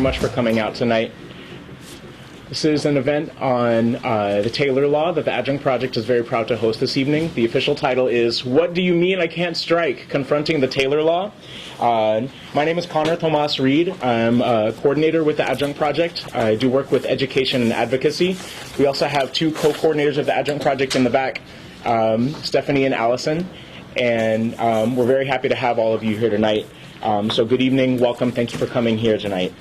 much for coming out tonight. This is an event on the Taylor Law that the Adjunct Project is very proud to host this evening. The official title is, "What Do You Mean I Can't Strike? Confronting the Taylor Law." My name is Conor Tomás Reed. I'm a coordinator with the Adjunct Project. I do work with education and advocacy. We also have two co-coordinators of the Adjunct Project in the back, Stephanie and Allison. And we're very happy to have all of you here tonight. So good evening, welcome, thank you for coming here tonight.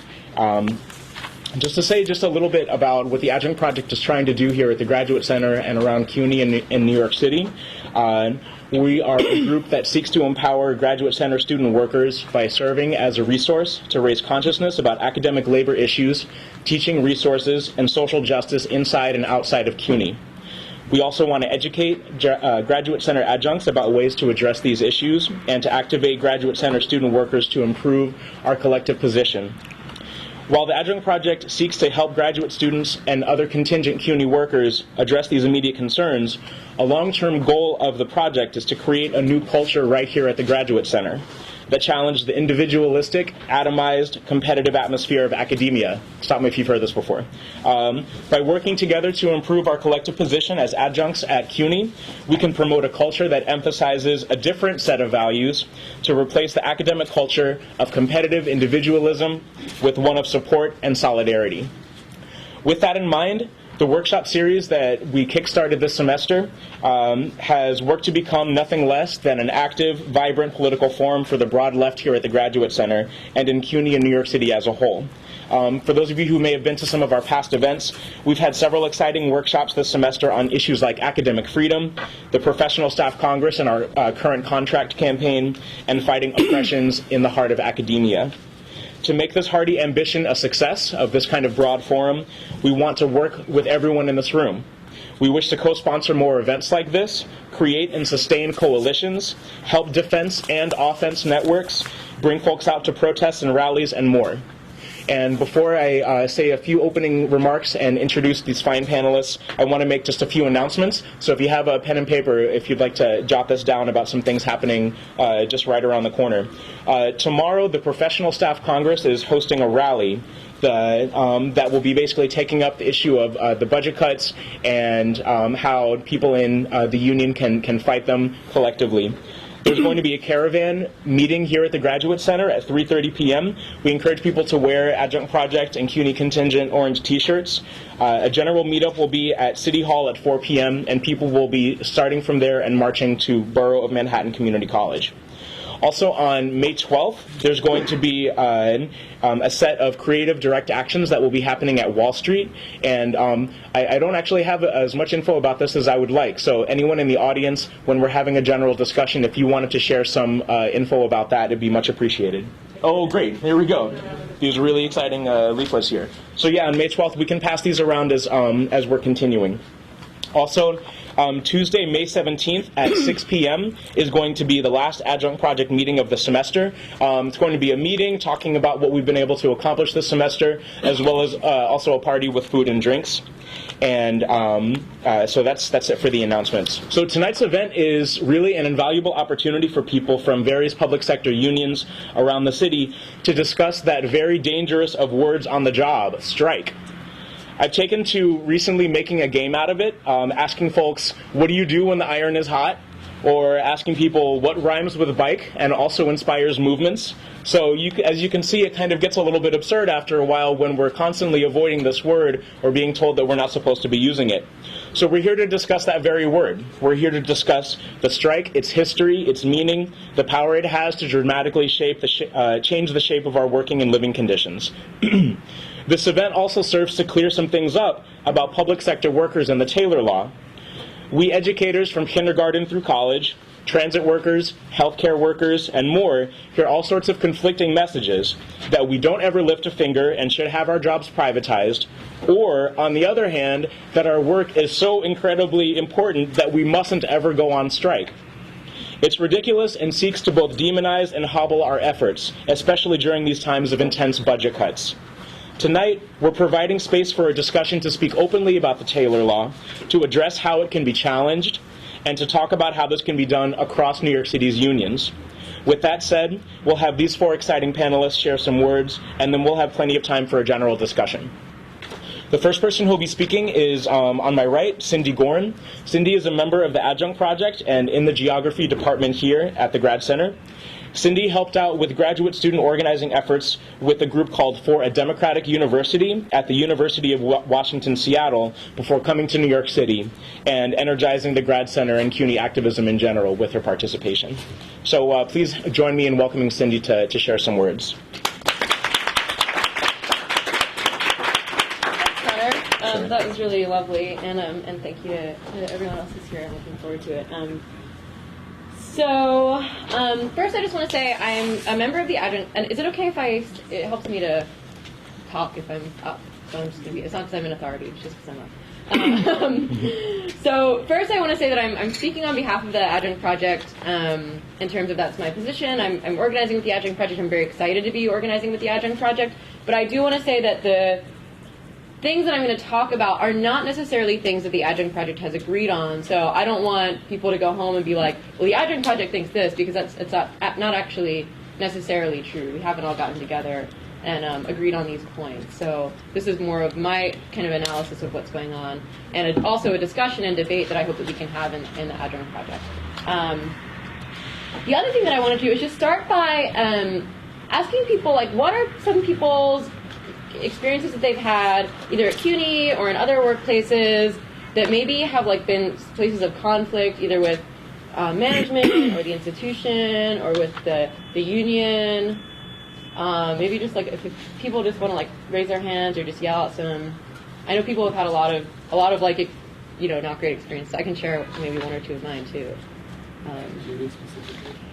Just to say just a little bit about what the Adjunct Project is trying to do here at the Graduate Center and around CUNY in New York City. We are a group that seeks to empower Graduate Center student workers by serving as a resource to raise consciousness about academic labor issues, teaching resources, and social justice inside and outside of CUNY. We also want to educate Graduate Center adjuncts about ways to address these issues and to activate Graduate Center student workers to improve our collective position. While the Adjunct Project seeks to help graduate students and other contingent CUNY workers address these immediate concerns, a long-term goal of the project is to create a new culture right here at the Graduate Center that challenged the individualistic, atomized, competitive atmosphere of academia. Stop me if you've heard this before. By working together to improve our collective position as adjuncts at CUNY, we can promote a culture that emphasizes a different set of values to replace the academic culture of competitive individualism with one of support and solidarity. With that in mind, the workshop series that we kickstarted this semester has worked to become nothing less than an active, vibrant political forum for the broad left here at the Graduate Center and in CUNY and New York City as a whole. For those of you who may have been to some of our past events, we've had several exciting workshops this semester on issues like academic freedom, the Professional Staff Congress and our current contract campaign, and fighting oppressions in the heart of academia. To make this hearty ambition a success of this kind of broad forum, we want to work with everyone in this room. We wish to co-sponsor more events like this, create and sustain coalitions, help defense and offense networks, bring folks out to protests and rallies, and more. And before I say a few opening remarks and introduce these fine panelists, I want to make just a few announcements. So if you have a pen and paper, if you'd like to jot this down about some things happening just right around the corner. Tomorrow, the Professional Staff Congress is hosting a rally that will be basically taking up the issue of the budget cuts and how people in the union can fight them collectively. There's going to be a caravan meeting here at the Graduate Center at 3:30 p.m. We encourage people to wear Adjunct Project and CUNY contingent orange t-shirts. A general meetup will be at City Hall at 4 p.m. and people will be starting from there and marching to Borough of Manhattan Community College. Also on May 12th, there's going to be a set of creative direct actions that will be happening at Wall Street. And I don't actually have as much info about this as I would like. So anyone in the audience, when we're having a general discussion, if you wanted to share some info about that, it'd be much appreciated. Oh, great. Here we go. These are really exciting leaflets here. So yeah, on May 12th, we can pass these around as we're continuing. Also, Tuesday, May 17th at 6 p.m. is going to be the last Adjunct Project meeting of the semester. It's going to be a meeting talking about what we've been able to accomplish this semester, as well as also a party with food and drinks. And so that's it for the announcements. So tonight's event is really an invaluable opportunity for people from various public sector unions around the city to discuss that very dangerous of words on the job, strike. I've taken to recently making a game out of it, asking folks, what do you do when the iron is hot? Or asking people what rhymes with bike and also inspires movements. So as you can see, it kind of gets a little bit absurd after a while when we're constantly avoiding this word or being told that we're not supposed to be using it. So we're here to discuss that very word. We're here to discuss the strike, its history, its meaning, the power it has to dramatically change the shape of our working and living conditions. This event also serves to clear some things up about public sector workers and the Taylor Law. We educators from kindergarten through college, transit workers, healthcare workers, and more hear all sorts of conflicting messages that we don't ever lift a finger and should have our jobs privatized, or, on the other hand, that our work is so incredibly important that we mustn't ever go on strike. It's ridiculous and seeks to both demonize and hobble our efforts, especially during these times of intense budget cuts. Tonight, we're providing space for a discussion to speak openly about the Taylor Law, to address how it can be challenged, and to talk about how this can be done across New York City's unions. With that said, we'll have these 4 exciting panelists share some words, and then we'll have plenty of time for a general discussion. The first person who will be speaking is, on my right, Cindy Gorn. Cindy is a member of the Adjunct Project and in the Geography Department here at the Grad Center. Cindy helped out with graduate student organizing efforts with a group called For a Democratic University at the University of Washington, Seattle, before coming to New York City and energizing the Grad Center and CUNY activism in general with her participation. So please join me in welcoming Cindy to share some words. That was really lovely, and thank you to everyone else who's here. I'm looking forward to it. First I just want to say I'm a member of the Adjunct, and is it okay if it helps me to talk if I'm up? So I'm just going to be, it's not because I'm an authority, it's just because I'm up. So first I want to say that I'm speaking on behalf of the Adjunct Project in terms of that's my position. I'm organizing with the Adjunct Project. I'm very excited to be organizing with the Adjunct Project, but I do want to say that the things that I'm going to talk about are not necessarily things that the Adjunct Project has agreed on. So I don't want people to go home and be like, well, the Adjunct Project thinks this, because it's not actually necessarily true. We haven't all gotten together and agreed on these points. So this is more of my kind of analysis of what's going on, and also a discussion and debate that I hope that we can have in the Adjunct Project. The other thing that I want to do is just start by asking people, like, what are some people's experiences that they've had either at CUNY or in other workplaces that maybe have like been places of conflict, either with management or the institution or with the union. Maybe just like if people just want to like raise their hands or just yell at some. I know people have had a lot of like not great experiences. I can share maybe 1 or 2 of mine too.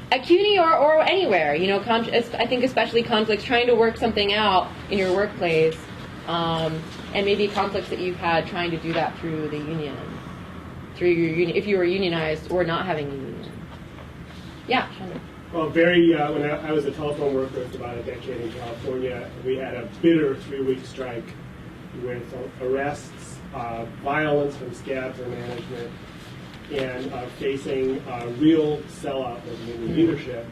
At CUNY or anywhere, I think especially conflicts, trying to work something out in your workplace, and maybe conflicts that you've had trying to do that through the union, through your union, if you were unionized or not having a union. Yeah, Chandra. Well, when I was a telephone worker for about a decade in California, we had a bitter 3-week strike with arrests, violence from scabs or management, and facing real sellout of union leadership.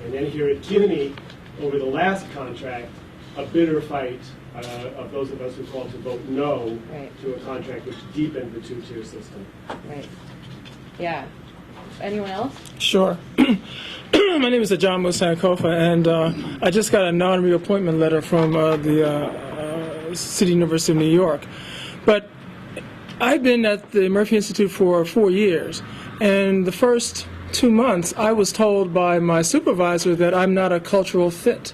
And then here at CUNY, over the last contract, a bitter fight of those of us who called to vote no to a contract which deepened the 2-tier system. Right. Yeah. Anyone else? Sure. My name is Ajamu Sankofa, and I just got a non-reappointment letter from the City University of New York. But I've been at the Murphy Institute for 4 years, and the first 2 months I was told by my supervisor that I'm not a cultural fit.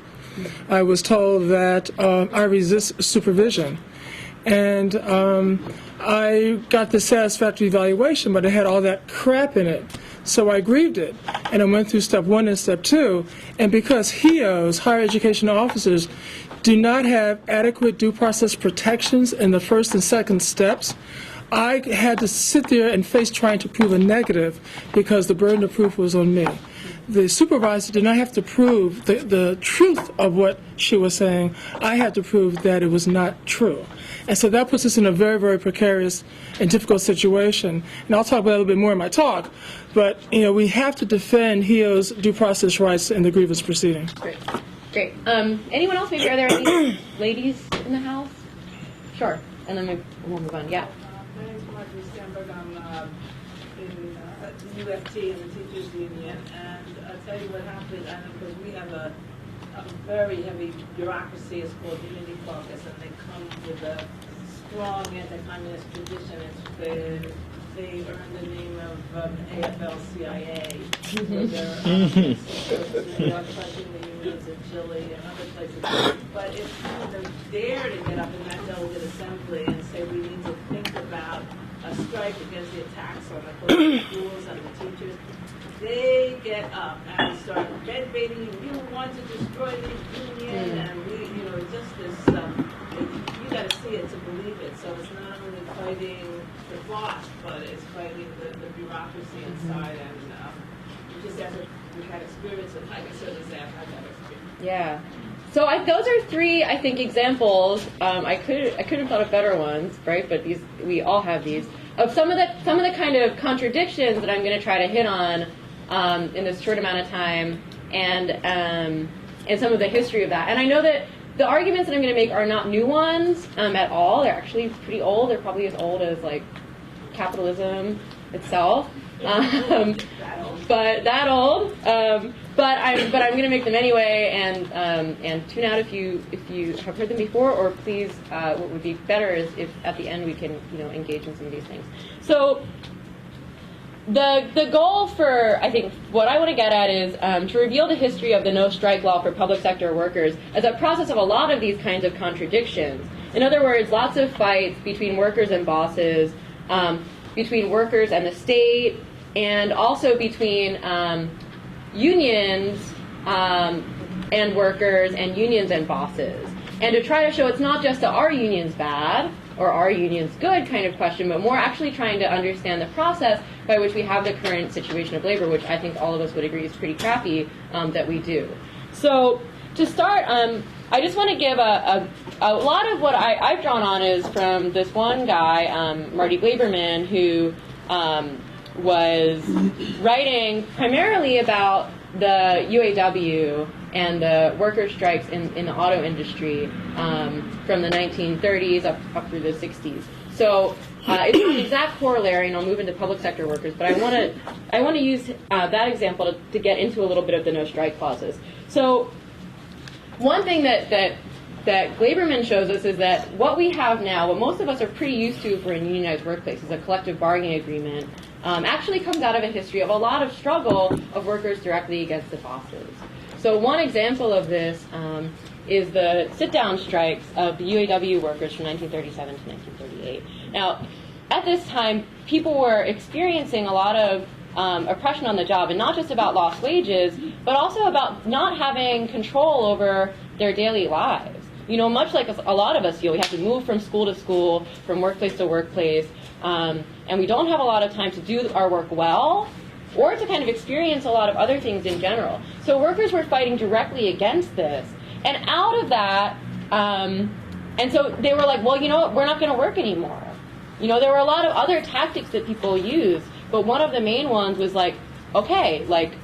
I was told that I resist supervision. And I got the satisfactory evaluation, but it had all that crap in it. So I grieved it, and I went through step 1 and step 2. And because HEOs, higher education officers, do not have adequate due process protections in the first and second steps, I had to sit there and face trying to prove a negative because the burden of proof was on me. The supervisor did not have to prove the truth of what she was saying. I had to prove that it was not true. And so that puts us in a very, very precarious and difficult situation. And I'll talk about it a little bit more in my talk. But, we have to defend HEO's due process rights in the grievance proceeding. Great. Anyone else? Maybe are there any ladies in the house? Sure. And then we'll move on. Yeah. My name is Marvin Holland. I'm in the UFT in the Teachers Union, and I'll tell you what happened. I know because we have a very heavy bureaucracy. It's called Unity Caucus, and they come with a strong anti-communist tradition. They earned the name of AFL-CIA. So they're crushing the unions in Chile and other places. But if they dare to get up in that delegate assembly and say we need to think about a strike against the attacks on the schools and the teachers, they get up and start bed-baiting you. You want to destroy the union, and just this. You got to see it to believe it. So it's not only fighting the boss, but it's fighting the bureaucracy inside. And just after we've had experience with, I can certainly say I've had that experience. Yeah. So those are 3, I think, examples. I could have thought of better ones, right? But we all have these of some of the kind of contradictions that I'm going to try to hit on in this short amount of time, and some of the history of that. And I know that the arguments that I'm going to make are not new ones at all. They're actually pretty old. They're probably as old as like capitalism itself. But that old. But I'm going to make them anyway, and tune out if you have heard them before, or please, what would be better is if at the end we can engage in some of these things. So the goal for, I think, what I want to get at is to reveal the history of the no strike law for public sector workers as a process of a lot of these kinds of contradictions. In other words, lots of fights between workers and bosses, between workers and the state, and also between unions and workers and unions and bosses. And to try to show it's not just a are unions bad or are unions good kind of question, but more actually trying to understand the process by which we have the current situation of labor, which I think all of us would agree is pretty crappy that we do. So to start, I just want to give a lot of what I've drawn on is from this one guy, Marty Glaberman, who was writing primarily about the UAW and the worker strikes in the auto industry from the 1930s up through the 60s. So it's not an exact corollary, and I'll move into public sector workers, but I want to use that example to get into a little bit of the no strike clauses. So one thing that Glaberman shows us is that what we have now, what most of us are pretty used to for a unionized workplace, is a collective bargaining agreement, actually comes out of a history of a lot of struggle of workers directly against the bosses. So one example of this is the sit-down strikes of the UAW workers from 1937 to 1938. Now, at this time, people were experiencing a lot of oppression on the job, and not just about lost wages, but also about not having control over their daily lives. Much like a lot of us feel, we have to move from school to school, from workplace to workplace, and we don't have a lot of time to do our work well, or to kind of experience a lot of other things in general. So workers were fighting directly against this. And out of that, and so they were like, well, you know what, we're not going to work anymore. There were a lot of other tactics that people used, but one of the main ones was like, okay, like,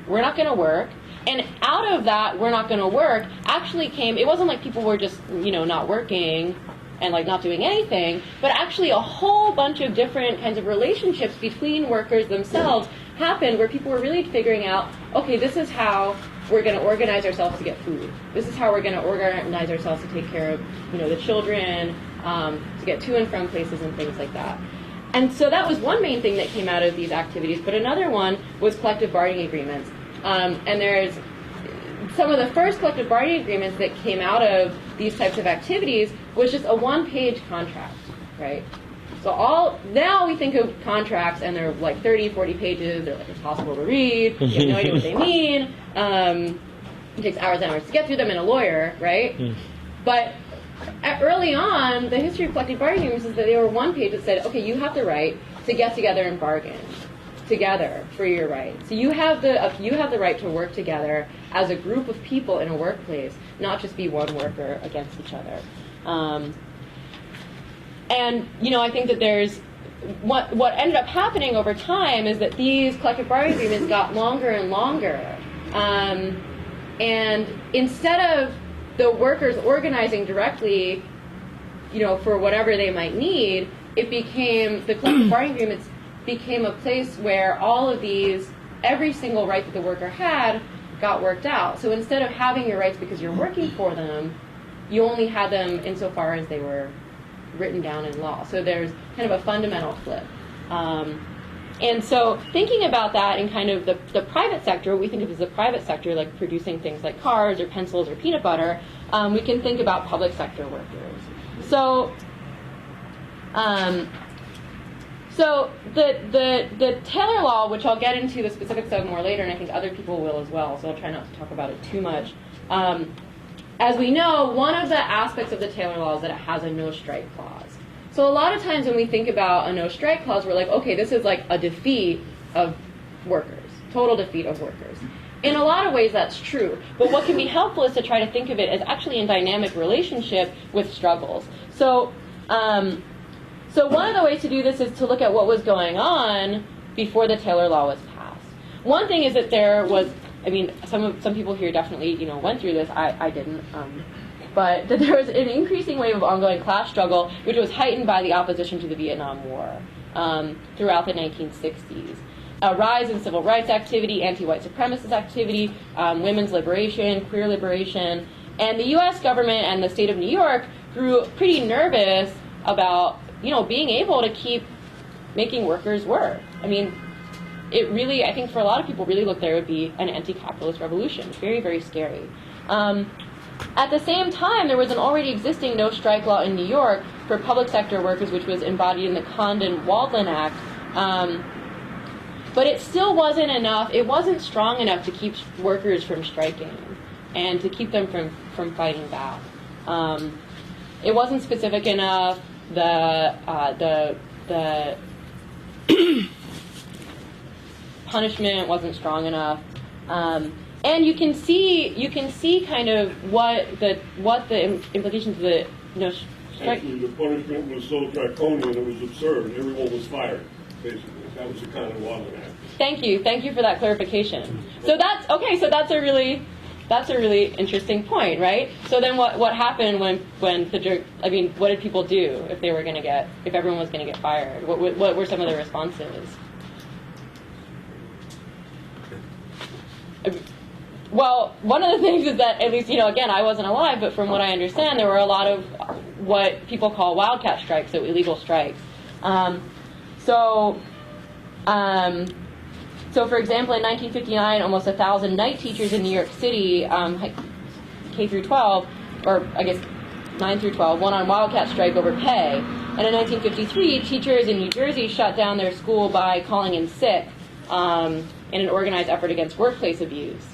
we're not going to work. And out of that, we're not going to work, actually came, it wasn't like people were just, not working and like not doing anything, but actually a whole bunch of different kinds of relationships between workers themselves happened where people were really figuring out, okay, this is how we're going to organize ourselves to get food. This is how we're going to organize ourselves to take care of, the children, to get to and from places and things like that. And so that was one main thing that came out of these activities, but another one was collective bargaining agreements. And there's some of the first collective bargaining agreements that came out of these types of activities was just a one-page contract, right? So now we think of contracts and they're like 30, 40 pages, they're like impossible to read, you have no idea what they mean, it takes hours and hours to get through them, and a lawyer, right? But early on, the history of collective bargaining agreements is that they were one page that said, okay, you have the right to get together and bargain together for your rights. So you have the right to work together as a group of people in a workplace, not just be one worker against each other. And I think that there's what ended up happening over time is that these collective bargaining agreements got longer and longer. And instead of the workers organizing directly, for whatever they might need, it became, the collective bargaining agreements became a place where all of these, every single right that the worker had got worked out. So instead of having your rights because you're working for them, you only had them insofar as they were written down in law. So there's kind of a fundamental flip. And so thinking about that in kind of the private sector, what we think of as the private sector, like producing things like cars or pencils or peanut butter, we can think about public sector workers. So the Taylor Law, which I'll get into the specifics of more later, and I think other people will as well, so I'll try not to talk about it too much. As we know, one of the aspects of the Taylor Law is that it has a no-strike clause. So a lot of times when we think about a no-strike clause, we're like, okay, this is like a defeat of workers, total defeat of workers. In a lot of ways, that's true. But what can be helpful is to try to think of it as actually in dynamic relationship with struggles. So one of the ways to do this is to look at what was going on before the Taylor Law was passed. One thing is that there was I mean, some people here definitely, went through this. I didn't. But that there was an increasing wave of ongoing class struggle, which was heightened by the opposition to the Vietnam War throughout the 1960s. A rise in civil rights activity, anti-white supremacist activity, women's liberation, queer liberation, and the U.S. government and the state of New York grew pretty nervous about, being able to keep making workers work. I mean, it really, I think for a lot of people, really looked there would be an anti-capitalist revolution. Very, very scary. At the same time, there was an already existing no-strike law in New York for public sector workers, which was embodied in the Condon-Waldman Act. But it still wasn't enough. It wasn't strong enough to keep workers from striking and to keep them from fighting back. It wasn't specific enough. The punishment wasn't strong enough. And you can see kind of what the implications of the strike. Actually, the punishment was so draconian it was absurd. Everyone was fired, basically. That was the kind of Waldman Act. Thank you for that clarification. So that's okay. So that's a really interesting point, right? So then what happened when what did people do if everyone was going to get fired? What were some of the responses? Well, one of the things is that, at least, again, I wasn't alive, but from what I understand, there were a lot of what people call wildcat strikes, so illegal strikes. So, for example, in 1959, almost 1,000 night teachers in New York City, K through 12, or I guess 9 through 12, went on wildcat strike over pay. And in 1953, teachers in New Jersey shut down their school by calling in sick in an organized effort against workplace abuse.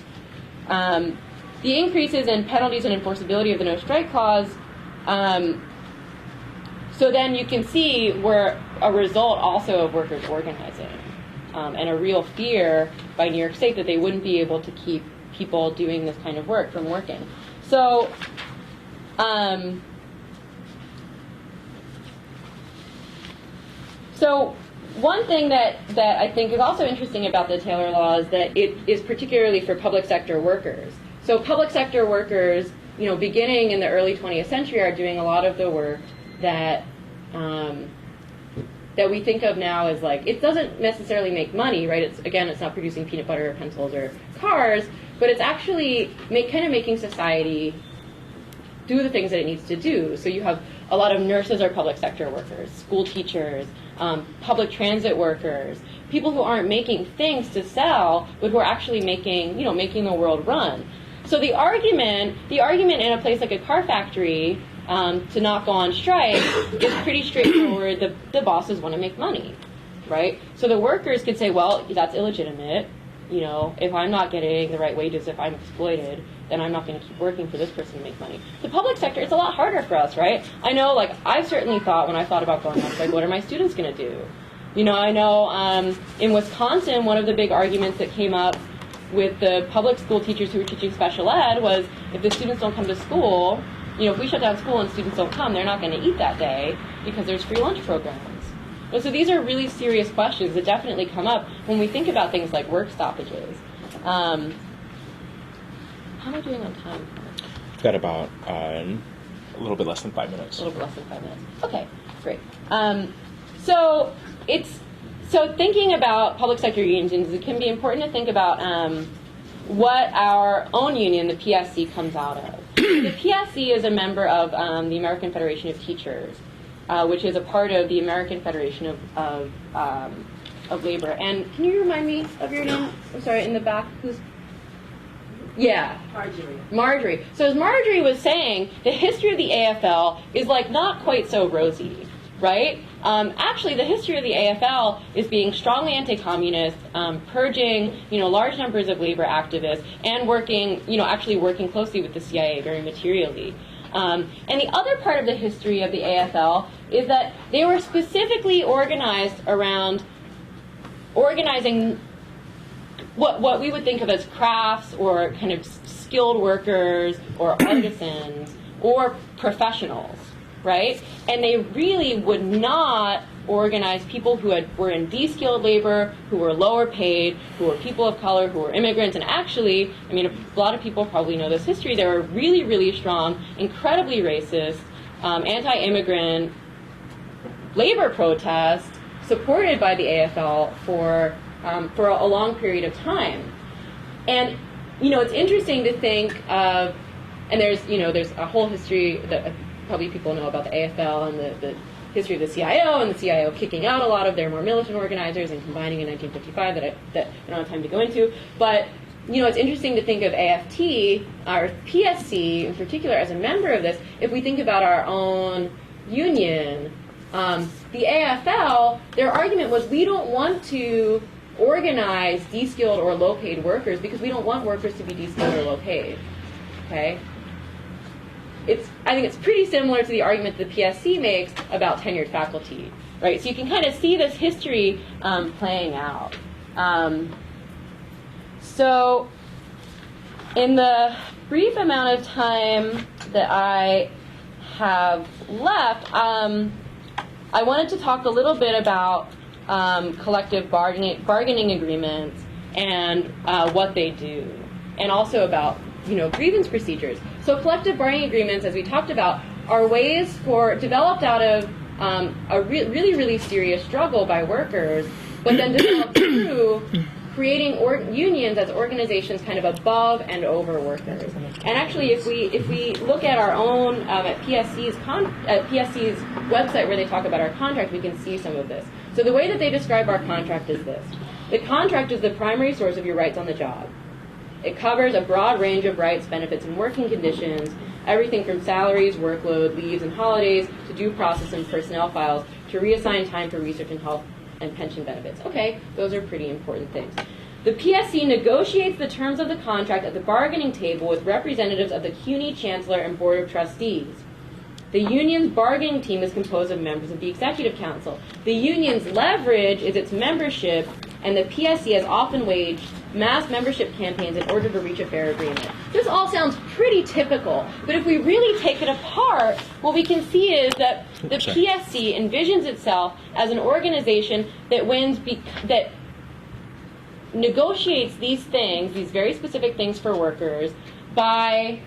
The increases in penalties and enforceability of the no-strike clause, so then you can see were a result also of workers organizing and a real fear by New York State that they wouldn't be able to keep people doing this kind of work from working. So, one thing that I think is also interesting about the Taylor Law is that it is particularly for public sector workers. So public sector workers, beginning in the early 20th century, are doing a lot of the work that we think of now as it doesn't necessarily make money, right? It's not producing peanut butter or pencils or cars, but it's actually kind of making society do the things that it needs to do. So you have a lot of nurses are public sector workers, school teachers, public transit workers, people who aren't making things to sell, but who are actually making the world run. So the argument in a place like a car factory to not go on strike is pretty straightforward. The bosses want to make money, right? So the workers could say, well, that's illegitimate. If I'm not getting the right wages, if I'm exploited, then I'm not going to keep working for this person to make money. The public sector, it's a lot harder for us, right? I know, I've certainly thought when I thought about going on strike, what are my students going to do? I know in Wisconsin, one of the big arguments that came up with the public school teachers who were teaching special ed was if the students don't come to school, if we shut down school and students don't come, they're not going to eat that day because there's free lunch programs. So these are really serious questions that definitely come up when we think about things like work stoppages. How am I doing on time? We've got about a little bit less than 5 minutes. A little bit less than 5 minutes. Okay, great. So thinking about public sector unions, it can be important to think about what our own union, the PSC, comes out of. The PSC is a member of the American Federation of Teachers, which is a part of the American Federation of Labor. And can you remind me of your name? I'm sorry, in the back, who's? Yeah. Marjorie. So as Marjorie was saying, the history of the AFL is not quite so rosy, right? Actually, the history of the AFL is being strongly anti-communist, purging, large numbers of labor activists, and actually working closely with the CIA very materially. And the other part of the history of the AFL is that they were specifically organized around organizing what we would think of as crafts or kind of skilled workers or artisans or professionals, right? And they really would not organize people who were in de-skilled labor, who were lower paid, who were people of color, who were immigrants. And actually, I mean, a lot of people probably know this history. There were really, really strong, incredibly racist, anti-immigrant labor protests supported by the AFL for a long period of time. And, it's interesting to think of, and there's a whole history that probably people know about the AFL and the history of the CIO, and the CIO kicking out a lot of their more militant organizers and combining in 1955 that I don't have time to go into. But, it's interesting to think of AFT, or PSC in particular, as a member of this. If we think about our own union, the AFL, their argument was, we don't want to organize de-skilled or low-paid workers because we don't want workers to be de-skilled or low-paid. Okay? I think it's pretty similar to the argument that the PSC makes about tenured faculty, right? So you can kind of see this history playing out. So in the brief amount of time that I have left, I wanted to talk a little bit about collective bargaining agreements and what they do, and also about grievance procedures. So collective bargaining agreements, as we talked about, are ways developed out of a really, really serious struggle by workers, but then developed through creating unions as organizations kind of above and over workers. And actually, if we look at our own at PSC's website where they talk about our contract, we can see some of this. So the way that they describe our contract is this: the contract is the primary source of your rights on the job. It covers a broad range of rights, benefits, and working conditions, everything from salaries, workload, leaves, and holidays, to due process and personnel files, to reassign time for research and health and pension benefits. Okay, those are pretty important things. The PSC negotiates the terms of the contract at the bargaining table with representatives of the CUNY Chancellor and Board of Trustees. The union's bargaining team is composed of members of the Executive Council. The union's leverage is its membership, and the PSC has often waged mass membership campaigns in order to reach a fair agreement. This all sounds pretty typical, but if we really take it apart, what we can see is that the PSC envisions itself as an organization that that negotiates these things, these very specific things for workers, by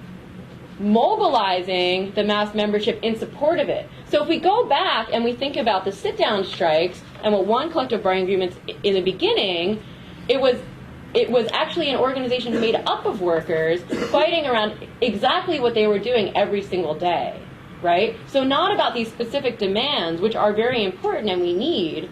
mobilizing the mass membership in support of it. So if we go back and we think about the sit-down strikes and what won collective bargaining agreements in the beginning, it was actually an organization made up of workers fighting around exactly what they were doing every single day, right? So not about these specific demands, which are very important and we need,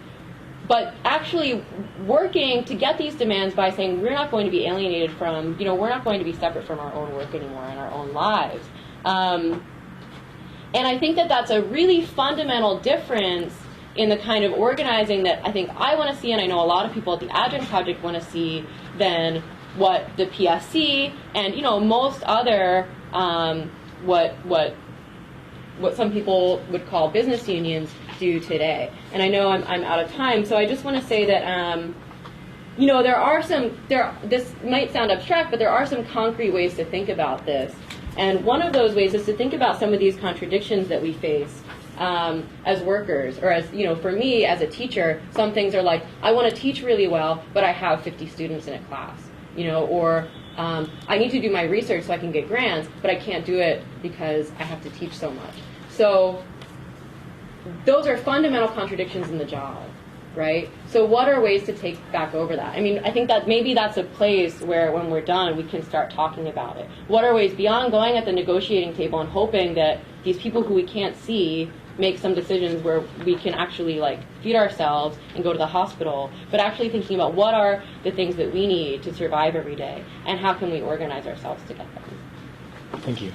but actually working to get these demands by saying we're not going to be alienated from, we're not going to be separate from our own work anymore and our own lives. And I think that that's a really fundamental difference in the kind of organizing that I think I want to see, and I know a lot of people at the Adjunct Project want to see, than what the PSC and most other what some people would call business unions do today. And I know I'm out of time, so I just want to say that this might sound abstract, but there are some concrete ways to think about this. And one of those ways is to think about some of these contradictions that we face as workers, or as, for me as a teacher, some things are like, I want to teach really well, but I have 50 students in a class, or I need to do my research so I can get grants, but I can't do it because I have to teach so much. So those are fundamental contradictions in the job, right? So what are ways to take back over that? I mean, I think that maybe that's a place where when we're done, we can start talking about it. What are ways beyond going at the negotiating table and hoping that these people who we can't see make some decisions where we can actually feed ourselves and go to the hospital, but actually thinking about what are the things that we need to survive every day and how can we organize ourselves to get them. Thank you.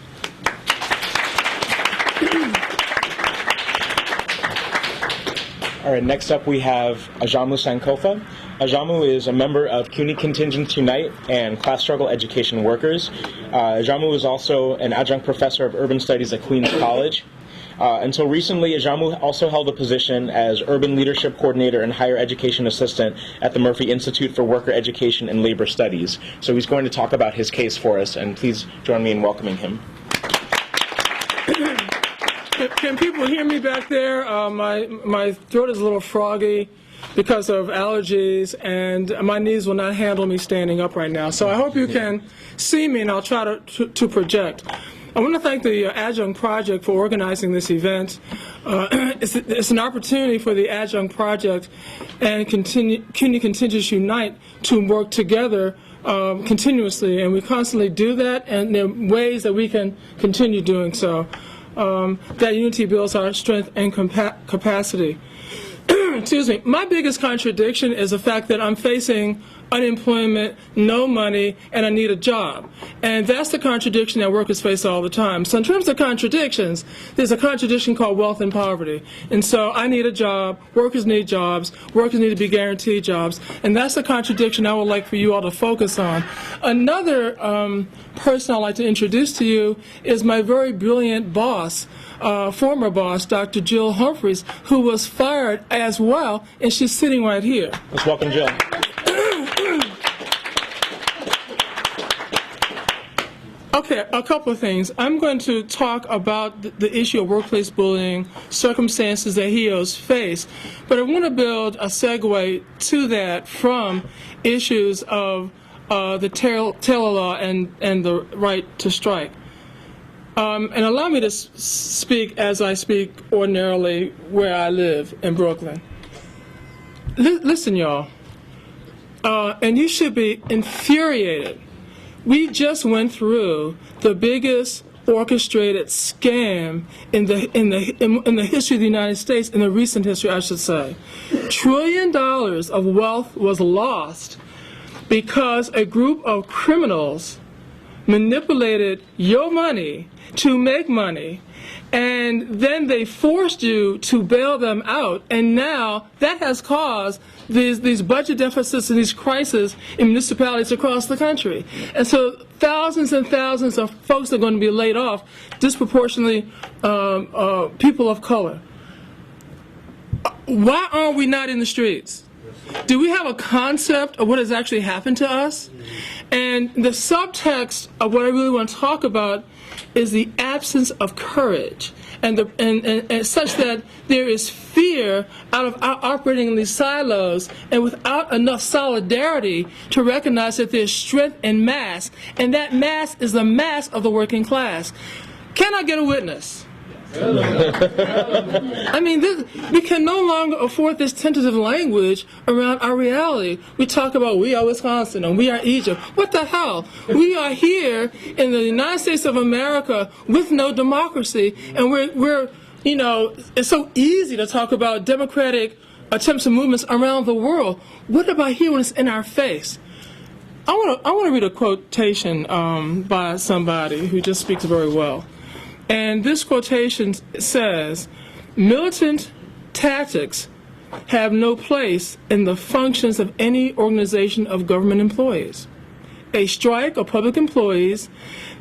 All right, next up we have Ajamu Sankofa. Ajamu is a member of CUNY Contingents Unite and Class Struggle Education Workers. Ajamu is also an adjunct professor of urban studies at Queens College. Until recently, Ajamu also held a position as Urban Leadership Coordinator and Higher Education Assistant at the Murphy Institute for Worker Education and Labor Studies. So he's going to talk about his case for us, and please join me in welcoming him. Can people hear me back there? My throat is a little froggy because of allergies, and my knees will not handle me standing up right now. So I hope you can see me, and I'll try to project. I want to thank the Adjunct Project for organizing this event. It's an opportunity for the Adjunct Project and CUNY Continuous Unite to work together continuously, and we constantly do that, and there are ways that we can continue doing so. That unity builds our strength and capacity. Excuse me. My biggest contradiction is the fact that I'm facing unemployment, no money, and I need a job. And that's the contradiction that workers face all the time. So in terms of contradictions, there's a contradiction called wealth and poverty. And so I need a job, workers need jobs, workers need to be guaranteed jobs, and that's the contradiction I would like for you all to focus on. Another person I'd like to introduce to you is my very brilliant boss, former boss, Dr. Jill Humphreys, who was fired as well, and she's sitting right here. Let's welcome Jill. Okay, a couple of things. I'm going to talk about the issue of workplace bullying, circumstances that heroes face, but I want to build a segue to that from issues of the Taylor Law and the right to strike. And allow me to speak as I speak ordinarily where I live in Brooklyn. Listen, y'all, and you should be infuriated. We just went through the biggest orchestrated scam in the history of the United States, in the recent history, I should say. $1 trillion of wealth was lost because a group of criminals manipulated your money to make money, and then they forced you to bail them out, and now that has caused these budget deficits and these crises in municipalities across the country. And so thousands and thousands of folks are going to be laid off, disproportionately people of color. Why are we not in the streets? Do we have a concept of what has actually happened to us? And the subtext of what I really want to talk about is the absence of courage, and such that there is fear out of operating in these silos, and without enough solidarity to recognize that there's strength in mass, and that mass is the mass of the working class. Can I get a witness? I mean, we can no longer afford this tentative language around our reality. We talk about we are Wisconsin and we are Egypt. What the hell? We are here in the United States of America with no democracy, and we're you know, it's so easy to talk about democratic attempts and movements around the world. What about here when it's in our face? I want to read a quotation by somebody who just speaks very well. And this quotation says, militant tactics have no place in the functions of any organization of government employees. A strike of public employees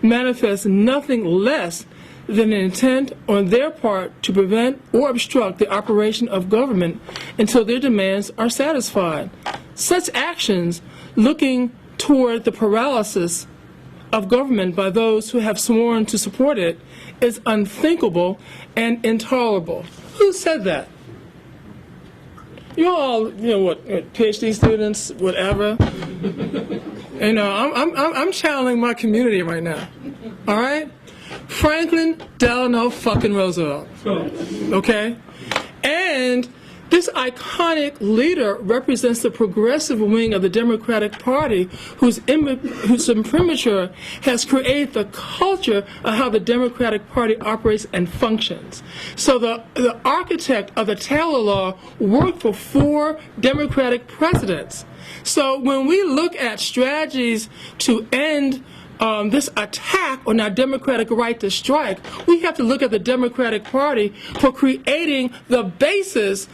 manifests nothing less than an intent on their part to prevent or obstruct the operation of government until their demands are satisfied. Such actions, looking toward the paralysis of government by those who have sworn to support it, is unthinkable and intolerable. Who said that? You all, you know, what, PhD students, whatever. You know, I'm channeling my community right now. All right? Franklin Delano fucking Roosevelt. Okay? And this iconic leader represents the progressive wing of the Democratic Party, whose imprimatur has created the culture of how the Democratic Party operates and functions. So the architect of the Taylor Law worked for 4 Democratic presidents. So when we look at strategies to end this attack on our democratic right to strike, we have to look at the Democratic Party for creating the basis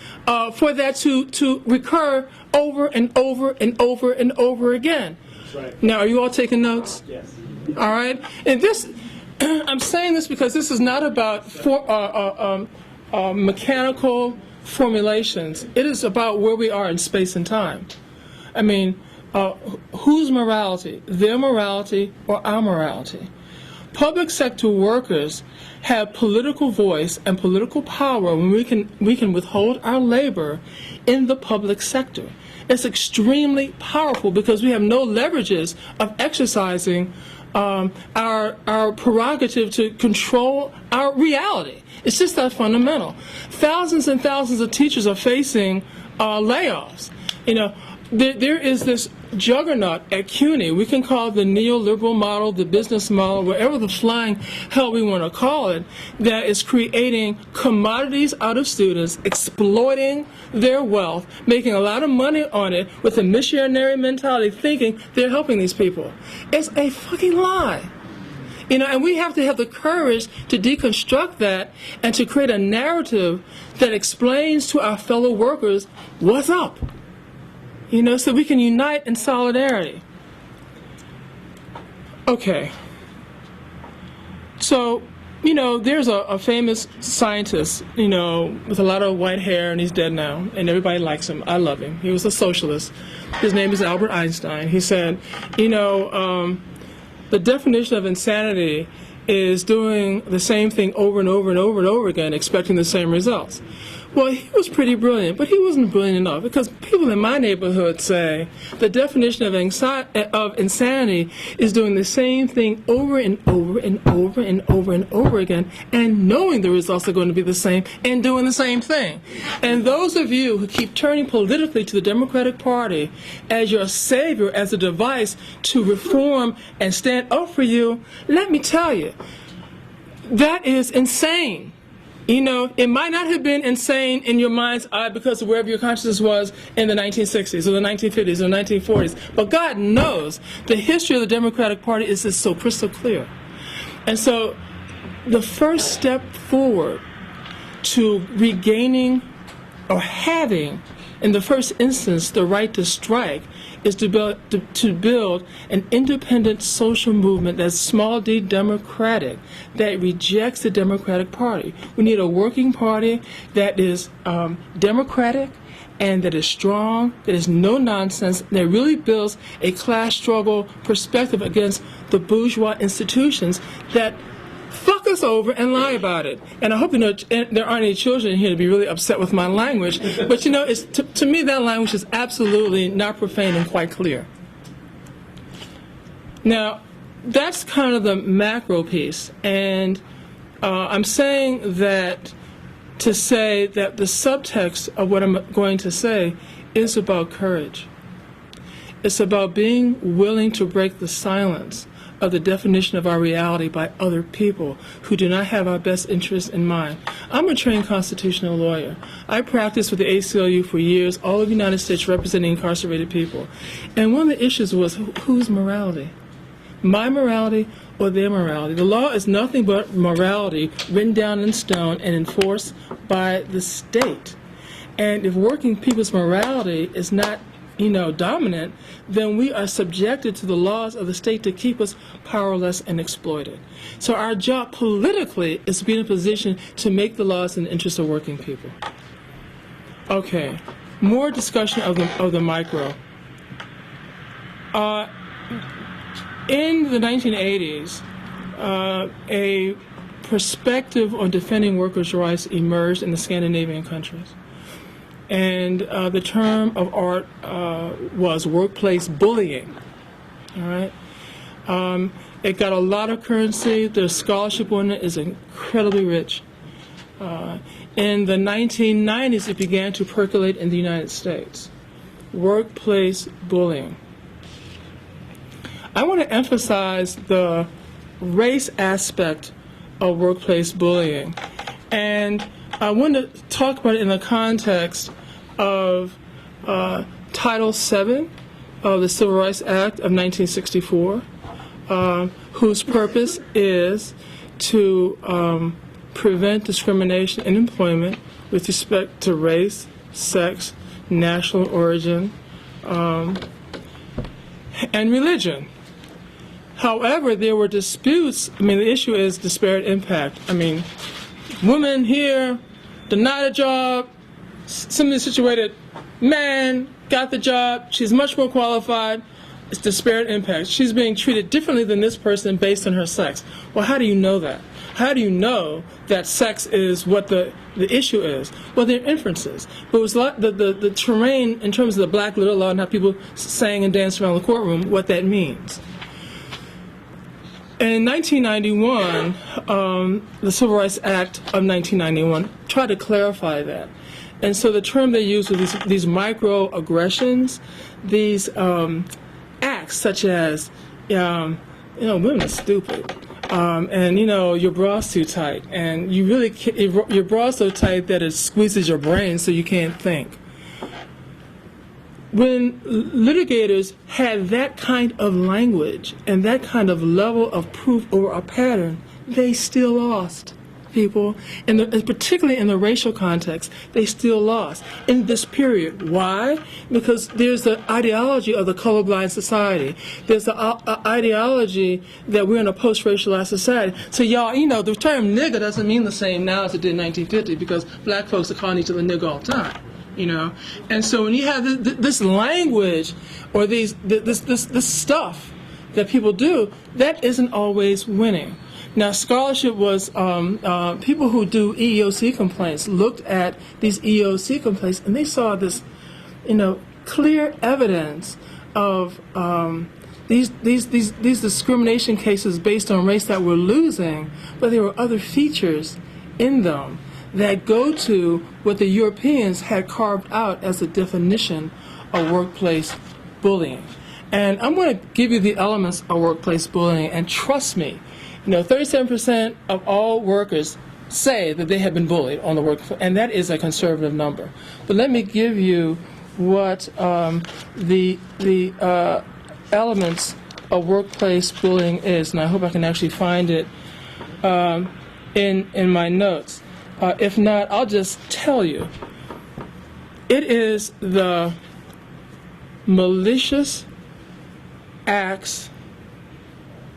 for that to recur over and over and over and over again. That's right. Now, are you all taking notes? Yes. All right. And this, I'm saying this because this is not about mechanical formulations. It is about where we are in space and time. I mean, whose morality? Their morality or our morality? Public sector workers have political voice and political power when we can withhold our labor in the public sector. It's extremely powerful because we have no leverages of exercising our prerogative to control our reality. It's just that fundamental. Thousands and thousands of teachers are facing layoffs. There is this juggernaut at CUNY. We can call it the neoliberal model, the business model, whatever the flying hell we want to call it, that is creating commodities out of students, exploiting their wealth, making a lot of money on it with a missionary mentality, thinking they're helping these people. It's a fucking lie. And we have to have the courage to deconstruct that and to create a narrative that explains to our fellow workers what's up. So we can unite in solidarity. Okay. So, there's a famous scientist, with a lot of white hair, and he's dead now, and everybody likes him. I love him. He was a socialist. His name is Albert Einstein. He said, the definition of insanity is doing the same thing over and over and over and over again, expecting the same results. Well, he was pretty brilliant, but he wasn't brilliant enough because people in my neighborhood say the definition of insanity is doing the same thing over and over and over and over and over again and knowing the results are going to be the same and doing the same thing. And those of you who keep turning politically to the Democratic Party as your savior, as a device to reform and stand up for you, let me tell you, that is insane. It might not have been insane in your mind's eye because of wherever your consciousness was in the 1960s or the 1950s or the 1940s. But God knows the history of the Democratic Party is just so crystal clear. And so the first step forward to regaining or having, in the first instance, the right to strike is to build an independent social movement that's small d democratic, that rejects the Democratic Party. We need a working party that is democratic and that is strong, that is no nonsense, that really builds a class struggle perspective against the bourgeois institutions that fuck us over and lie about it. And I hope there aren't any children in here to be really upset with my language, but it's to me that language is absolutely not profane and quite clear. Now, that's kind of the macro piece, and I'm saying that to say that the subtext of what I'm going to say is about courage. It's about being willing to break the silence of the definition of our reality by other people who do not have our best interests in mind. I'm a trained constitutional lawyer. I practiced with the ACLU for years, all over the United States, representing incarcerated people. And one of the issues was whose morality? My morality or their morality? The law is nothing but morality written down in stone and enforced by the state. And if working people's morality is not dominant, then we are subjected to the laws of the state to keep us powerless and exploited. So our job politically is to be in a position to make the laws in the interest of working people. Okay, more discussion of the micro. In the 1980s, a perspective on defending workers' rights emerged in the Scandinavian countries. And the term of art was workplace bullying. All right, it got a lot of currency. The scholarship on it is incredibly rich. In the 1990s, it began to percolate in the United States. Workplace bullying. I want to emphasize the race aspect of workplace bullying, and I want to talk about it in the context of Title VII of the Civil Rights Act of 1964, whose purpose is to prevent discrimination in employment with respect to race, sex, national origin, and religion. However, there were disputes. The issue is disparate impact. Women here denied a job, similarly situated man got the job, she's much more qualified, It's disparate impact. She's being treated differently than this person based on her sex. Well, how do you know that? How do you know that sex is what the issue is? Well, there are inferences. But it was the terrain in terms of the Black Little Law and how people sang and danced around the courtroom, what that means. In 1991, the Civil Rights Act of 1991 tried to clarify that. And so the term they used was these microaggressions, these acts such as, women are stupid, and your bra's too tight, and you really your bra's so tight that it squeezes your brain so you can't think. When litigators had that kind of language and that kind of level of proof over a pattern, they still lost. People, and particularly in the racial context, they still lost in this period. Why? Because there's the ideology of the colorblind society. There's the ideology that we're in a post-racialized society. So y'all, the term nigger doesn't mean the same now as it did in 1950 because black folks are calling each other nigger all the time. And so when you have this language or this stuff that people do, that isn't always winning. Now, scholarship was people who do EEOC complaints looked at these EEOC complaints and they saw this, clear evidence of these discrimination cases based on race that were losing, but there were other features in them that go to what the Europeans had carved out as a definition of workplace bullying. And I'm going to give you the elements of workplace bullying, and trust me, 37% of all workers say that they have been bullied on the workplace, and that is a conservative number. But let me give you what the elements of workplace bullying is, and I hope I can actually find it in my notes. If not, I'll just tell you. It is the malicious acts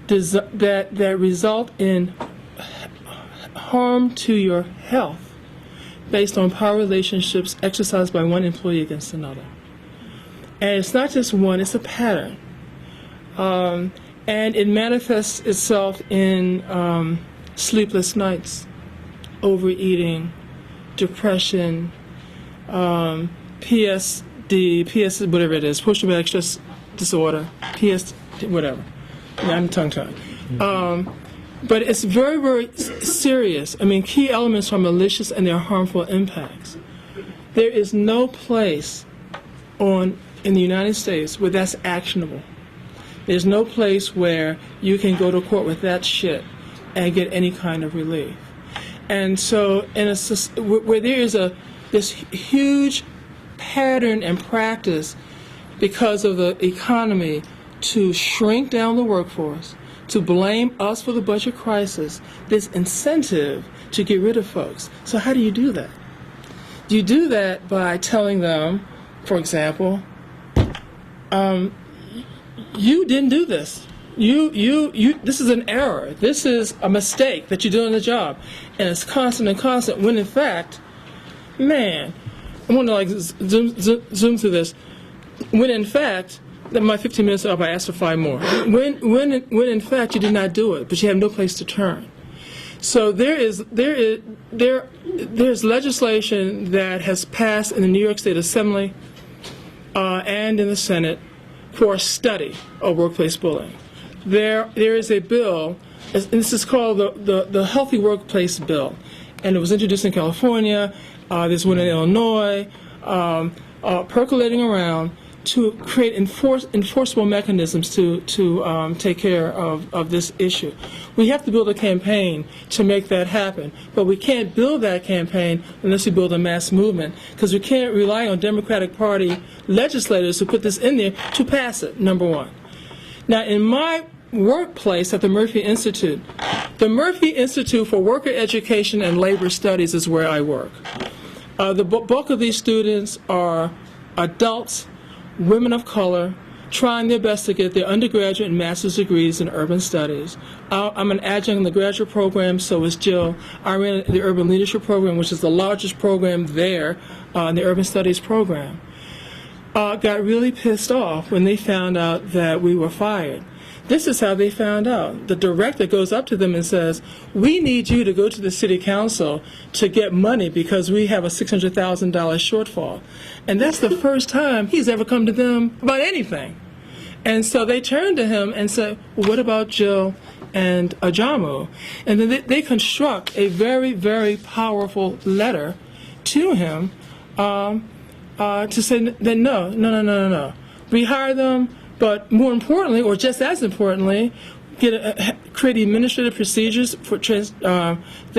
that result in harm to your health based on power relationships exercised by one employee against another. And it's not just one, it's a pattern. And it manifests itself in sleepless nights, overeating, depression, PSD, whatever it is, post-traumatic stress disorder, whatever. Yeah, I'm tongue-tied. But it's very, very serious. Key elements are malicious and there are harmful impacts. There is no place in the United States where that's actionable. There's no place where you can go to court with that shit and get any kind of relief. And so, where there is this huge pattern and practice because of the economy to shrink down the workforce, to blame us for the budget crisis, this incentive to get rid of folks. So how do you do that? You do that by telling them, for example, you didn't do this. This is an error. This is a mistake that you do in the job. And it's constant and constant, when in fact, man, I want to zoom through this. When in fact, my 15 minutes are up, I asked for 5 more. When in fact you did not do it, but you have no place to turn. So there's legislation that has passed in the New York State Assembly and in the Senate for a study of workplace bullying. There is a bill, and this is called the Healthy Workplace Bill, and it was introduced in California. There's one in Illinois, percolating around to create enforceable mechanisms to take care of this issue. We have to build a campaign to make that happen, but we can't build that campaign unless we build a mass movement, because we can't rely on Democratic Party legislators who put this in there to pass it, number one. Now, in my workplace at the Murphy Institute for Worker Education and Labor Studies is where I work. The bulk of these students are adults, women of color, trying their best to get their undergraduate and master's degrees in urban studies. I'm an adjunct in the graduate program, so is Jill. I ran the urban leadership program, which is the largest program there in the urban studies program. got really pissed off when they found out that we were fired. This is how they found out. The director goes up to them and says, "We need you to go to the city council to get money because we have a $600,000 shortfall." And that's the first time he's ever come to them about anything. And so they turned to him and said, "Well, what about Jill and Ajamu?" And then they construct a very, very powerful letter to him to say that no. We hire them, but more importantly, or just as importantly, create administrative procedures for that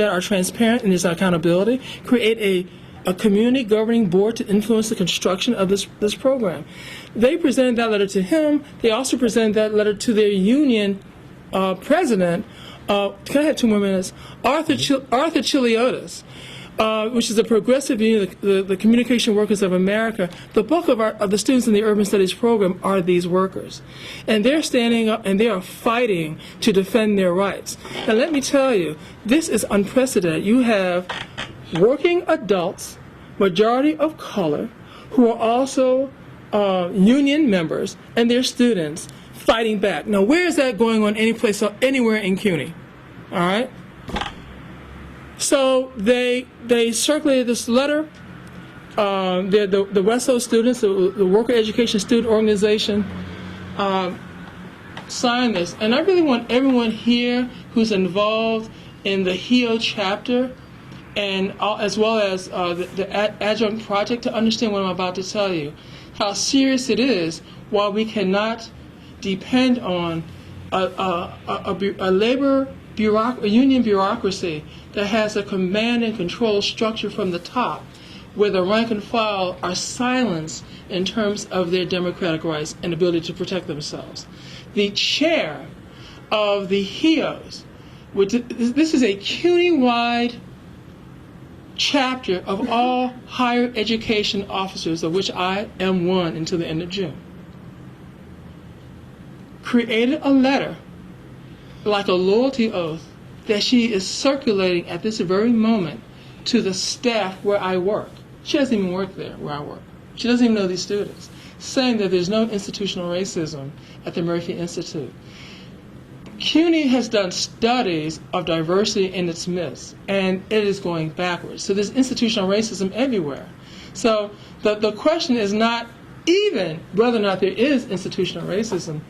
are transparent and there's accountability. Create a community governing board to influence the construction of this program. They presented that letter to him. They also presented that letter to their union president. Can I have 2 more minutes? Arthur Chiliotis, which is a progressive union, the Communication Workers of America. The bulk of the students in the Urban Studies program are these workers. And they're standing up and they are fighting to defend their rights. And let me tell you, this is unprecedented. You have working adults, majority of color, who are also union members, and their students fighting back. Now, where is that going on anywhere in CUNY? All right? So they circulated this letter. The WESO students, the Worker Education Student Organization, signed this. And I really want everyone here who's involved in the HEO chapter and as well as the Adjunct Project to understand what I'm about to tell you, how serious it is, while we cannot depend on a union bureaucracy that has a command and control structure from the top, where the rank and file are silenced in terms of their democratic rights and ability to protect themselves. The chair of the HEOs, this is a CUNY-wide chapter of all higher education officers, of which I am one until the end of June, created a letter like a loyalty oath that she is circulating at this very moment to the staff where I work. She doesn't even work there where I work. She doesn't even know these students, saying that there's no institutional racism at the Murphy Institute. CUNY has done studies of diversity in its midst, and it is going backwards. So there's institutional racism everywhere. So the question is not even whether or not there is institutional racism.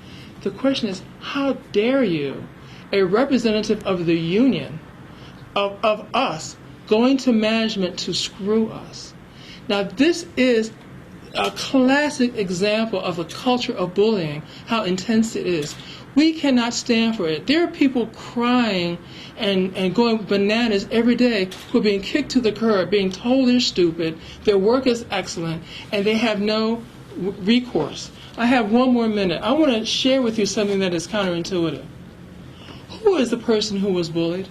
The question is, how dare you, a representative of the union, of us, going to management to screw us? Now, this is a classic example of a culture of bullying, how intense it is. We cannot stand for it. There are people crying and going bananas every day who are being kicked to the curb, being told they're stupid, their work is excellent, and they have no recourse. I have 1 more minute. I want to share with you something that is counterintuitive. Who is the person who was bullied?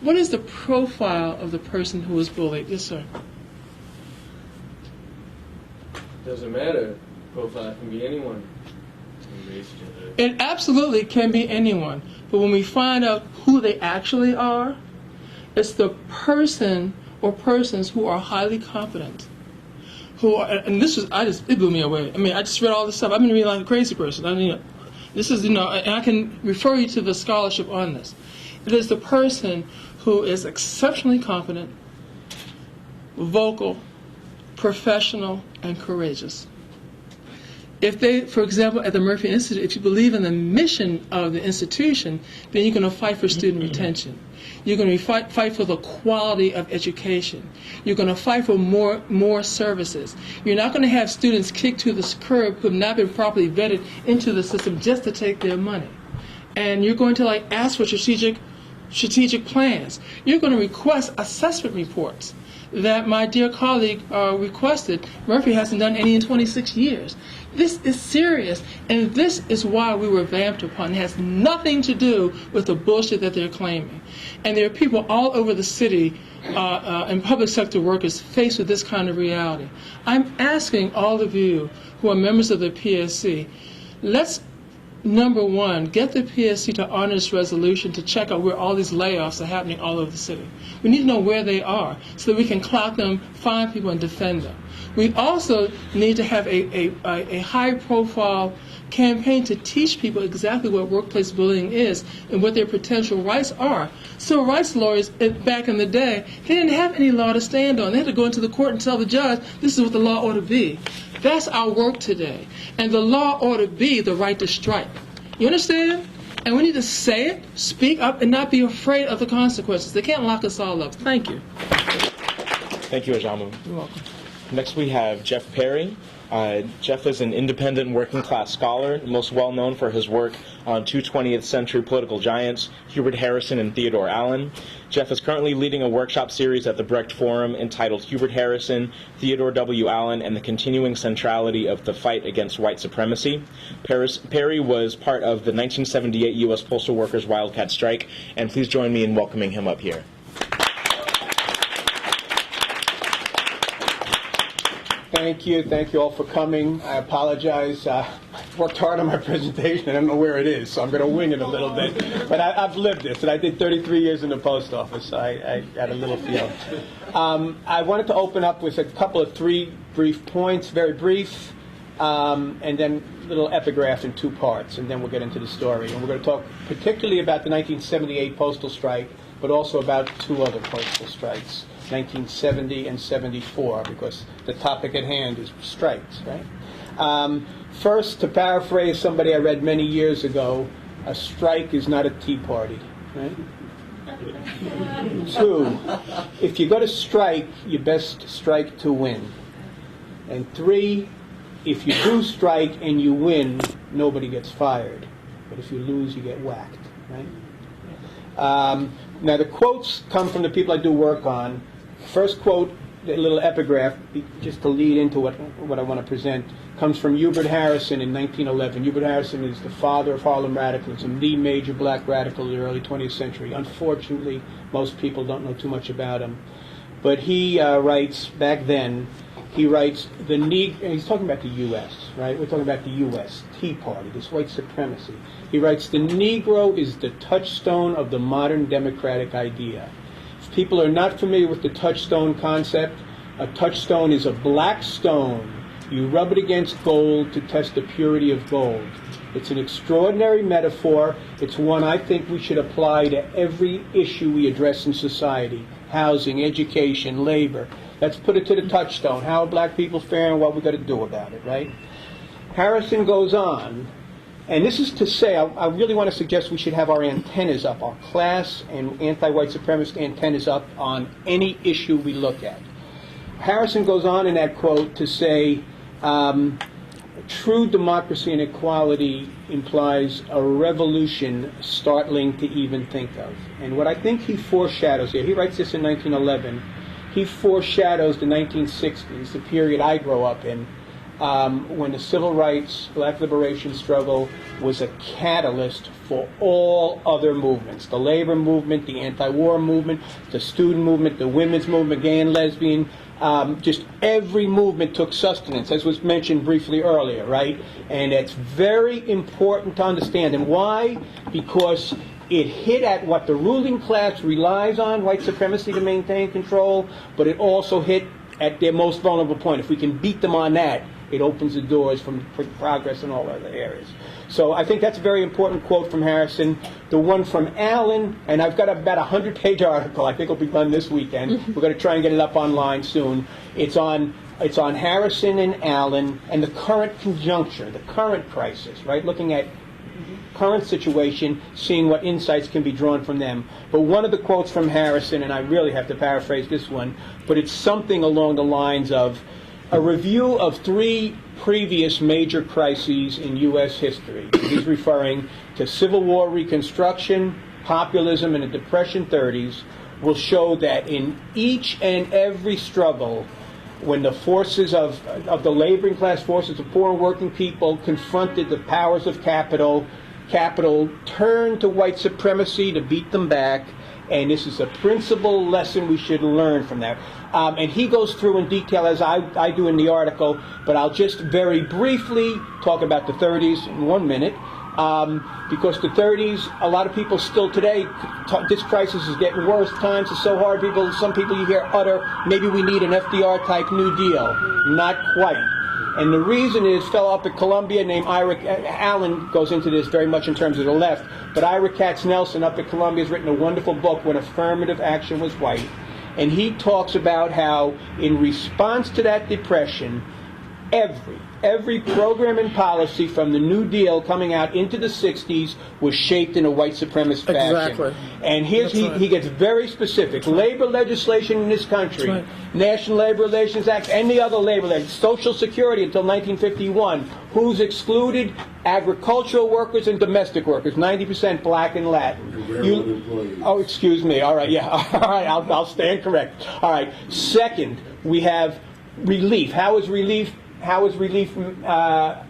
What is the profile of the person who was bullied? Yes, sir. Doesn't matter. Profile can be anyone. It absolutely can be anyone. But when we find out who they actually are, it's the person or persons who are highly competent. And this was, it blew me away. I mean, I just read all this stuff. I've been reading like a crazy person. I mean, this is, and I can refer you to the scholarship on this. It is the person who is exceptionally competent, vocal, professional, and courageous. If they, for example, at the Murphy Institute, if you believe in the mission of the institution, then you're going to fight for student retention. You're going to fight for the quality of education. You're going to fight for more services. You're not going to have students kicked to the curb who have not been properly vetted into the system just to take their money. And you're going to ask for strategic plans. You're going to request assessment reports that my dear colleague requested. Murphy hasn't done any in 26 years. This is serious, and this is why we were vamped upon. It has nothing to do with the bullshit that they're claiming. And there are people all over the city and public sector workers faced with this kind of reality. I'm asking all of you who are members of the PSC, let's number one, get the PSC to honor this resolution to check out where all these layoffs are happening all over the city. We need to know where they are so that we can clock them, find people, and defend them. We also need to have a high-profile campaign to teach people exactly what workplace bullying is and what their potential rights are. Civil rights lawyers back in the day, they didn't have any law to stand on. They had to go into the court and tell the judge, this is what the law ought to be. That's our work today. And the law ought to be the right to strike. You understand? And we need to say it, speak up, and not be afraid of the consequences. They can't lock us all up. Thank you. Thank you, Ajamu. You're welcome. Next we have Jeff Perry. Jeff is an independent working-class scholar, most well-known for his work on two 20th century political giants, Hubert Harrison and Theodore Allen. Jeff is currently leading a workshop series at the Brecht Forum entitled Hubert Harrison, Theodore W. Allen, and the Continuing Centrality of the Fight Against White Supremacy. Perry was part of the 1978 U.S. Postal Workers Wildcat Strike, and please join me in welcoming him up here. Thank you all for coming. I apologize. I worked hard on my presentation. I don't know where it is, so I'm going to wing it a little bit. But I've lived this, and I did 33 years in the post office, so I got a little feel. I wanted to open up with a couple of three brief points, very brief, and then a little epigraph in two parts, and then we'll get into the story. And we're going to talk particularly about the 1978 postal strike, but also about two other postal strikes. 1970 and 74, because the topic at hand is strikes, right? First, to paraphrase somebody I read many years ago, a strike is not a tea party, right? Two, if you're going to strike, you best strike to win. And three, if you do strike and you win, nobody gets fired. But if you lose, you get whacked, right? Now, the quotes come from the people I do work on. First quote, a little epigraph, just to lead into what I want to present, comes from Hubert Harrison in 1911. Hubert Harrison is the father of Harlem radicalism, the major black radical of the early 20th century. Unfortunately, most people don't know too much about him. But he writes, back then, he writes, and he's talking about the U.S., right? We're talking about the U.S., Tea Party, this white supremacy. He writes, the Negro is the touchstone of the modern democratic idea. If people are not familiar with the touchstone concept, a touchstone is a black stone. You rub it against gold to test the purity of gold. It's an extraordinary metaphor. It's one I think we should apply to every issue we address in society. Housing, education, labor. Let's put it to the touchstone. How are black people faring? What we got to do about it, right? Harrison goes on, and this is to say, I really want to suggest we should have our antennas up, our class and anti-white supremacist antennas up on any issue we look at. Harrison goes on in that quote to say, true democracy and equality implies a revolution startling to even think of. And what I think he foreshadows here, he writes this in 1911, he foreshadows the 1960s, the period I grow up in, when the civil rights, black liberation struggle was a catalyst for all other movements. The labor movement, the anti-war movement, the student movement, the women's movement, gay and lesbian, just every movement took sustenance, as was mentioned briefly earlier, right? And it's very important to understand. And why? Because it hit at what the ruling class relies on, white supremacy, to maintain control, but it also hit at their most vulnerable point. If we can beat them on that, it opens the doors for progress in all other areas. So I think that's a very important quote from Harrison. The one from Allen, and I've got about a 100-page article. I think it'll be done this weekend. We're going to try and get it up online soon. It's on Harrison and Allen and the current conjuncture, the current crisis, right? Looking at current situation, seeing what insights can be drawn from them. But one of the quotes from Harrison, and I really have to paraphrase this one, but it's something along the lines of, a review of three previous major crises in U.S. history. He's referring to Civil War Reconstruction, populism, and the Depression 30s, will show that in each and every struggle, when the forces of the laboring class forces of poor and working people confronted the powers of capital turned to white supremacy to beat them back. And this is a principal lesson we should learn from that. And he goes through in detail, as I do in the article, but I'll just very briefly talk about the 30s in 1 minute, because the 30s, a lot of people still today, this crisis is getting worse, times are so hard, some people you hear utter, maybe we need an FDR-type New Deal. Not quite. And the reason is, a fellow up at Columbia named Ira, Allen goes into this very much in terms of the left, but Ira Katz-Nelson up at Columbia has written a wonderful book, When Affirmative Action Was White, and he talks about how, in response to that depression, every program and policy from the New Deal coming out into the 60s was shaped in a white supremacist fashion. Exactly. And here's he gets very specific. Labor legislation in this country, That's right. National Labor Relations Act, any other labor legislation, Social Security until 1951, who's excluded? Agricultural workers and domestic workers, 90% black and Latin. Oh, excuse me. All right, yeah. All right, I'll stand correct. All right. Second, we have relief. How is relief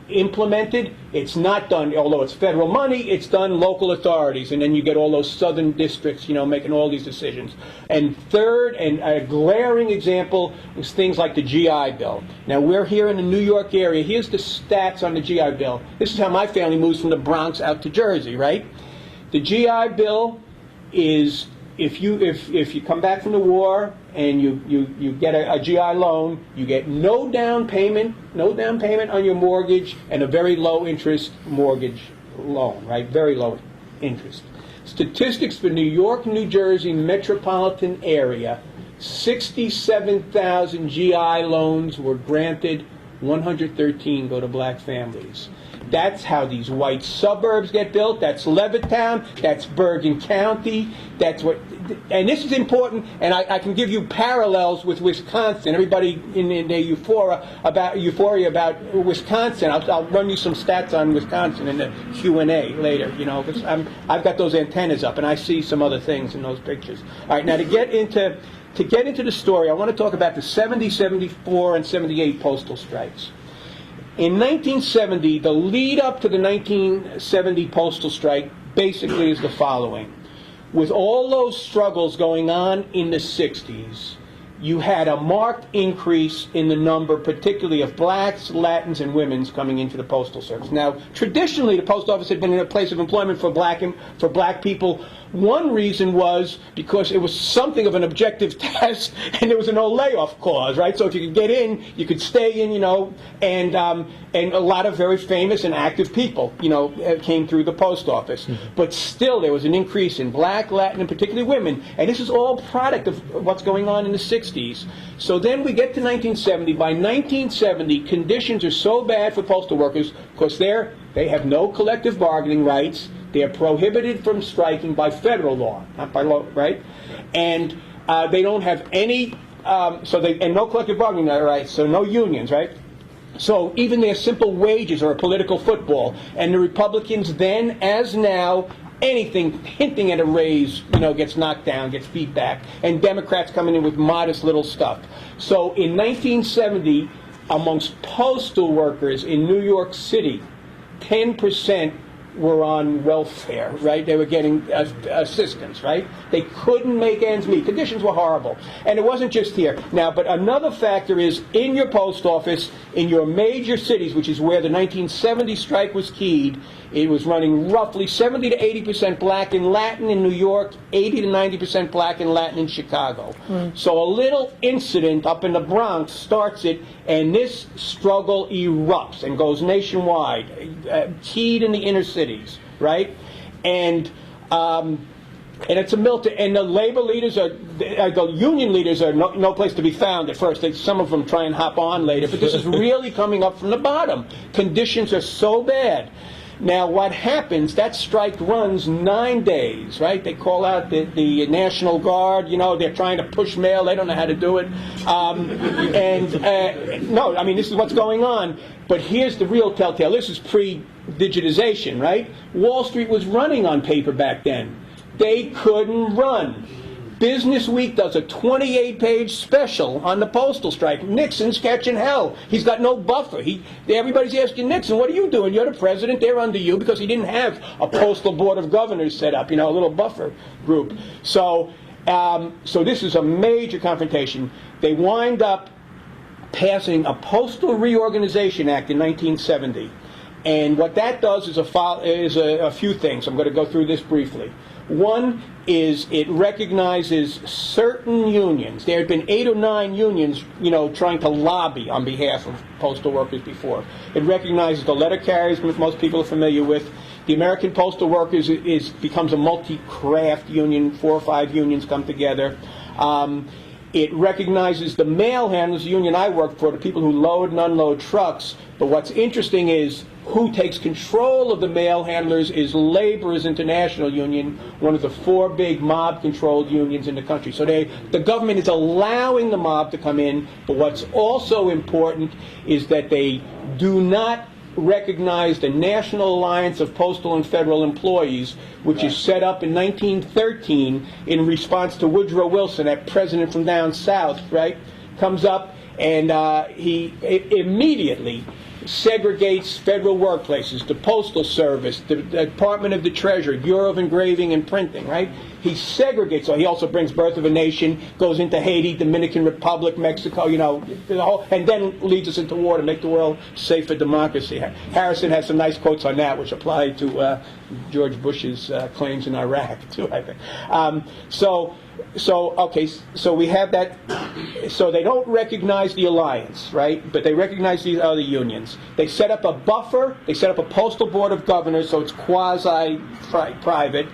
implemented? It's not done, although it's federal money, it's done local authorities, and then you get all those southern districts, making all these decisions. And third, and a glaring example, is things like the GI Bill. Now, we're here in the New York area. Here's the stats on the GI Bill. This is how my family moves from the Bronx out to Jersey, right? The GI Bill is, if you come back from the war and you get a GI loan, you get no down payment on your mortgage, and a very low interest mortgage loan, right? Very low interest. Statistics for New York, New Jersey metropolitan area, 67,000 GI loans were granted, 113 go to black families. That's how these white suburbs get built. That's Levittown. That's Bergen County. And this is important, and I can give you parallels with Wisconsin. Everybody in the euphoria about Wisconsin. I'll run you some stats on Wisconsin in the Q&A later, because I've got those antennas up, and I see some other things in those pictures. All right, now to get into the story, I want to talk about the 70, 74, and 78 postal strikes. In 1970, the lead up to the 1970 postal strike basically is the following. With all those struggles going on in the 60s, you had a marked increase in the number, particularly of blacks, Latins, and women's coming into the postal service. Now, traditionally, the post office had been a place of employment for black people. One reason was because it was something of an objective test, and there was a no layoff clause, right? So if you could get in, you could stay in, and a lot of very famous and active people, came through the post office. Mm-hmm. But still, there was an increase in black, Latin, and particularly women, and this is all product of what's going on in the 60s. So then we get to 1970. By 1970, conditions are so bad for postal workers because they have no collective bargaining rights. They are prohibited from striking by federal law, not by law, right? And they don't have any, and no collective bargaining rights, so no unions, right? So even their simple wages are a political football. And the Republicans then, as now, anything hinting at a raise, gets knocked down, gets beat back. And Democrats coming in with modest little stuff. So in 1970, amongst postal workers in New York City, 10% were on welfare, right? They were getting assistance, right? They couldn't make ends meet. Conditions were horrible. And it wasn't just here. Now, but another factor is in your post office, in your major cities, which is where the 1970 strike was keyed, it was running roughly 70 to 80% black and Latin in New York, 80 to 90% black and Latin in Chicago. So a little incident up in the Bronx starts it, and this struggle erupts and goes nationwide, keyed in the inner cities, right? And it's a militant, and the labor leaders the union leaders are no place to be found at first. Some of them try and hop on later, but this is really coming up from the bottom. Conditions are so bad. Now, what happens, that strike runs 9 days, right? They call out the National Guard, they're trying to push mail, they don't know how to do it. This is what's going on. But here's the real telltale. This is pre-digitization, right? Wall Street was running on paper back then. They couldn't run. Business Week does a 28-page special on the postal strike. Nixon's catching hell. He's got no buffer. Everybody's asking Nixon, what are you doing? You're the president. They're under you, because he didn't have a postal board of governors set up, a little buffer group. So this is a major confrontation. They wind up passing a Postal Reorganization Act in 1970. And what that does is a few things. I'm going to go through this briefly. One is it recognizes certain unions. There had been 8 or 9 unions, trying to lobby on behalf of postal workers before. It recognizes the letter carriers, which most people are familiar with. The American Postal Workers becomes a multi-craft union. 4 or 5 unions come together. It recognizes the mail handlers, the union I worked for, the people who load and unload trucks. But what's interesting is who takes control of the mail handlers is Laborers International Union, one of the 4 big mob-controlled unions in the country. So the government is allowing the mob to come in, but what's also important is that they do not recognize the National Alliance of Postal and Federal Employees, which is set up in 1913 in response to Woodrow Wilson, that president from down south, right? Comes up and he immediately segregates federal workplaces, the Postal Service, the Department of the Treasury, Bureau of Engraving and Printing, right? He segregates. So he also brings Birth of a Nation, goes into Haiti, Dominican Republic, Mexico, and then leads us into war to make the world safe for democracy. Harrison has some nice quotes on that, which apply to George Bush's claims in Iraq, too, I think. So we have that. So they don't recognize the alliance, right? But they recognize these other unions. They set up a buffer. They set up a postal board of governors, so it's quasi-private.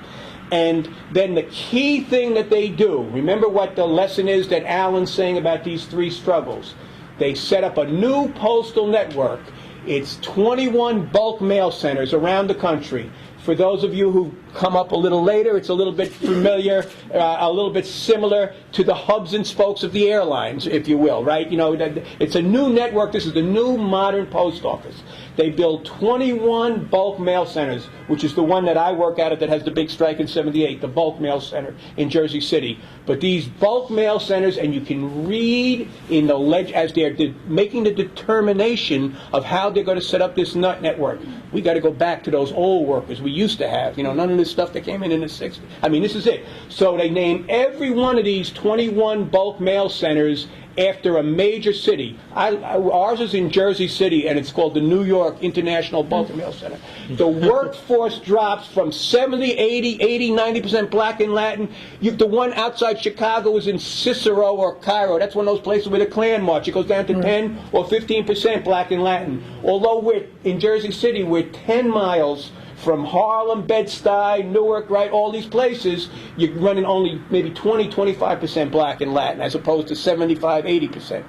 And then the key thing that they do, remember what the lesson is that Alan's saying about these 3 struggles. They set up a new postal network. It's 21 bulk mail centers around the country. For those of you who come up a little later, it's a little bit familiar, a little bit similar to the hubs and spokes of the airlines, if you will, right? It's a new network. This is the new modern post office. They build 21 bulk mail centers, which is the one that I work at that has the big strike in '78, the bulk mail center in Jersey City. But these bulk mail centers, and you can read in the as they're making the determination of how they're going to set up this network. We got to go back to those old workers we used to have. None of this stuff that came in the '60s. I mean, this is it. So they name every one of these 21 bulk mail centers after a major city. Ours is in Jersey City, and it's called the New York International Bulk Mail Center. The workforce drops from 70, 80, 90% black and Latin. The one outside Chicago is in Cicero or Cairo. That's one of those places where the Klan march. It goes down to 10 or 15% black and Latin. Although we're in Jersey City, we're 10 miles from Harlem, Bed-Stuy, Newark, right, all these places, you're running only maybe 20, 25% black and Latin, as opposed to 75, 80%,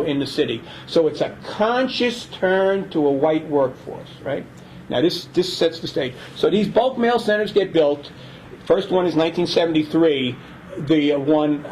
in the city. So it's a conscious turn to a white workforce, right? Now this sets the stage. So these bulk mail centers get built. First one is 1973, the one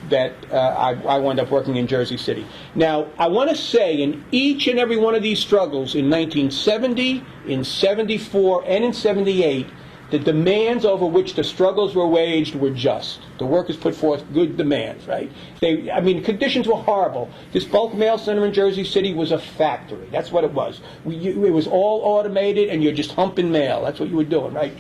that I wound up working in Jersey City. Now, I want to say in each and every one of these struggles, in 1970, in 74, and in 78, the demands over which the struggles were waged were just. The workers put forth good demands, right? The conditions were horrible. This bulk mail center in Jersey City was a factory. That's what it was. It was all automated, and you're just humping mail. That's what you were doing, right?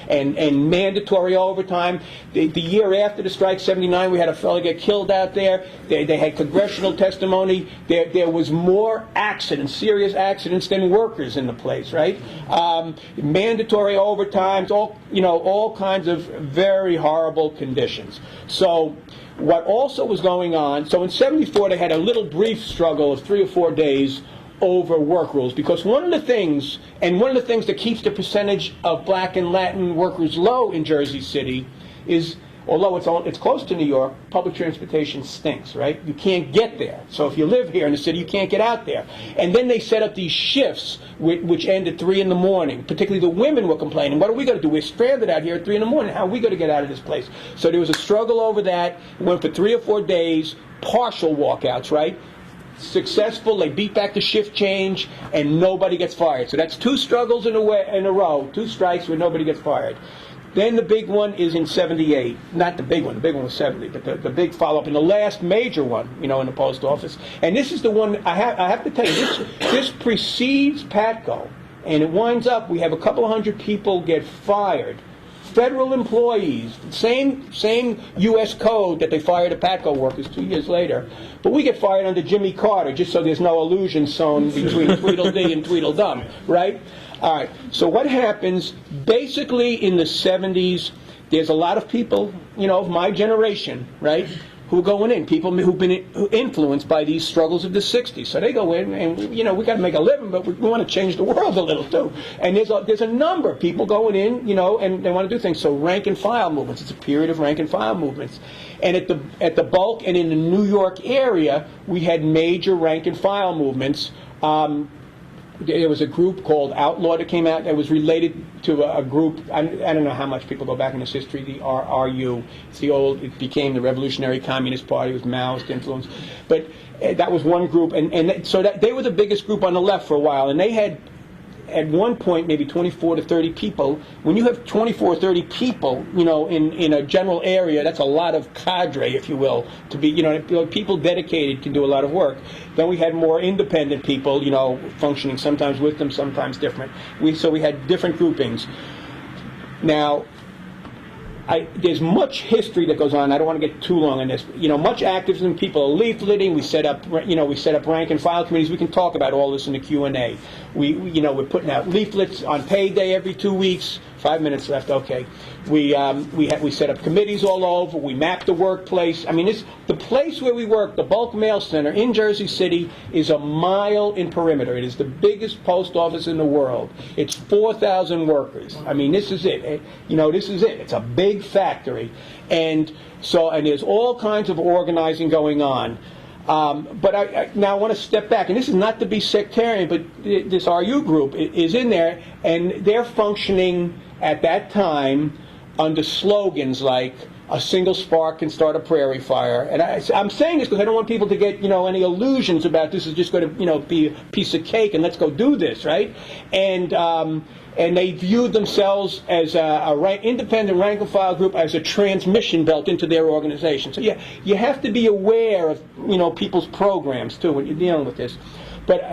And mandatory overtime. The year after the strike, 79, we had a fellow get killed out there. They had congressional testimony. There was more accidents, serious accidents, than workers in the place, right? Mandatory overtime. All kinds of very horrible conditions. So what also was going on, so in 74 they had a little brief struggle of 3 or 4 days over work rules, because one of the things that keeps the percentage of black and Latin workers low in Jersey City is, although it's close to New York, public transportation stinks, right? You can't get there. So if you live here in the city, you can't get out there. And then they set up these shifts which end at 3 in the morning. Particularly the women were complaining, what are we going to do? We're stranded out here at 3 in the morning. How are we going to get out of this place? So there was a struggle over that. It went for 3 or 4 days, partial walkouts, right? Successful, they beat back the shift change, and nobody gets fired. So that's 2 struggles in a row, 2 strikes where nobody gets fired. Then the big one is in 78. Not the big one was 70, but the big follow-up, and the last major one, in the post office. And this is the one, I have to tell you, this precedes PATCO, and it winds up, we have a couple of hundred people get fired federal employees, same U.S. code that they fired the Patco workers 2 years later. But we get fired under Jimmy Carter, just so there's no illusion sown between Tweedledee and Tweedledum, right? All right, so what happens, basically in the 70s, there's a lot of people, of my generation, right, who are going in, people who've been influenced by these struggles of the 60s. So they go in, and, we got to make a living, but we want to change the world a little, too. And there's a number of people going in, and they want to do things. So rank and file movements, it's a period of rank and file movements. And at the bulk and in the New York area, we had major rank and file movements. There was a group called Outlaw that came out that was related to a group, I don't know how much people go back in this history, the RRU. It became the Revolutionary Communist Party, it was Maoist influence. But that was one group, and so they were the biggest group on the left for a while, and they had, at one point, maybe 24 to 30 people. When you have 24 or 30 people, in a general area, that's a lot of cadre, if you will, to be, people dedicated to do a lot of work. Then we had more independent people, functioning sometimes with them, sometimes different. So we had different groupings. Now, there's much history that goes on. I don't want to get too long on this. Much activism. People are leafleting. We set up rank and file committees. We can talk about all this in the Q&A. We're putting out leaflets on payday every 2 weeks. 5 minutes left. Okay. We set up committees all over. We map the workplace. The place where we work, the Bulk Mail Center in Jersey City, is a mile in perimeter. It is the biggest post office in the world. It's 4,000 workers. This is it. This is it. It's a big factory, and there's all kinds of organizing going on. But I now want to step back, and this is not to be sectarian, but this RU group is in there, and they're functioning at that time under slogans like "a single spark can start a prairie fire." And I'm saying this because I don't want people to get any illusions about this is just going to be a piece of cake and let's go do this, right? And they viewed themselves as a independent rank and file group as a transmission belt into their organization. So you have to be aware of people's programs too when you're dealing with this. But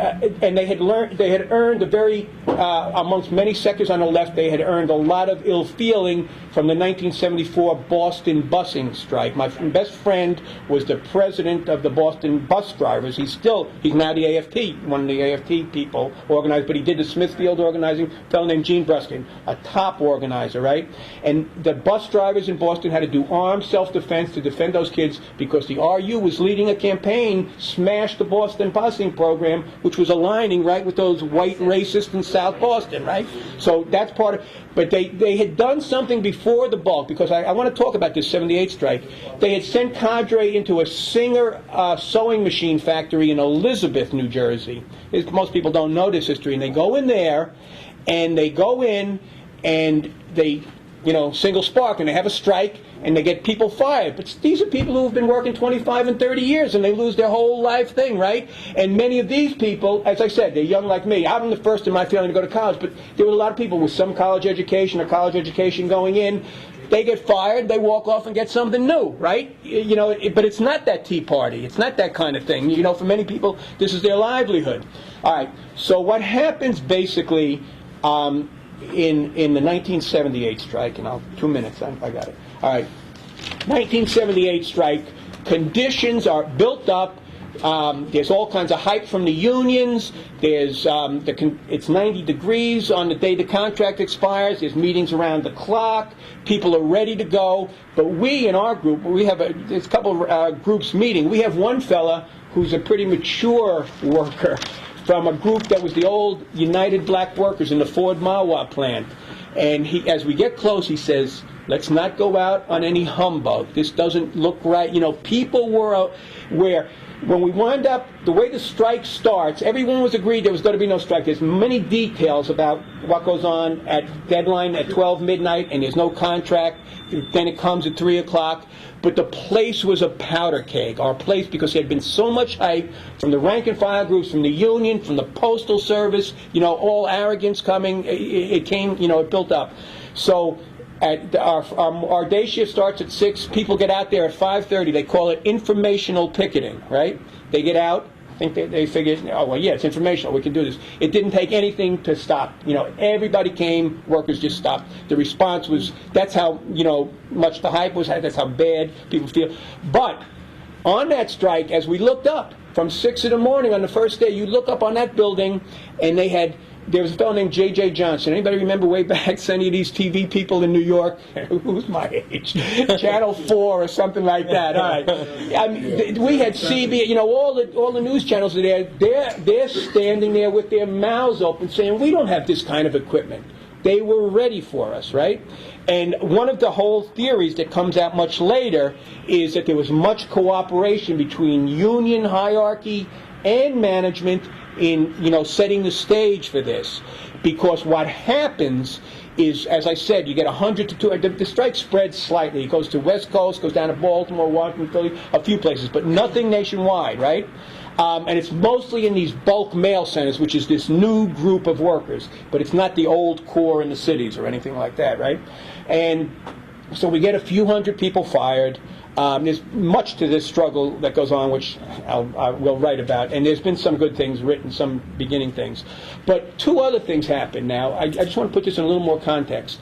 and they had earned a very amongst many sectors on the left, they had earned a lot of ill feeling from the 1974 Boston busing strike. My best friend was the president of the Boston bus drivers. He's now the AFT, one of the AFT people organized, but he did the Smithfield organizing. A fellow named Gene Bruskin, a top organizer, right? And the bus drivers in Boston had to do armed self-defense to defend those kids because the RU was leading a campaign, smash the Boston busing program, which was aligning right with those white racists in South Boston, right? So that's part of. But they had done something before the bulk, because I want to talk about this 78 strike. They had sent cadre into a Singer sewing machine factory in Elizabeth, New Jersey. Most people don't know this history, and they go in there, and they single spark, and they have a strike, and they get people fired. But these are people who have been working 25 and 30 years, and they lose their whole life thing, right? And many of these people, as I said, they're young like me. I'm the first in my family to go to college, but there were a lot of people with some college education or college education going in. They get fired, they walk off and get something new, right? But it's not that Tea Party. It's not that kind of thing. For many people, this is their livelihood. All right, so what happens basically in the 1978 strike, and 2 minutes, I got it. All right, 1978 strike, conditions are built up. There's all kinds of hype from the unions. There's it's 90 degrees on the day the contract expires. There's meetings around the clock. People are ready to go. But we in our group, there's a couple of groups meeting. We have one fella who's a pretty mature worker from a group that was the old United Black Workers in the Ford Mahwah plant. And as we get close, he says, let's not go out on any humbug. This doesn't look right. People were where when we wind up, the way the strike starts, everyone was agreed there was going to be no strike. There's many details about what goes on at deadline at 12 midnight, and there's no contract. Then it comes at 3 o'clock. But the place was a powder keg, our place, because there had been so much hype from the rank and file groups, from the union, from the postal service, all arrogance coming. It came, it built up. So our day shift starts at 6. People get out there at 5:30. They call it informational picketing, right? They get out, I think they figured, oh, well, yeah, it's informational. We can do this. It didn't take anything to stop. Everybody came. Workers just stopped. The response was, that's how, much the hype was. That's how bad people feel. But on that strike, as we looked up, from 6 in the morning on the first day, you look up on that building, and there was a fellow named J.J. Johnson. Anybody remember way back any of these TV people in New York? Who's my age? Channel 4 or something like that. All right. I mean, we had CBS, all the news channels are there. They're standing there with their mouths open saying, we don't have this kind of equipment. They were ready for us, right? And one of the whole theories that comes out much later is that there was much cooperation between union hierarchy and management in setting the stage for this, because what happens is, as I said, you get 100 to 200. The strike spreads slightly. It goes to West Coast, goes down to Baltimore, Washington, Philly, a few places, but nothing nationwide, right? And it's mostly in these bulk mail centers, which is this new group of workers, but it's not the old core in the cities or anything like that, right? And so we get a few hundred people fired. There's much to this struggle that goes on, which I will write about, and there's been some good things written, some beginning things. But two other things happened now. I just want to put this in a little more context.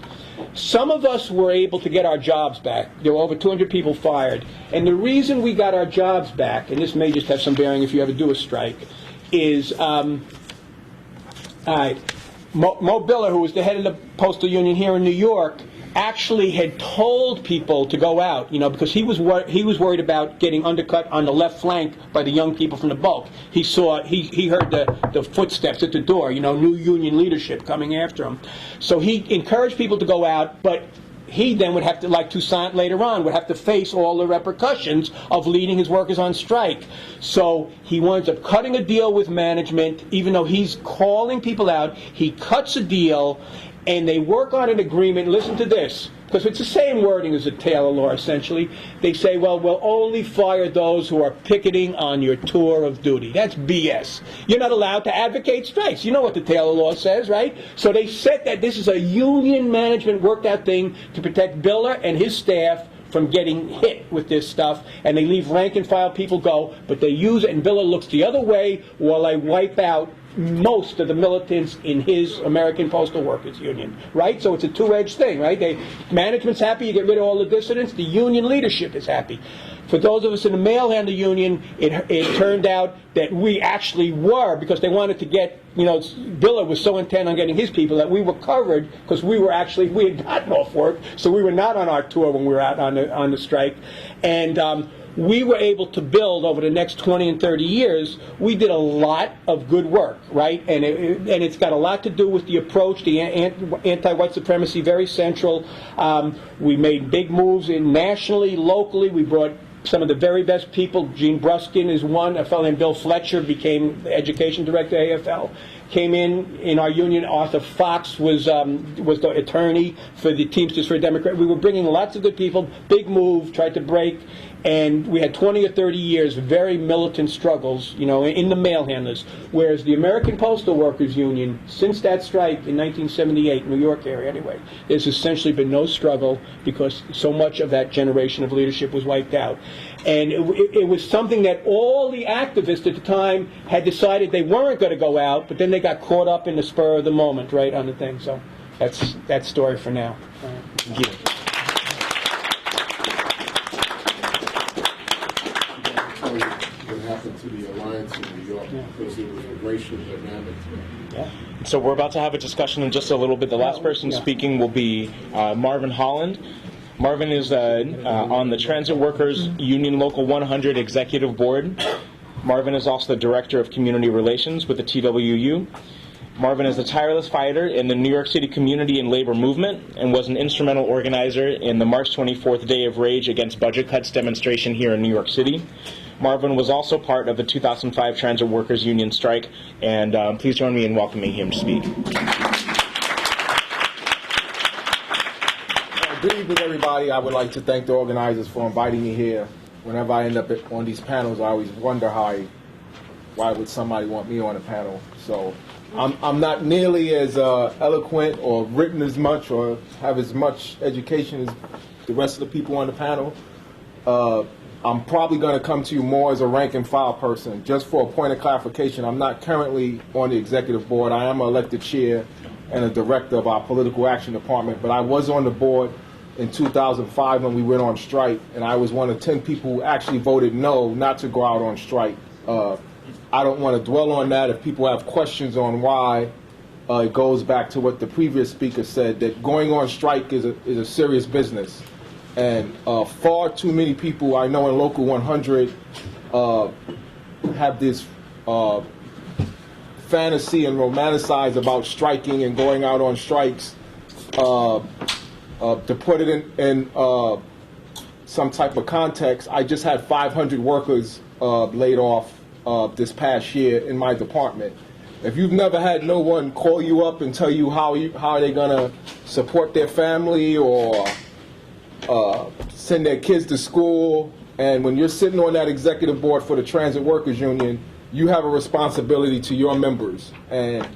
Some of us were able to get our jobs back. There were over 200 people fired. And the reason we got our jobs back, and this may just have some bearing if you ever do a strike, is Mo Biller, who was the head of the postal union here in New York, actually had told people to go out, because he was worried about getting undercut on the left flank by the young people from the bulk. He heard the footsteps at the door, new union leadership coming after him. So he encouraged people to go out, but he then would have to, like Toussaint later on, would have to face all the repercussions of leading his workers on strike. So he winds up cutting a deal with management, even though he's calling people out. He cuts a deal, and they work on an agreement. Listen to this, because it's the same wording as the Taylor Law, essentially. They say, well, we'll only fire those who are picketing on your tour of duty. That's BS. You're not allowed to advocate strikes. You know what the Taylor Law says, right? So they said that this is a union management worked out thing to protect Biller and his staff from getting hit with this stuff, and they leave rank and file people go, but they use it, and Biller looks the other way while they wipe out most of the militants in his American Postal Workers Union, right? So it's a two-edged thing, right? Management's happy, you get rid of all the dissidents, the union leadership is happy. For those of us in the mail handler union, it turned out that we actually were, because they wanted to get, Biller was so intent on getting his people that we were covered, because we had gotten off work, so we were not on our tour when we were out on the strike. And we were able to build over the next 20 and 30 years. We did a lot of good work, right? And it's got a lot to do with the approach, the anti-white supremacy, very central. We made big moves nationally, locally. We brought some of the very best people. Gene Bruskin is one. A fellow named Bill Fletcher became the education director at AFL. Came in our union. Arthur Fox was the attorney for the Teamsters for a Democrat. We were bringing lots of good people. Big move, tried to break. And we had 20 or 30 years of very militant struggles, in the mail handlers. Whereas the American Postal Workers Union, since that strike in 1978, New York area anyway, there's essentially been no struggle because so much of that generation of leadership was wiped out. And it was something that all the activists at the time had decided they weren't going to go out, but then they got caught up in the spur of the moment, right, on the thing. So that's that story for now. Thank you. What happened to the alliance in New York because it was a racial dynamic. Yeah. So we're about to have a discussion in just a little bit. The last person speaking will be Marvin Holland. Marvin is on the Transit Workers Union Local 100 Executive Board. Marvin is also the Director of Community Relations with the TWU. Marvin is a tireless fighter in the New York City community and labor movement and was an instrumental organizer in the March 24th Day of Rage against budget cuts demonstration here in New York City. Marvin was also part of the 2005 Transit Workers Union strike, and please join me in welcoming him to speak. Good evening, everybody. I would like to thank the organizers for inviting me here. Whenever I end up on these panels, I always wonder why would somebody want me on a panel. So I'm not nearly as eloquent or written as much or have as much education as the rest of the people on the panel. I'm probably going to come to you more as a rank and file person. Just for a point of clarification, I'm not currently on the executive board. I am an elected chair and a director of our political action department, but I was on the board in 2005 when we went on strike, and I was one of 10 people who actually voted no, not to go out on strike. I don't want to dwell on that. If people have questions on why, it goes back to what the previous speaker said, that going on strike is a serious business. And far too many people I know in Local 100 have this fantasy and romanticize about striking and going out on strikes. To put it in some type of context, I just had 500 workers laid off this past year in my department. If you've never had no one call you up and tell you how they're gonna support their family or send their kids to school, and when you're sitting on that executive board for the Transit Workers Union, you have a responsibility to your members. And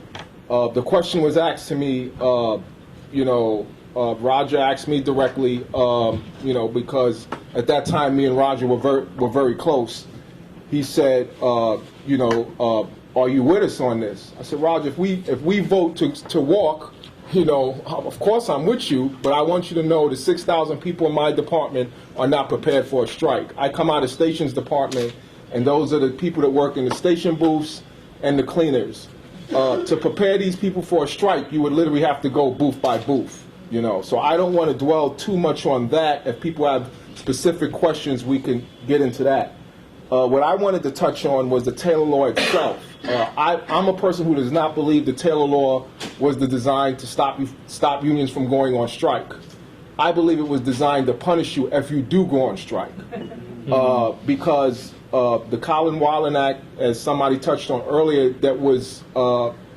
the question was asked to me, Roger asked me directly, because at that time me and Roger were very close. He said, are you with us on this? I said, Roger, if we vote to walk, of course I'm with you, but I want you to know the 6,000 people in my department are not prepared for a strike. I come out of stations department, and those are the people that work in the station booths and the cleaners. To prepare these people for a strike, you would literally have to go booth by booth. So I don't want to dwell too much on that. If people have specific questions, we can get into that. What I wanted to touch on was the Taylor Law itself. I'm a person who does not believe the Taylor Law was designed to stop unions from going on strike. I believe it was designed to punish you if you do go on strike. Because the Colin Wilden Act, as somebody touched on earlier, that was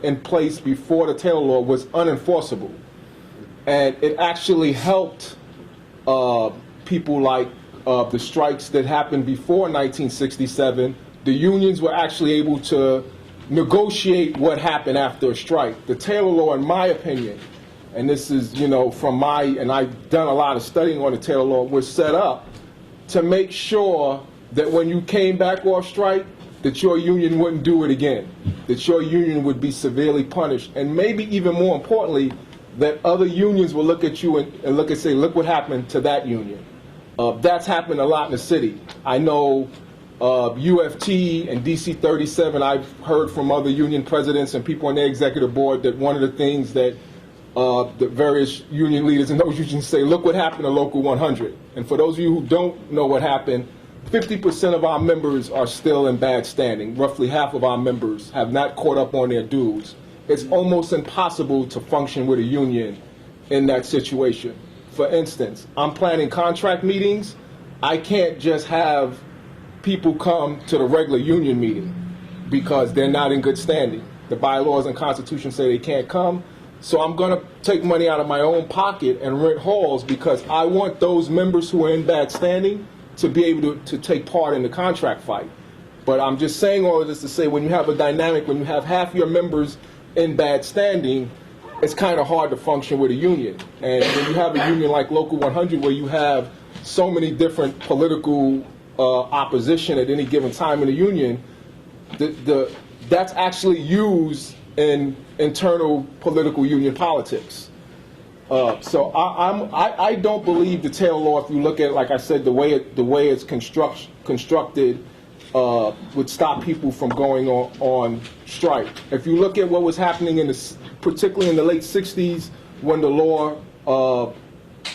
in place before the Taylor Law was unenforceable. And it actually helped people like the strikes that happened before 1967. The unions were actually able to negotiate what happened after a strike. The Taylor Law, in my opinion, and this is, and I've done a lot of studying on the Taylor Law, was set up to make sure that when you came back off strike, that your union wouldn't do it again, that your union would be severely punished, and maybe even more importantly, that other unions will look at you and look and say, look what happened to that union. That's happened a lot in the city. I know UFT and DC 37, I've heard from other union presidents and people on their executive board that one of the things that the various union leaders and those unions say, look what happened to Local 100. And for those of you who don't know what happened, 50% of our members are still in bad standing. Roughly half of our members have not caught up on their dues. It's almost impossible to function with a union in that situation. For instance, I'm planning contract meetings. I can't just have people come to the regular union meeting because they're not in good standing. The bylaws and constitution say they can't come. So I'm going to take money out of my own pocket and rent halls because I want those members who are in bad standing to be able to take part in the contract fight. But I'm just saying all of this to say when you have a dynamic, when you have half your members in bad standing, it's kind of hard to function with a union. And when you have a union like Local 100 where you have so many different political opposition at any given time in the union, that's actually used in internal political union politics. So I don't believe the Taylor Law, if you look at it, like I said, the way it's constructed would stop people from going on strike. If you look at what was happening particularly in the late 60s when the law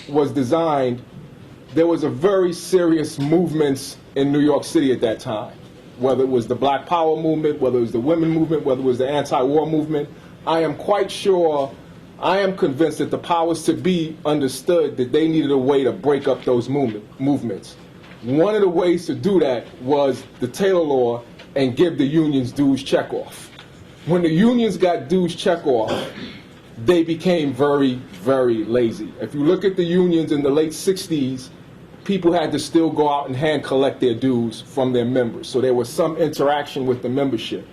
was designed, there was a very serious movements in New York City at that time. Whether it was the Black Power movement, whether it was the women movement, whether it was the anti-war movement, I am convinced that the powers to be understood that they needed a way to break up those movements. One of the ways to do that was the Taylor Law and give the unions dues checkoff. When the unions got dues checkoff, they became very, very lazy. If you look at the unions in the late 60s, people had to still go out and hand collect their dues from their members. So there was some interaction with the membership.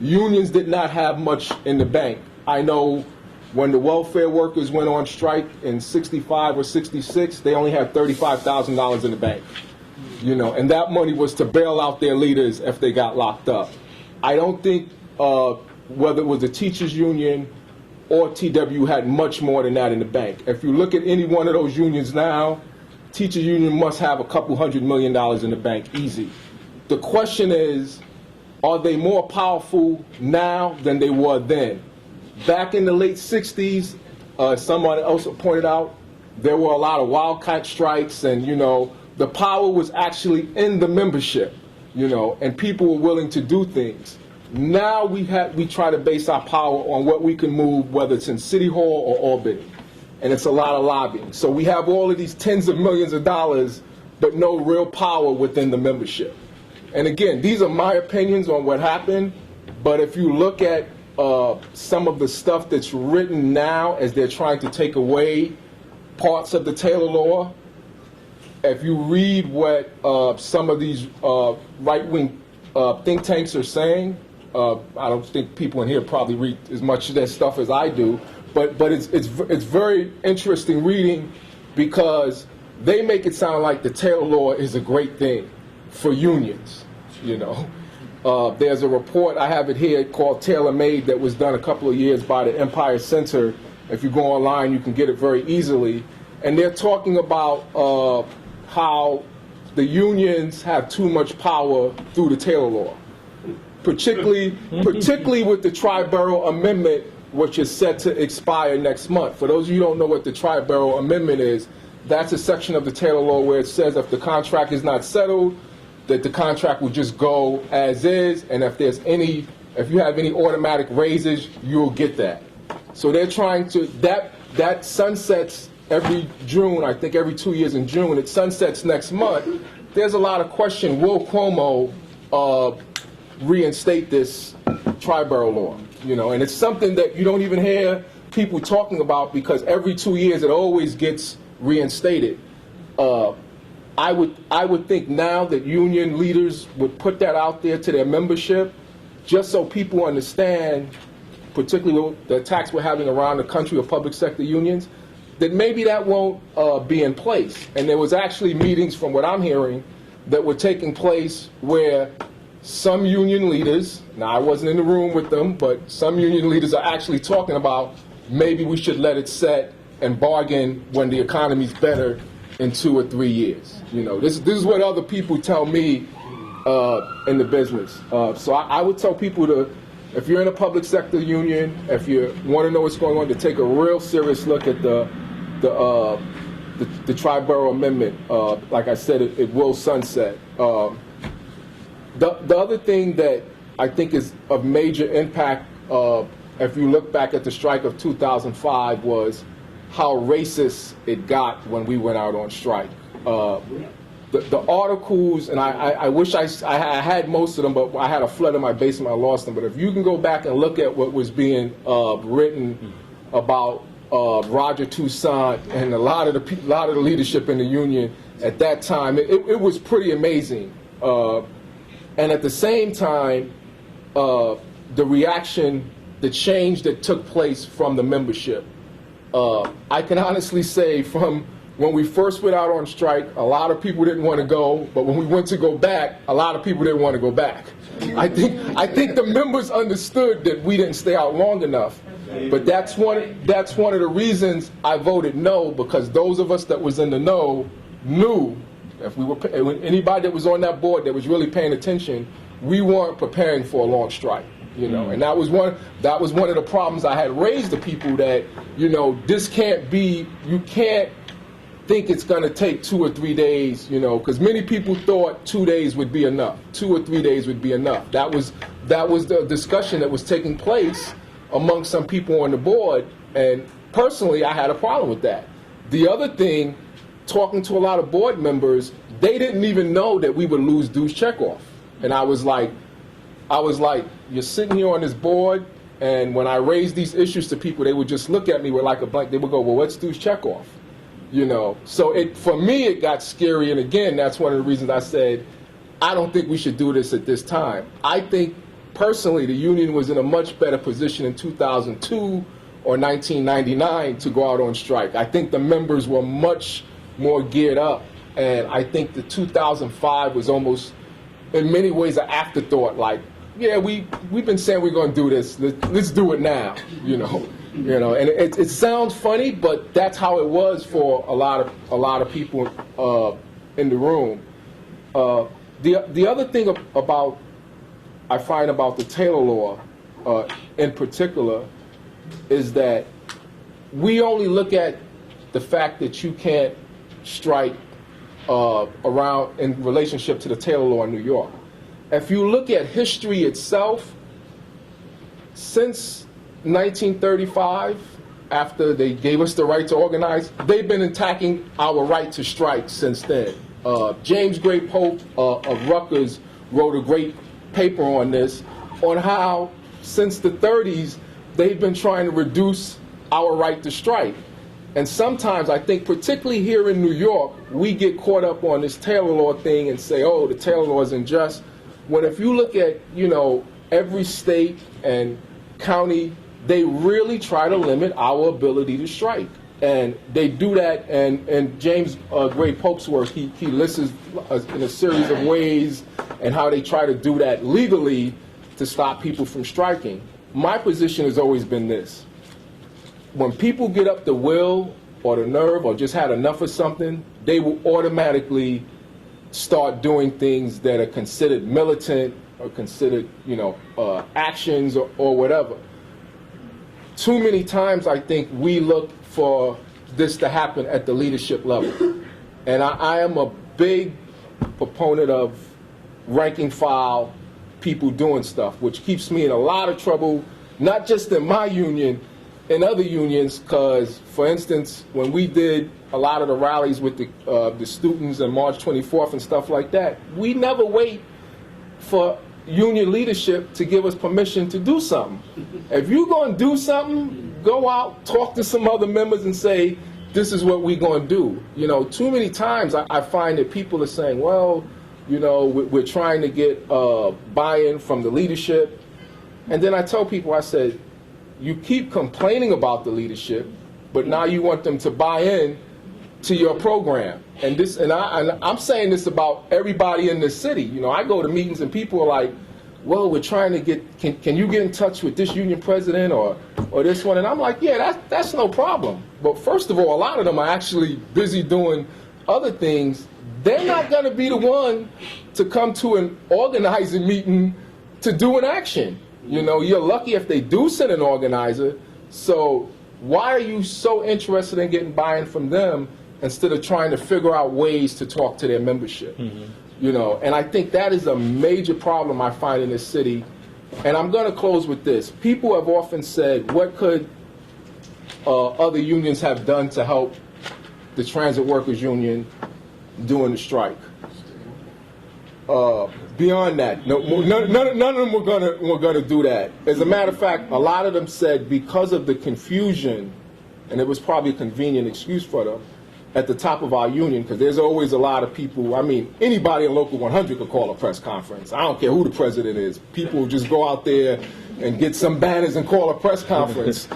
Unions did not have much in the bank. I know when the welfare workers went on strike in 65 or 66, they only had $35,000 in the bank. you know, and that money was to bail out their leaders if they got locked up. I don't think whether it was the teachers union or TW had much more than that in the bank. If you look at any one of those unions now, teachers union must have a couple $100 million in the bank, easy. The question is, are they more powerful now than they were then? Back in the late 60s, someone else pointed out, there were a lot of wildcat strikes, and, you know, the power was actually in the membership, you know, and people were willing to do things. Now we try to base our power on what we can move, whether it's in City Hall or Albany, and it's a lot of lobbying. So we have all of these tens of millions of dollars, but no real power within the membership. And again, these are my opinions on what happened, but if you look at some of the stuff that's written now as they're trying to take away parts of the Taylor Law, if you read what some of these right-wing think tanks are saying, I don't think people in here probably read as much of that stuff as I do, but it's very interesting reading, because they make it sound like the Taylor Law is a great thing for unions, you know. There's a report, I have it here, called Tailor Made, that was done a couple of years by the Empire Center. If you go online, you can get it very easily. And they're talking about how the unions have too much power through the Taylor Law, particularly with the Tri-Borough Amendment, which is set to expire next month. For those of you who don't know what the Tri-Borough Amendment is, that's a section of the Taylor Law where it says if the contract is not settled, that the contract will just go as is, and if you have any automatic raises, you'll get that. So they're trying to, that sunsets every June, I think every 2 years in June, it sunsets next month. There's a lot of question, will Cuomo reinstate this Tri-Borough Law? You know, and it's something that you don't even hear people talking about, because every 2 years it always gets reinstated. I would think now that union leaders would put that out there to their membership, just so people understand, particularly the attacks we're having around the country of public sector unions, that maybe that won't be in place. And there was actually meetings, from what I'm hearing, that were taking place where some union leaders, now I wasn't in the room with them, but some union leaders are actually talking about maybe we should let it set and bargain when the economy's better in 2 or 3 years. You know, this is what other people tell me in the business. So I would tell people to, if you're in a public sector union, if you want to know what's going on, to take a real serious look at the Tri-Borough Amendment. Like I said, it will sunset. The other thing that I think is of major impact, if you look back at the strike of 2005, was how racist it got when we went out on strike. The articles, and I wish I had most of them, but I had a flood in my basement, I lost them. But if you can go back and look at what was being written about Roger Toussaint and a lot of the leadership in the union at that time, it was pretty amazing. And at the same time, the reaction, the change that took place from the membership. I can honestly say, from when we first went out on strike, a lot of people didn't want to go, but when we went to go back, a lot of people didn't want to go back. I think the members understood that we didn't stay out long enough, but that's one of the reasons I voted no, because those of us that was in the no knew, if we were, anybody that was on that board that was really paying attention, we weren't preparing for a long strike. You know, and that was one of the problems I had raised to people, that, you know, this can't be, you can't think it's going to take 2 or 3 days, you know, because many people thought 2 days would be enough, 2 or 3 days would be enough. That was the discussion that was taking place among some people on the board, and personally I had a problem with that. The other thing, talking to a lot of board members, they didn't even know that we would lose dues checkoff, and I was like, you're sitting here on this board, and when I raised these issues to people, they would just look at me with like a blank. They would go, well, what's dues checkoff? You know, so for me, it got scary. And again, that's one of the reasons I said, I don't think we should do this at this time. I think, personally, the union was in a much better position in 2002 or 1999 to go out on strike. I think the members were much more geared up And I think the 2005 was almost, in many ways, an afterthought. Like, yeah, we've been saying we're going to do this. Let's do it now. And it sounds funny, but that's how it was for a lot of people in the room. The other thing I find about the Taylor Law, in particular, is that we only look at the fact that you can't strike around in relationship to the Taylor Law in New York. If you look at history itself, since 1935, after they gave us the right to organize, they've been attacking our right to strike since then. James Gray Pope of Rutgers wrote a great paper on this, on how since the 30s they've been trying to reduce our right to strike. And sometimes I think, particularly here in New York, we get caught up on this Taylor Law thing and say, oh, the Taylor Law is unjust. When if you look at, every state and county, they really try to limit our ability to strike. And they do that, and James Gray Pope's work, he lists in a series of ways and how they try to do that legally to stop people from striking. My position has always been this. When people get up the will or the nerve or just had enough of something, they will automatically start doing things that are considered militant or considered, actions or whatever. Too many times I think we look for this to happen at the leadership level. And I am a big proponent of rank and file people doing stuff, which keeps me in a lot of trouble, not just in my union, in other unions, because, for instance, when we did a lot of the rallies with the students on March 24th and stuff like that, we never wait for union leadership to give us permission to do something. If you're going to do something, go out, talk to some other members and say, this is what we're going to do. Too many times I find that people are saying, well, we're trying to get buy-in from the leadership. And then I tell people, I said, you keep complaining about the leadership, but now you want them to buy in to your program. And I'm saying this about everybody in this city. I go to meetings and people are like, well, we're trying to get, can you get in touch with this union president or this one? And I'm like, yeah, that's no problem. But first of all, a lot of them are actually busy doing other things. They're not going to be the one to come to an organizing meeting to do an action. You're lucky if they do send an organizer. So why are you so interested in getting buy-in from them instead of trying to figure out ways to talk to their membership? And I think that is a major problem I find in this city. And I'm going to close with this. People have often said, what could other unions have done to help the transit workers union during the strike? Beyond that, none of them were gonna do that. As a matter of fact, a lot of them said because of the confusion, and it was probably a convenient excuse for them, at the top of our union, because there's always a lot of people, anybody in Local 100 could call a press conference. I don't care who the president is. People just go out there and get some banners and call a press conference.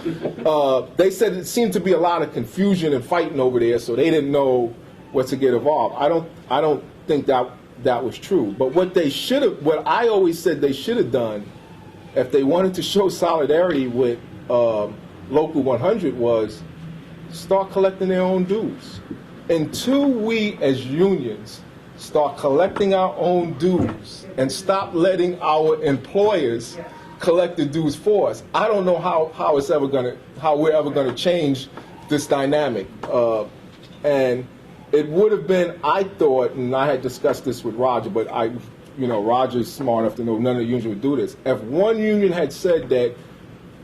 They said it seemed to be a lot of confusion and fighting over there, so they didn't know what to get involved. I don't think that was true. But what I always said they should have done, if they wanted to show solidarity with Local 100, was start collecting their own dues. Until we as unions start collecting our own dues and stop letting our employers collect the dues for us, I don't know how we're ever gonna change this dynamic. And it would have been, I thought, and I had discussed this with Roger, but Roger's smart enough to know none of the unions would do this. If one union had said that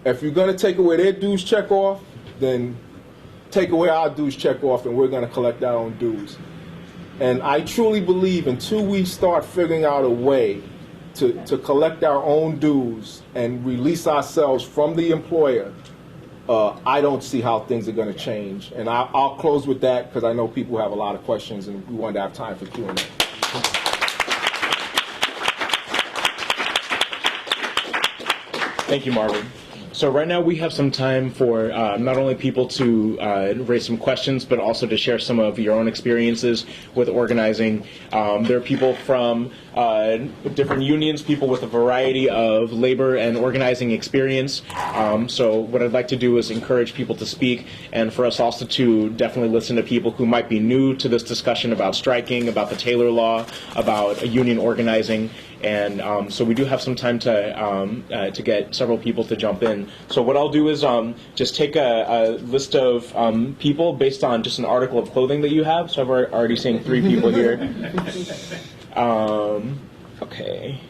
if you're going to take away their dues check off, then take away our dues check off and we're going to collect our own dues. And I truly believe until we start figuring out a way to collect our own dues and release ourselves from the employer, I don't see how things are going to change. And I'll close with that because I know people have a lot of questions and we want to have time for Q&A. Thank you, Marvin. So right now we have some time for not only people to raise some questions, but also to share some of your own experiences with organizing. There are people from different unions, people with a variety of labor and organizing experience. So what I'd like to do is encourage people to speak, and for us also to definitely listen to people who might be new to this discussion about striking, about the Taylor Law, about union organizing. And so we do have some time to get several people to jump in. So what I'll do is just take a list of people based on just an article of clothing that you have. So I've already seen 3 people here. Okay.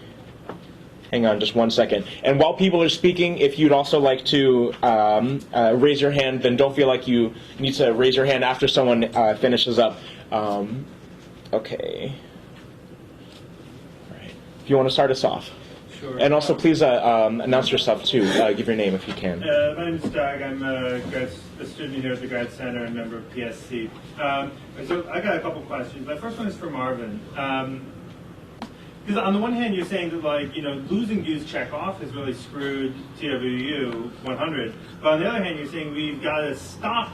Hang on just 1 second. And while people are speaking, if you'd also like to raise your hand, then don't feel like you need to raise your hand after someone finishes up. Okay. You want to start us off? Sure. And also, please announce yourself, too. Give your name if you can. My name is Doug. I'm a student here at the Grad Center and member of PSC. So I got a couple questions. My first one is for Marvin. Because on the one hand, you're saying that, like, you know, losing dues checkoff has really screwed TWU 100. But on the other hand, you're saying we've got to stop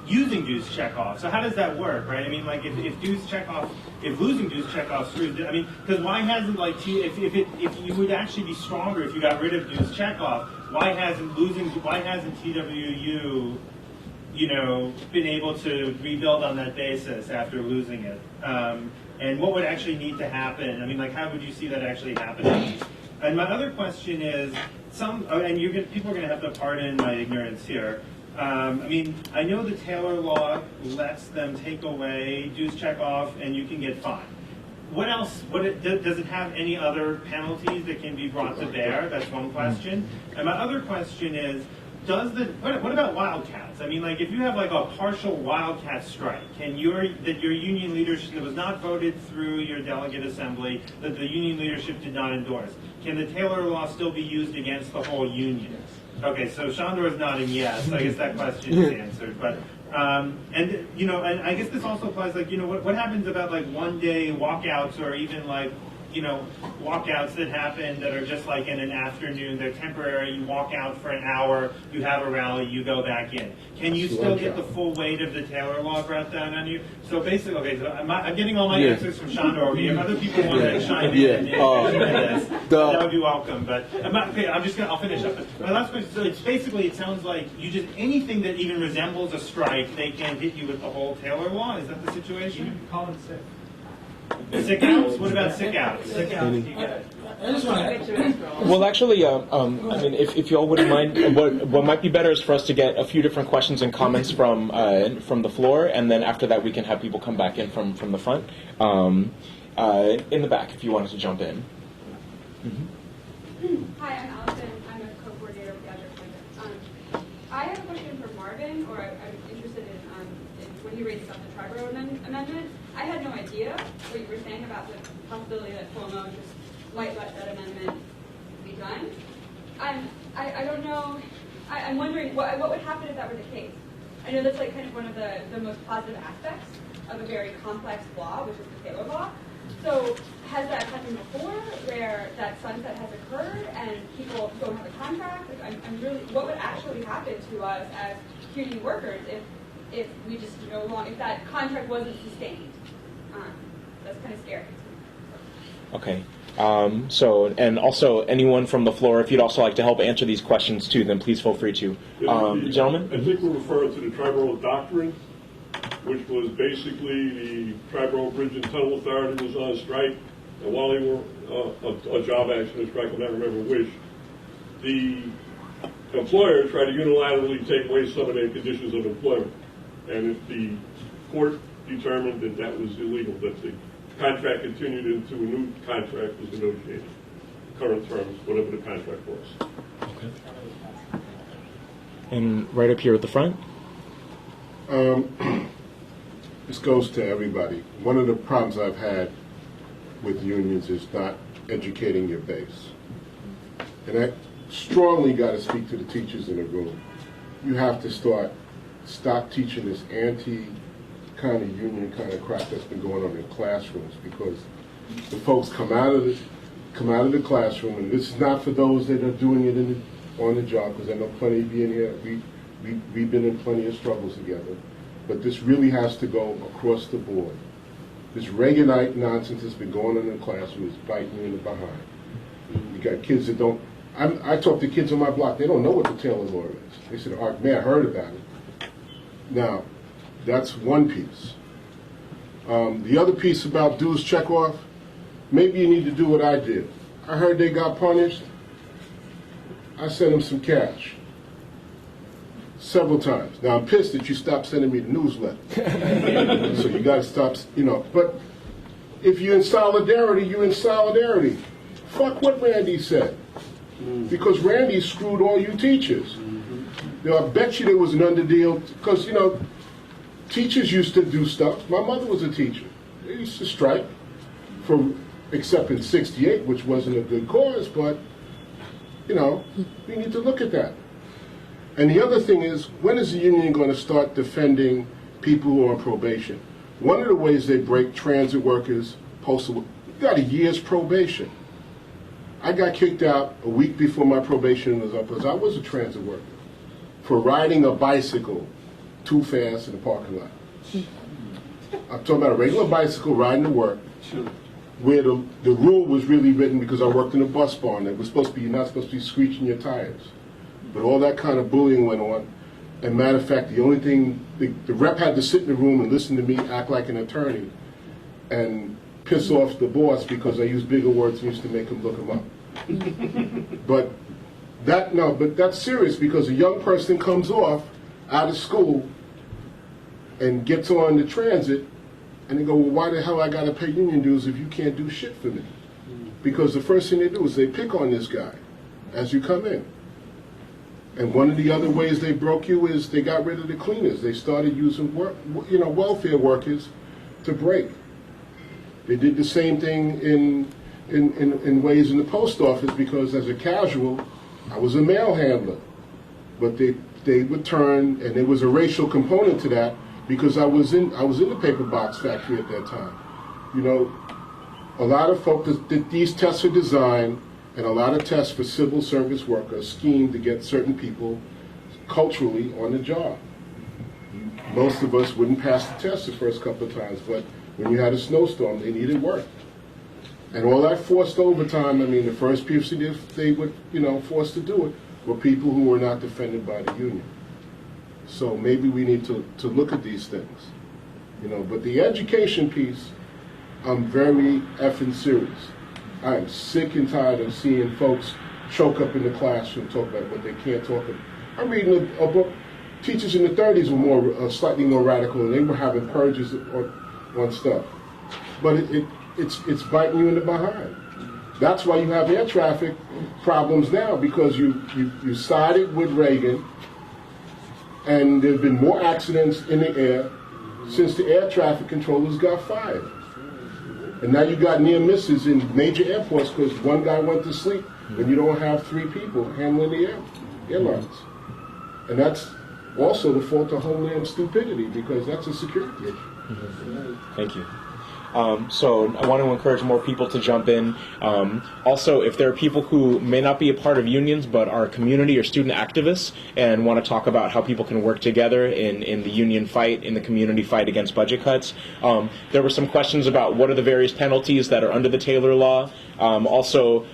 using dues checkoff. So how does that work, right? I mean, like, if dues checkoff, if losing dues checkoff screws, I mean, because why hasn't, like, if you would actually be stronger if you got rid of dues checkoff, why hasn't TWU, you know, been able to rebuild on that basis after losing it? And what would actually need to happen? I mean, like, how would you see that actually happening? And my other question is, people are going to have to pardon my ignorance here. I mean, I know the Taylor Law lets them take away dues checkoff and you can get fined. What else? Does it have any other penalties that can be brought to bear? That's one question. And my other question is, what about wildcats? I mean, like, if you have like a partial wildcat strike, can your union leadership that was not voted through your delegate assembly, that the union leadership did not endorse, can the Taylor Law still be used against the whole union? Okay, so Chandor is nodding yes. I guess that question is answered. But and you know, and I guess this also applies. Like, you know, what happens about like 1 day walkouts, or even like, you know, walkouts that happen that are just like in an afternoon. They're temporary. You walk out for an hour. You have a rally. You go back in. Can you still get the full weight of the Taylor Law brought down on you? So basically, okay. So I'm getting all my answers from Chandor over here. If other people want to chime in, that would be welcome. But I'll finish up. My last question. So it's basically, it sounds like you just anything that even resembles a strike, they can hit you with the whole Taylor Law. Is that the situation? You can call it sick. Sick outs? What about sick outs? Sick outs, you get it. I just want to. Well, actually, I mean, if you all wouldn't mind, what might be better is for us to get a few different questions and comments from the floor, and then after that we can have people come back in from the front. In the back, if you wanted to jump in. Hi, I'm Allison. I'm a co-coordinator with the Adjunct Project. I have a question for Marvin, or I'm interested in when he raised up the Triborough amendment. I had no idea what you were saying about the possibility that Cuomo just might let that amendment be done. I don't know. I'm wondering what would happen if that were the case. I know that's like kind of one of the most positive aspects of a very complex law, which is the Taylor Law. So has that happened before, where that sunset has occurred and people don't have a contract? Like, I'm really, what would actually happen to us as CUNY workers if we just no longer, if that contract wasn't sustained? That's kind of scary. Okay. So, and also anyone from the floor, if you'd also like to help answer these questions too, then please feel free to. Gentlemen? I think we're referring to the Triborough Doctrine, which was basically the Triborough Bridge and Tunnel Authority was on strike, and while they were a job action, a strike, I'll never remember which, the employer tried to unilaterally take away some of their conditions of employment. And if the court determined that that was illegal, that the contract continued into a new contract was negotiated, current terms, whatever the contract was. Okay. And right up here at the front. This goes to everybody. One of the problems I've had with unions is not educating your base. And I strongly got to speak to the teachers in the room. You have to stop teaching this kind of union kind of crap that's been going on in classrooms, because the folks come out of the classroom, and this is not for those that are doing it on the job, because I know plenty of you in here, we've been in plenty of struggles together, but this really has to go across the board. This Reaganite nonsense has been going on in the classroom is biting me in the behind. You got kids that don't, I talk to kids on my block, they don't know what the Taylor Law is. They said, "Oh, man, I heard about it." Now, that's one piece. The other piece about dues check off, maybe you need to do what I did. I heard they got punished. I sent them some cash. Several times. Now, I'm pissed that you stopped sending me the newsletter. So you got to stop, But if you're in solidarity, you're in solidarity. Fuck what Randy said. Because Randy screwed all you teachers. I bet you there was an underdeal, because, teachers used to do stuff. My mother was a teacher. They used to strike, except in '68, which wasn't a good cause, but, we need to look at that. And the other thing is, when is the union going to start defending people who are on probation? One of the ways they break transit workers, postal, got a year's probation. I got kicked out a week before my probation was up, because I was a transit worker, for riding a bicycle too fast in the parking lot. I'm talking about a regular bicycle riding to work, where the rule was really written, because I worked in a bus barn. It was supposed to be, you're not supposed to be screeching your tires. But all that kind of bullying went on. And matter of fact, the only thing, the rep had to sit in the room and listen to me act like an attorney and piss off the boss because I used bigger words and used to make him look them up. But that's serious, because a young person comes off out of school and gets on the transit, and they go, "Well, why the hell I got to pay union dues if you can't do shit for me?" Because the first thing they do is they pick on this guy as you come in. And one of the other ways they broke you is they got rid of the cleaners. They started using welfare workers to break. They did the same thing in ways in the post office, because as a casual, I was a mail handler. But they would turn, and there was a racial component to that, because I was in the paper box factory at that time. A lot of folks, these tests are designed, and a lot of tests for civil service workers scheme to get certain people culturally on the job. Most of us wouldn't pass the test the first couple of times, but when you had a snowstorm, they needed work. And all that forced overtime, the first people they would, forced to do it were people who were not defended by the union. So maybe we need to look at these things. But the education piece, I'm very effing serious. I am sick and tired of seeing folks choke up in the classroom, talk about what they can't talk about. I'm reading a book. Teachers in the 30s were slightly more radical, and they were having purges on stuff. But it's biting you in the behind. That's why you have air traffic problems now, because you sided with Reagan, and there have been more accidents in the air since the air traffic controllers got fired. And now you got near misses in major airports because one guy went to sleep when you don't have three people handling the airlines. And that's also the fault of Homeland stupidity, because that's a security issue. Thank you. So I want to encourage more people to jump in. Also, if there are people who may not be a part of unions but are community or student activists and want to talk about how people can work together in the union fight, in the community fight against budget cuts, there were some questions about what are the various penalties that are under the Taylor Law. Also,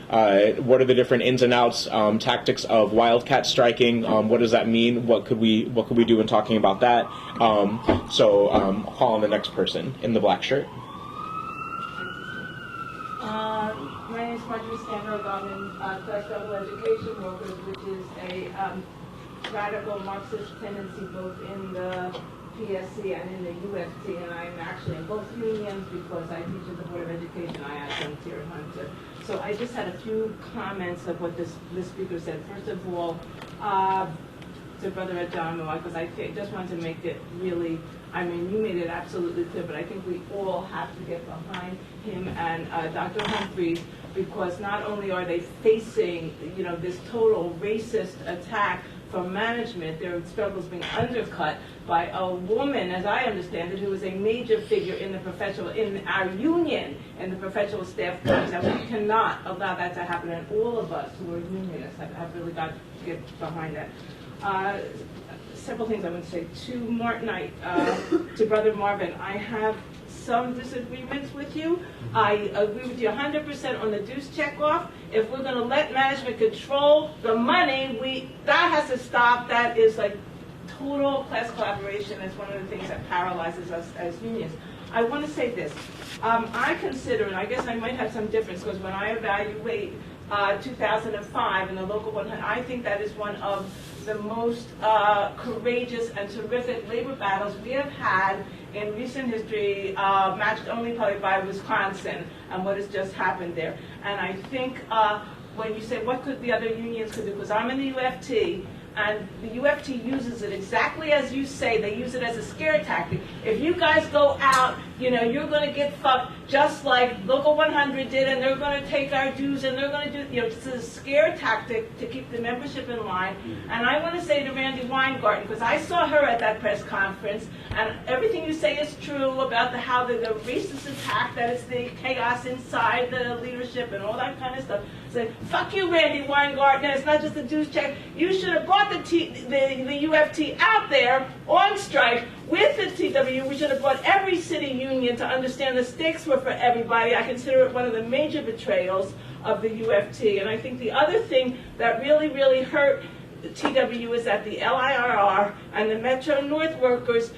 what are the different ins and outs, tactics of wildcat striking? What does that mean? What could we do in talking about that? So I'll call on the next person in the black shirt. My name is Marjorie Stanhope. I'm in Class Double Education Workers, which is a radical Marxist tendency both in the PSC and in the UFT, and I'm actually in both unions because I teach at the Board of Education. I adjunct here at Hunter. So I just had a few comments of what this speaker said. First of all, to Brother Ajamu, because I just wanted to make it really, you made it absolutely clear, but I think we all have to get behind him and Dr. Humphreys, because not only are they facing, this total racist attack from management. Their struggles being undercut by a woman, as I understand it, who is a major figure in our union, and the professional staff groups, and we cannot allow that to happen. And all of us who are unionists have really got to get behind that. Several things I want to say to to Brother Marvin. I have some disagreements with you. I agree with you 100% on the dues checkoff. If we're going to let management control the money, that has to stop. That is like total class collaboration. Is one of the things that paralyzes us as unions. I want to say this. I consider, and I guess I might have some difference, because when I evaluate 2005 and the local 100, I think that is one of the most courageous and terrific labor battles we have had in recent history, matched only probably by Wisconsin and what has just happened there. And I think when you say what could the other unions could do, because I'm in the UFT, and the UFT uses it exactly as you say. They use it as a scare tactic. If you guys go out, you're going to get fucked just like Local 100 did, and they're going to take our dues, and they're going to do, it's a scare tactic to keep the membership in line. And I want to say to Randy Weingarten, because I saw her at that press conference, and everything you say is true about how the racist attack, that it's the chaos inside the leadership and all that kind of stuff. Say, fuck you, Randy Weingarten, it's not just a dues check. You should have brought the UFT out there on strike with the TW. We should have brought every city union to understand the stakes were for everybody. I consider it one of the major betrayals of the UFT. And I think the other thing that really, really hurt the TW is that the LIRR and the Metro North workers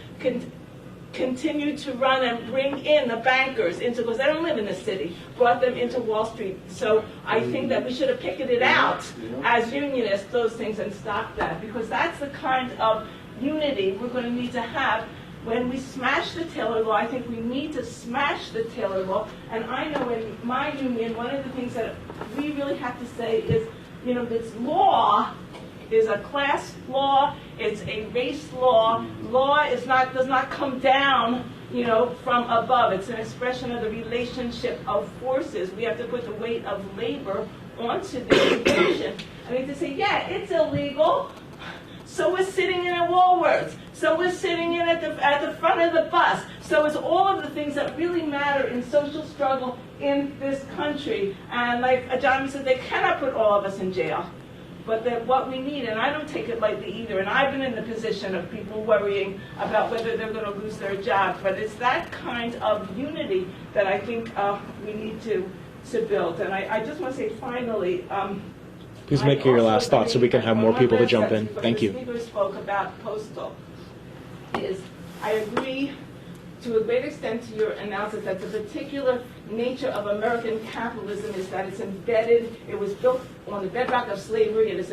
continue to run and bring in the bankers into, because they don't live in the city, brought them into Wall Street. So I think that we should have picketed out as unionists those things and stopped that, because that's the kind of unity we're going to need to have when we smash the Taylor Law. I think we need to smash the Taylor Law. And I know in my union, one of the things that we really have to say is, this law is a class law, it's a race law. Law does not come down, from above. It's an expression of the relationship of forces. We have to put the weight of labor onto the equation. I mean, to say, yeah, it's illegal. So we're sitting in at Woolworths. So we're sitting in at the front of the bus. So it's all of the things that really matter in social struggle in this country. And like Ajamu said, they cannot put all of us in jail. But that what we need, and I don't take it lightly either, and I've been in the position of people worrying about whether they're going to lose their jobs, but it's that kind of unity that I think we need to build. And I just want to say finally, please make your last thought so we can have more people to jump in. Thank you. The speaker spoke about postal. I agree to a great extent to your analysis that the particular nature of American capitalism is that it's embedded, it was built on the bedrock of slavery, and it's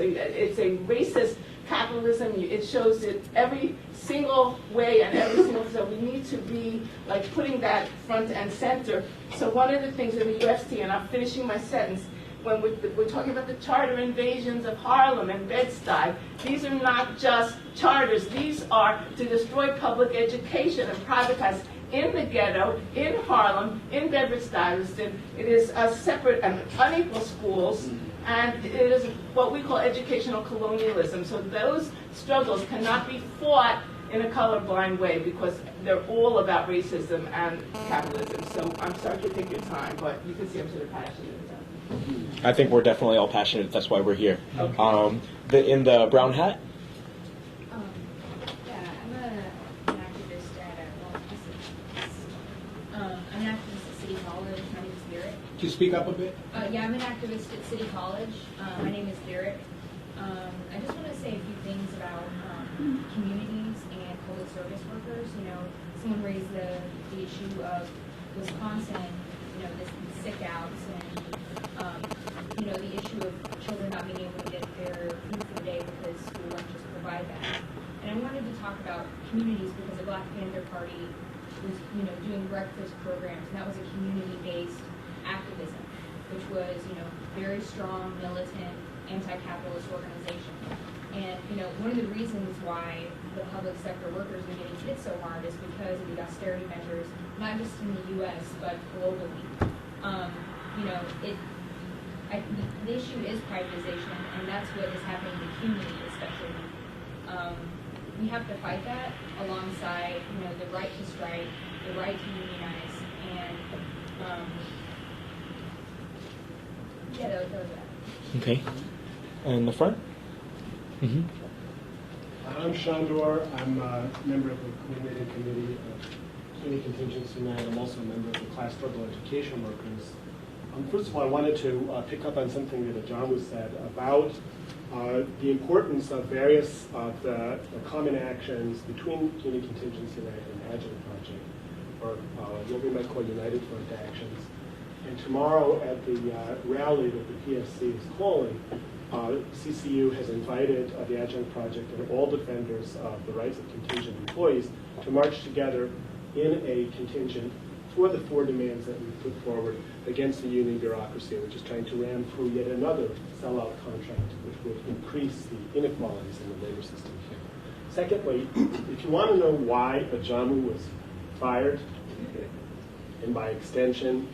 a racist capitalism. It shows it every single way and every single, so we need to be like putting that front and center. So one of the things in the UFT, and I'm finishing my sentence, when we're talking about the charter invasions of Harlem and Bed-Stuy, these are not just charters. These are to destroy public education and privatize in the ghetto, in Harlem, in Bedford-Stuyvesant. It is separate and unequal schools, and it is what we call educational colonialism. So those struggles cannot be fought in a colorblind way, because they're all about racism and capitalism. So I'm sorry to take your time, but you can see I'm sort of passionate about it. I think we're definitely all passionate. That's why we're here. Okay. In the brown hat. Yeah, I'm an activist at I'm an activist at City College. My name is Derek. Could you speak up a bit? Yeah, I'm an activist at City College. My name is Derek. I just want to say a few things about communities and public service workers. Someone raised the issue of Wisconsin, the sick outs and the issue of children not being able to get their food for the day because school lunches provide that. And I wanted to talk about communities because the Black Panther Party was, doing breakfast programs, and that was a community-based activism, which was, very strong, militant, anti-capitalist organization. And, one of the reasons why the public sector workers are getting hit so hard is because of the austerity measures, not just in the U.S., but globally. the issue is privatization, and that's what is happening to CUNY especially. We have to fight that alongside, the right to strike, the right to unionize, and that was that. Okay. In the front? Mm-hmm. I'm Shandor. I'm a member of the coordinating committee of CUNY Contingency Night. I'm also a member of the Class Struggle Education Workers. First of all, I wanted to pick up on something that Ajamu said about the importance of various of the common actions between CUNY Contingency Night and Adjunct Project, or what we might call United Front Actions. And tomorrow at the rally that the PSC is calling, CCU has invited the Adjunct Project and all defenders of the rights of contingent employees to march together in a contingent for the 4 demands that we put forward against the union bureaucracy, which is trying to ram through yet another sellout contract, which would increase the inequalities in the labor system here. Secondly, if you want to know why Ajamu was fired, and by extension,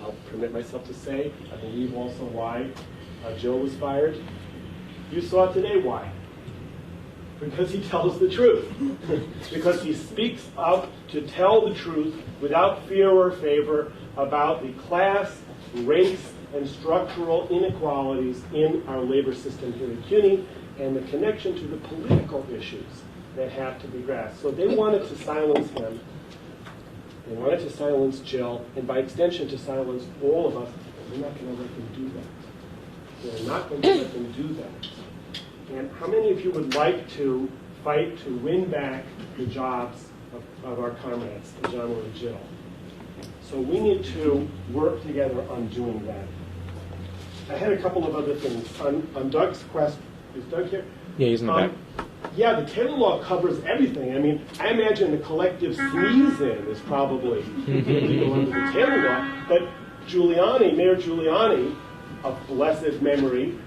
I'll permit myself to say, I believe also why Jill was fired, you saw today why. Because he tells the truth. Because he speaks up to tell the truth without fear or favor about the class, race, and structural inequalities in our labor system here at CUNY and the connection to the political issues that have to be grasped. So they wanted to silence him. They wanted to silence Jill, and by extension to silence all of us. We're not going to let them do that. We're not going to let them do that. And how many of you would like to fight to win back the jobs of our comrades, Ajamu and Jill? So we need to work together on doing that. I had a couple of other things. On Doug's question, is Doug here? Yeah, he's in the back. Yeah, the Taylor Law covers everything. I mean, I imagine the collective sneeze-in is probably illegal under the Taylor Law. But Giuliani, Mayor Giuliani, of blessed memory,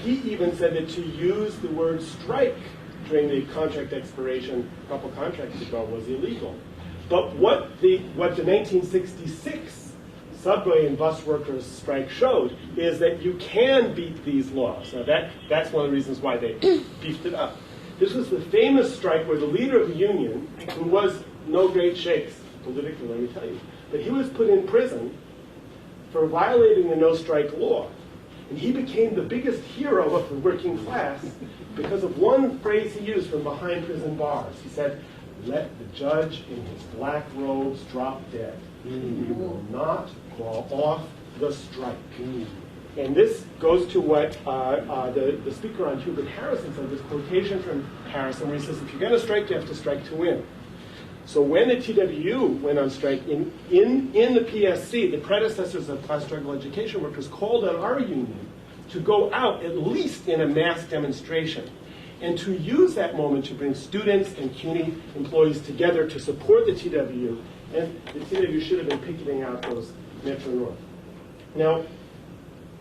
he even said that to use the word strike during the contract expiration a couple contracts ago was illegal. But what the 1966 subway and bus workers strike showed is that you can beat these laws. Now that's one of the reasons why they beefed it up. This was the famous strike where the leader of the union, who was no great shakes politically, let me tell you, but he was put in prison for violating the no-strike law. And he became the biggest hero of the working class because of one phrase he used from behind prison bars. He said, "Let the judge in his black robes drop dead. He will not call off the strike." And this goes to what the speaker on Hubert Harrison said, this quotation from Harrison, where he says, if you're going to strike, you have to strike to win. So when the TWU went on strike, in the PSC, the predecessors of Class Struggle Education Workers called on our union to go out at least in a mass demonstration and to use that moment to bring students and CUNY employees together to support the TWU. And the TWU should have been picketing out those Metro North. Now,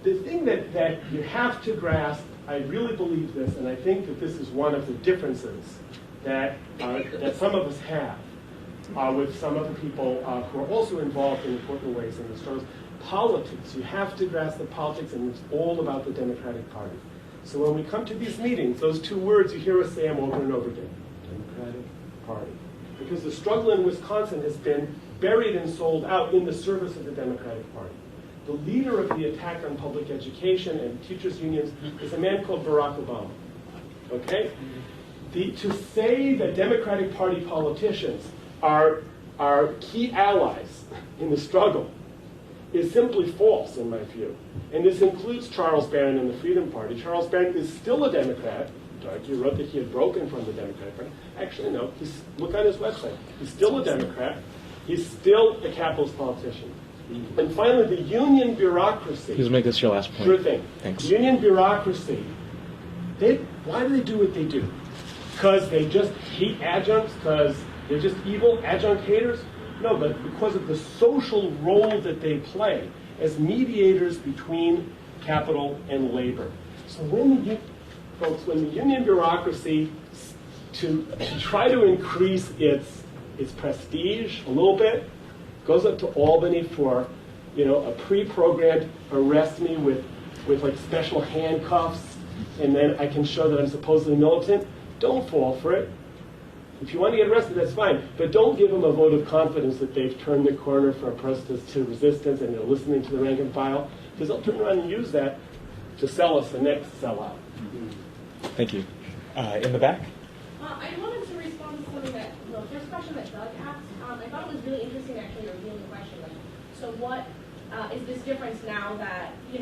the thing that you have to grasp, I really believe this, and I think that this is one of the differences that some of us have with some of the people who are also involved in important ways in the struggles. Politics, you have to grasp the politics, and it's all about the Democratic Party. So when we come to these meetings, those two words, you hear us say them over and over again, Democratic Party. Because the struggle in Wisconsin has been buried and sold out in the service of the Democratic Party. The leader of the attack on public education and teachers' unions is a man called Barack Obama. Okay? To say that Democratic Party politicians are key allies in the struggle is simply false, in my view. And this includes Charles Barron and the Freedom Party. Charles Barron is still a Democrat. Doug, you wrote that he had broken from the Democratic Party. Actually, no. Look on his website. He's still a Democrat. He's still a capitalist politician. And finally, the union bureaucracy. Please make this your last point. Sure thing. Thanks. Union bureaucracy. Why do they do what they do? Because they just hate adjuncts? Because they're just evil adjunct haters? No, but because of the social role that they play as mediators between capital and labor. So when the union bureaucracy, to try to increase its prestige a little bit, goes up to Albany for a pre-programmed arrest me with like special handcuffs, and then I can show that I'm supposedly militant, don't fall for it. If you want to get arrested, that's fine, but don't give them a vote of confidence that they've turned the corner from protest to resistance and they're listening to the rank and file, because they'll turn around and use that to sell us the next sellout. Thank you. In the back? I wanted to respond to something that the first question that Doug asked. I thought it was really interesting actually revealing the question. Like, so what is this difference now that you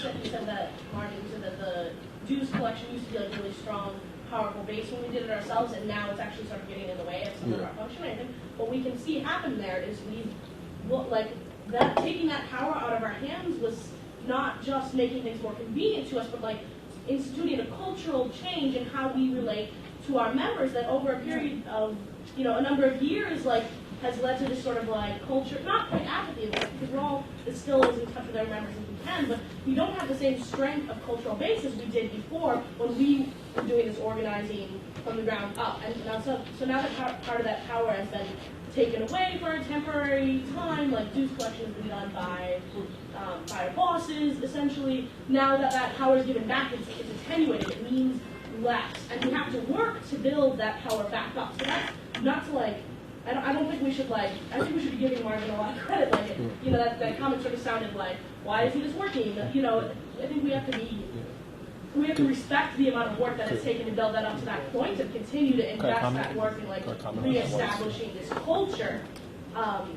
said that Martin, you said that the dues collection used to be like a really strong, powerful base when we did it ourselves, and now it's actually sort of getting in the way of some of our function. I think what we can see happen there is taking that power out of our hands was not just making things more convenient to us, but like instituting a cultural change in how we relate to our members that over a period of a number of years has led to this sort of culture, not quite apathy, because we're all still as in touch with our members as we can, but we don't have the same strength of cultural base as we did before when we were doing this organizing from the ground up. And now, so now that part of that power has been taken away for a temporary time, like dues collection has been done by our bosses, essentially. Now that that power is given back, it's attenuated, it means less. And we have to work to build that power back up. So that's not to I don't think we should I think we should be giving Marvin a lot of credit. That comment sort of sounded like, why isn't this working? I think we have to respect the amount of work that it's taken to build that up to that point and continue to invest that work in reestablishing this culture of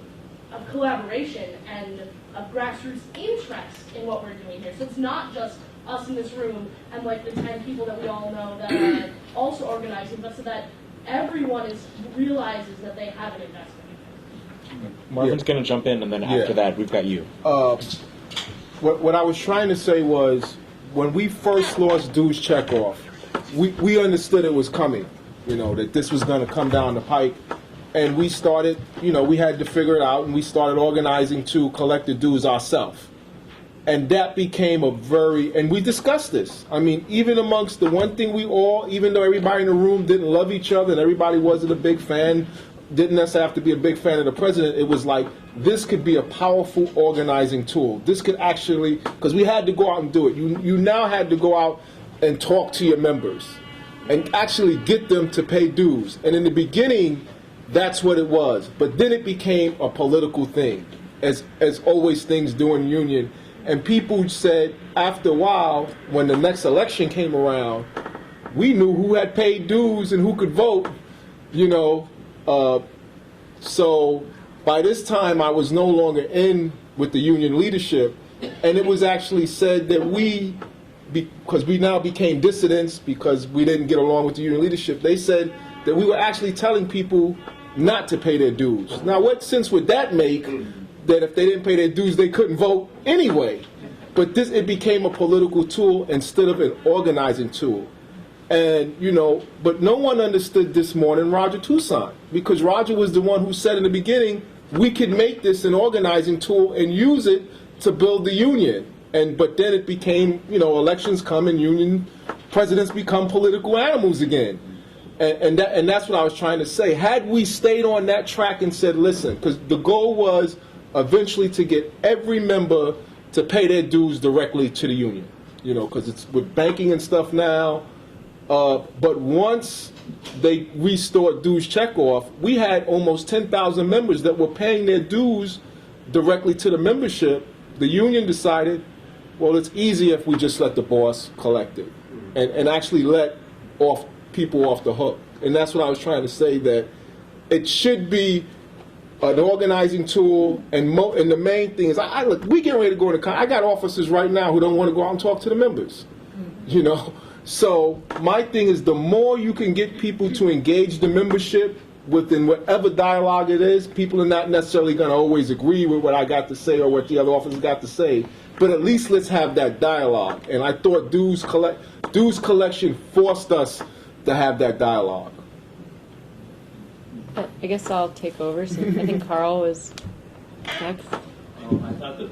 collaboration and of grassroots interest in what we're doing here. So it's not just us in this room and the 10 people that we all know that are also organizing, but so that everyone realizes that they have an investment. Marvin's going to jump in, and then after that, we've got you. What I was trying to say was, when we first lost dues checkoff, we understood it was coming, that this was going to come down the pike. And we started, we had to figure it out, and we started organizing to collect the dues ourselves. And that became and we discussed this. I mean, even amongst the one thing even though everybody in the room didn't love each other and everybody wasn't a big fan, didn't necessarily have to be a big fan of the president, it was like, this could be a powerful organizing tool. This could actually, because we had to go out and do it. You now had to go out and talk to your members and actually get them to pay dues. And in the beginning, that's what it was. But then it became a political thing, as always things do in union. And people said, after a while, when the next election came around, we knew who had paid dues and who could vote, So by this time, I was no longer in with the union leadership. And it was actually said that because we now became dissidents because we didn't get along with the union leadership, they said that we were actually telling people not to pay their dues. Now, what sense would that make? That if they didn't pay their dues, they couldn't vote anyway. But it became a political tool instead of an organizing tool. And, but no one understood this more than Roger Toussaint, because Roger was the one who said in the beginning, we could make this an organizing tool and use it to build the union. But then it became, elections come and union presidents become political animals again. And that's what I was trying to say. Had we stayed on that track and said, listen, because the goal was eventually to get every member to pay their dues directly to the union, because it's with banking and stuff now. But once they restored dues checkoff, we had almost 10,000 members that were paying their dues directly to the membership. The union decided, well, it's easier if we just let the boss collect it and actually let people off the hook. And that's what I was trying to say, that it should be an organizing tool, and the main thing is, look, we getting ready to go into I got officers right now who don't want to go out and talk to the members, So my thing is, the more you can get people to engage the membership within whatever dialogue it is, people are not necessarily going to always agree with what I got to say or what the other officers got to say, but at least let's have that dialogue. And I thought dues collection forced us to have that dialogue. I guess I'll take over. So I think Carl was next. I thought that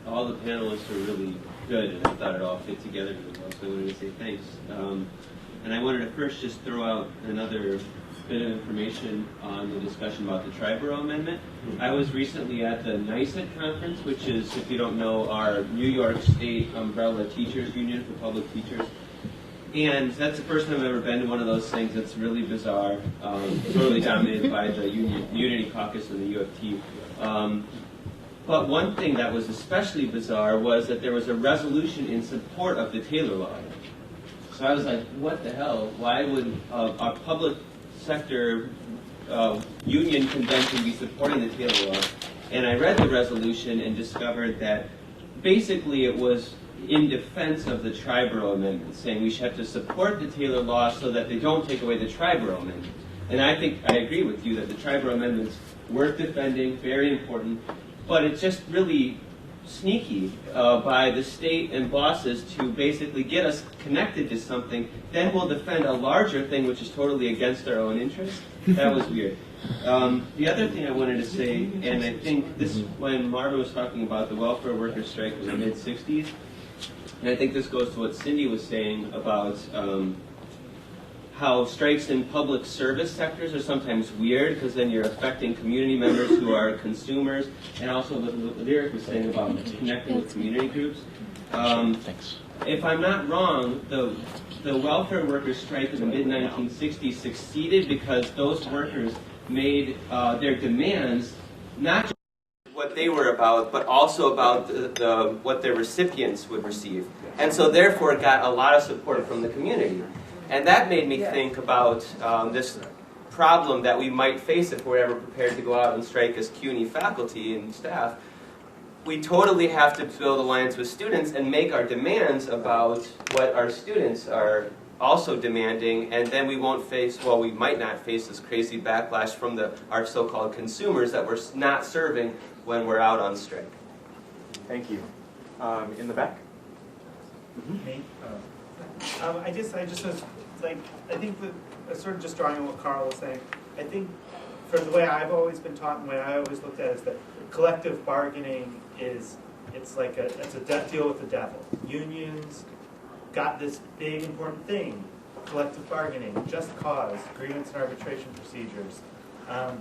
all the panelists were really good, and I thought it all fit together really well, so I wanted to say thanks. And I wanted to first just throw out another bit of information on the discussion about the Triborough Amendment. I was recently at the NICET conference, which is, if you don't know, our New York State umbrella teachers union for public teachers. And that's the first time I've ever been to one of those things. It's really bizarre, totally dominated by the Unity Caucus and the U of T. But one thing that was especially bizarre was that there was a resolution in support of the Taylor Law. So I was like, what the hell? Why would a public sector union convention be supporting the Taylor Law? And I read the resolution and discovered that basically it was in defense of the Triborough Amendment, saying we should have to support the Taylor Law so that they don't take away the Triborough Amendment. And I think I agree with you that the Triborough Amendment's worth defending, very important, but it's just really sneaky by the state and bosses to basically get us connected to something. Then we'll defend a larger thing which is totally against our own interests. That was weird. The other thing I wanted to say, and I think this when Marvin was talking about the welfare workers strike in the mid-'60s, and I think this goes to what Cindy was saying about how strikes in public service sectors are sometimes weird because then you're affecting community members who are consumers, and also what Lyric was saying about connecting with community groups. If I'm not wrong, the welfare workers strike in the mid-1960s succeeded because those workers made their demands not just what they were about, but also about what their recipients would receive. And so therefore it got a lot of support from the community. And that made me think about this problem that we might face if we're ever prepared to go out and strike as CUNY faculty and staff. We totally have to build alliance with students and make our demands about what our students are also demanding, and then we won't face, well, we might not face this crazy backlash from our so-called consumers that we're not serving when we're out on strike. Thank you. In the back? Me? I just was like, I think that sort of just drawing on what Carl was saying, I think for the way I've always been taught and the way I always looked at it is that collective bargaining it's a deal with the devil. Unions got this big important thing, collective bargaining, just cause, grievance and arbitration procedures,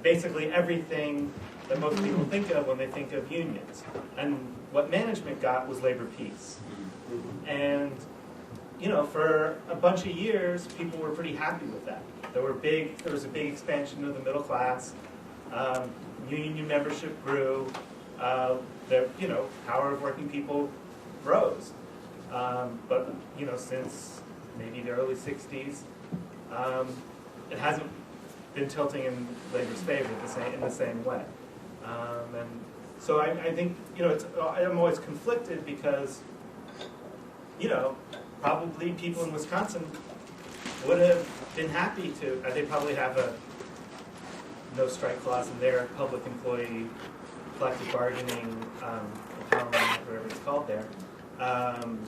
basically everything that most people think of when they think of unions. And what management got was labor peace. And for a bunch of years, people were pretty happy with that. There was a big expansion of the middle class. Union membership grew. The power of working people rose. But since maybe the early '60s, it hasn't been tilting in labor's favor in the same way. And so I think I'm always conflicted because probably people in Wisconsin would have been happy to. They probably have a no strike clause in their public employee collective bargaining empowerment, whatever it's called there. And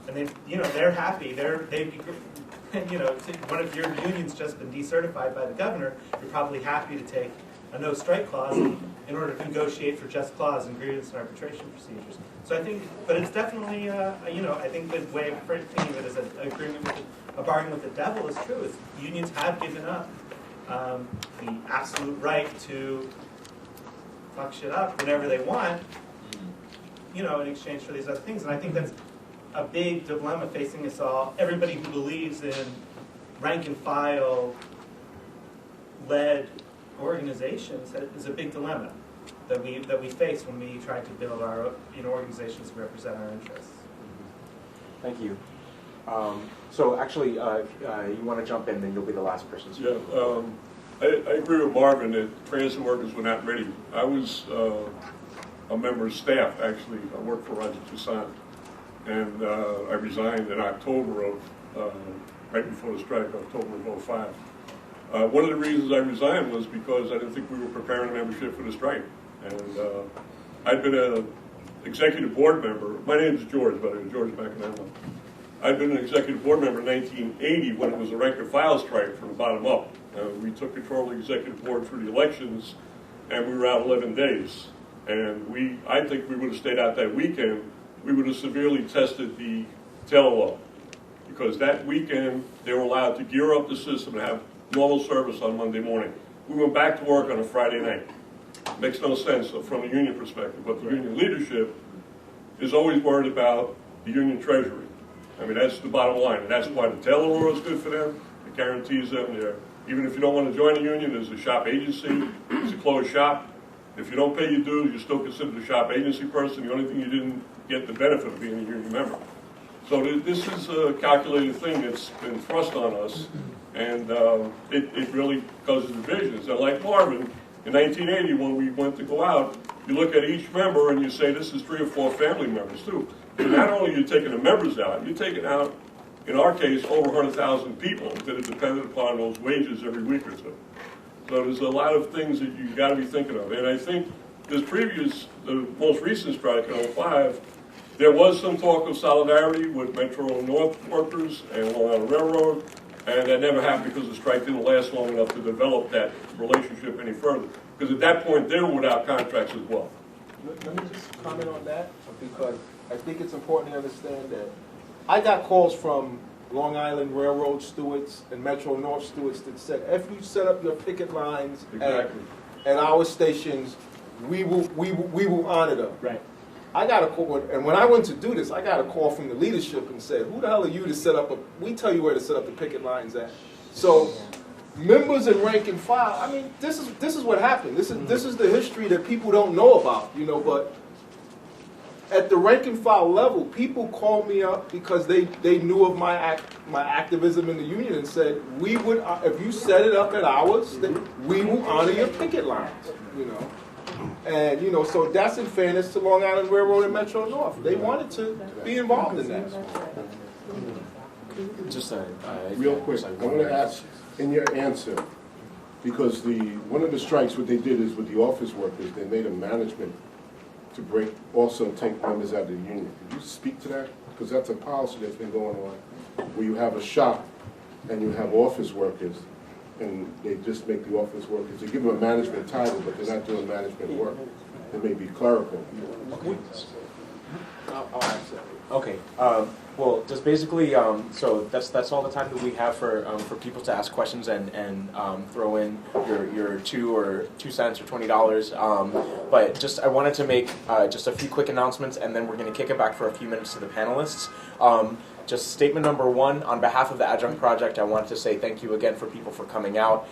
they're happy. They'd be, one of your unions just been decertified by the governor. You're probably happy to take a no strike clause in order to negotiate for just cause and grievance and arbitration procedures. So I think, but it's definitely, I think the way of thinking of it as an agreement with a bargain with the devil is true. Is unions have given up the absolute right to fuck shit up whenever they want, in exchange for these other things. And I think that's a big dilemma facing us all. Everybody who believes in rank and file led organizations is a big dilemma that we face when we try to build our organizations that represent our interests. Thank you. So actually, you want to jump in, then you'll be the last person. Yeah, I agree with Marvin that transit workers were not ready. I was a member of staff, actually. I worked for Ajamu Sankofa, and I resigned in October of, right before the strike, October of '05. One of the reasons I resigned was because I didn't think we were preparing membership for the strike. And I'd been an executive board member. My name is George, by the way, George McAnama. I'd been an executive board member in 1980 when it was a rank and file strike from the bottom up. We took control of the executive board through the elections, and we were out 11 days. And I think we would have stayed out that weekend, we would have severely tested the Taylor Law. Because that weekend, they were allowed to gear up the system and have normal service on Monday morning. We went back to work on a Friday night. Makes no sense from a union perspective, but the union leadership is always worried about the union treasury. I mean, that's the bottom line, and that's why the Taylor Law is good for them. It guarantees them their, even if you don't want to join a union, there's a shop agency, it's a closed shop. If you don't pay your dues, you're still considered a shop agency person. The only thing you didn't get the benefit of being a union member. So this is a calculated thing that's been thrust on us, and it really causes divisions. And like Marvin, in 1980, when we went to go out, you look at each member and you say, this is 3 or 4 family members too. So not only are you taking the members out, you're taking out, in our case, over 100,000 people that are dependent upon those wages every week or two. So there's a lot of things that you've got to be thinking of. And I think the most recent strike in 2005, there was some talk of solidarity with Metro North workers and Long Island Railroad, and that never happened because the strike didn't last long enough to develop that relationship any further. Because at that point, they were without contracts as well. Let me just comment on that, because I think it's important to understand that I got calls from Long Island Railroad stewards and Metro North stewards that said, if you set up your picket lines at our stations, we will honor them. Right. I got a call, and when I went to do this, I got a call from the leadership and said, who the hell are you to set up we tell you where to set up the picket lines at. So members and rank and file, I mean, this is what happened. This is the history that people don't know about, you know, but at the rank and file level, people called me up because they knew of my activism in the union and said, we would, if you set it up at ours, then we will honor your picket lines, you know. And, you know, so that's in fairness to Long Island Railroad and Metro North. They wanted to be involved in that. Just real quick, I want to ask in your answer, because one of the strikes, what they did is with the office workers, they made a management to also take members out of the union. Could you speak to that? Because that's a policy that's been going on, where you have a shop and you have office workers, and they just make the office workers, they give them a management title, but they're not doing management work. They may be clerical. I'll answer that. Okay. Well, just basically, so that's all the time that we have for people to ask questions and throw in your 2 cents or $20. But just I wanted to make just a few quick announcements, and then we're going to kick it back for a few minutes to the panelists. Just statement number 1, on behalf of the Adjunct Project, I wanted to say thank you again for people for coming out.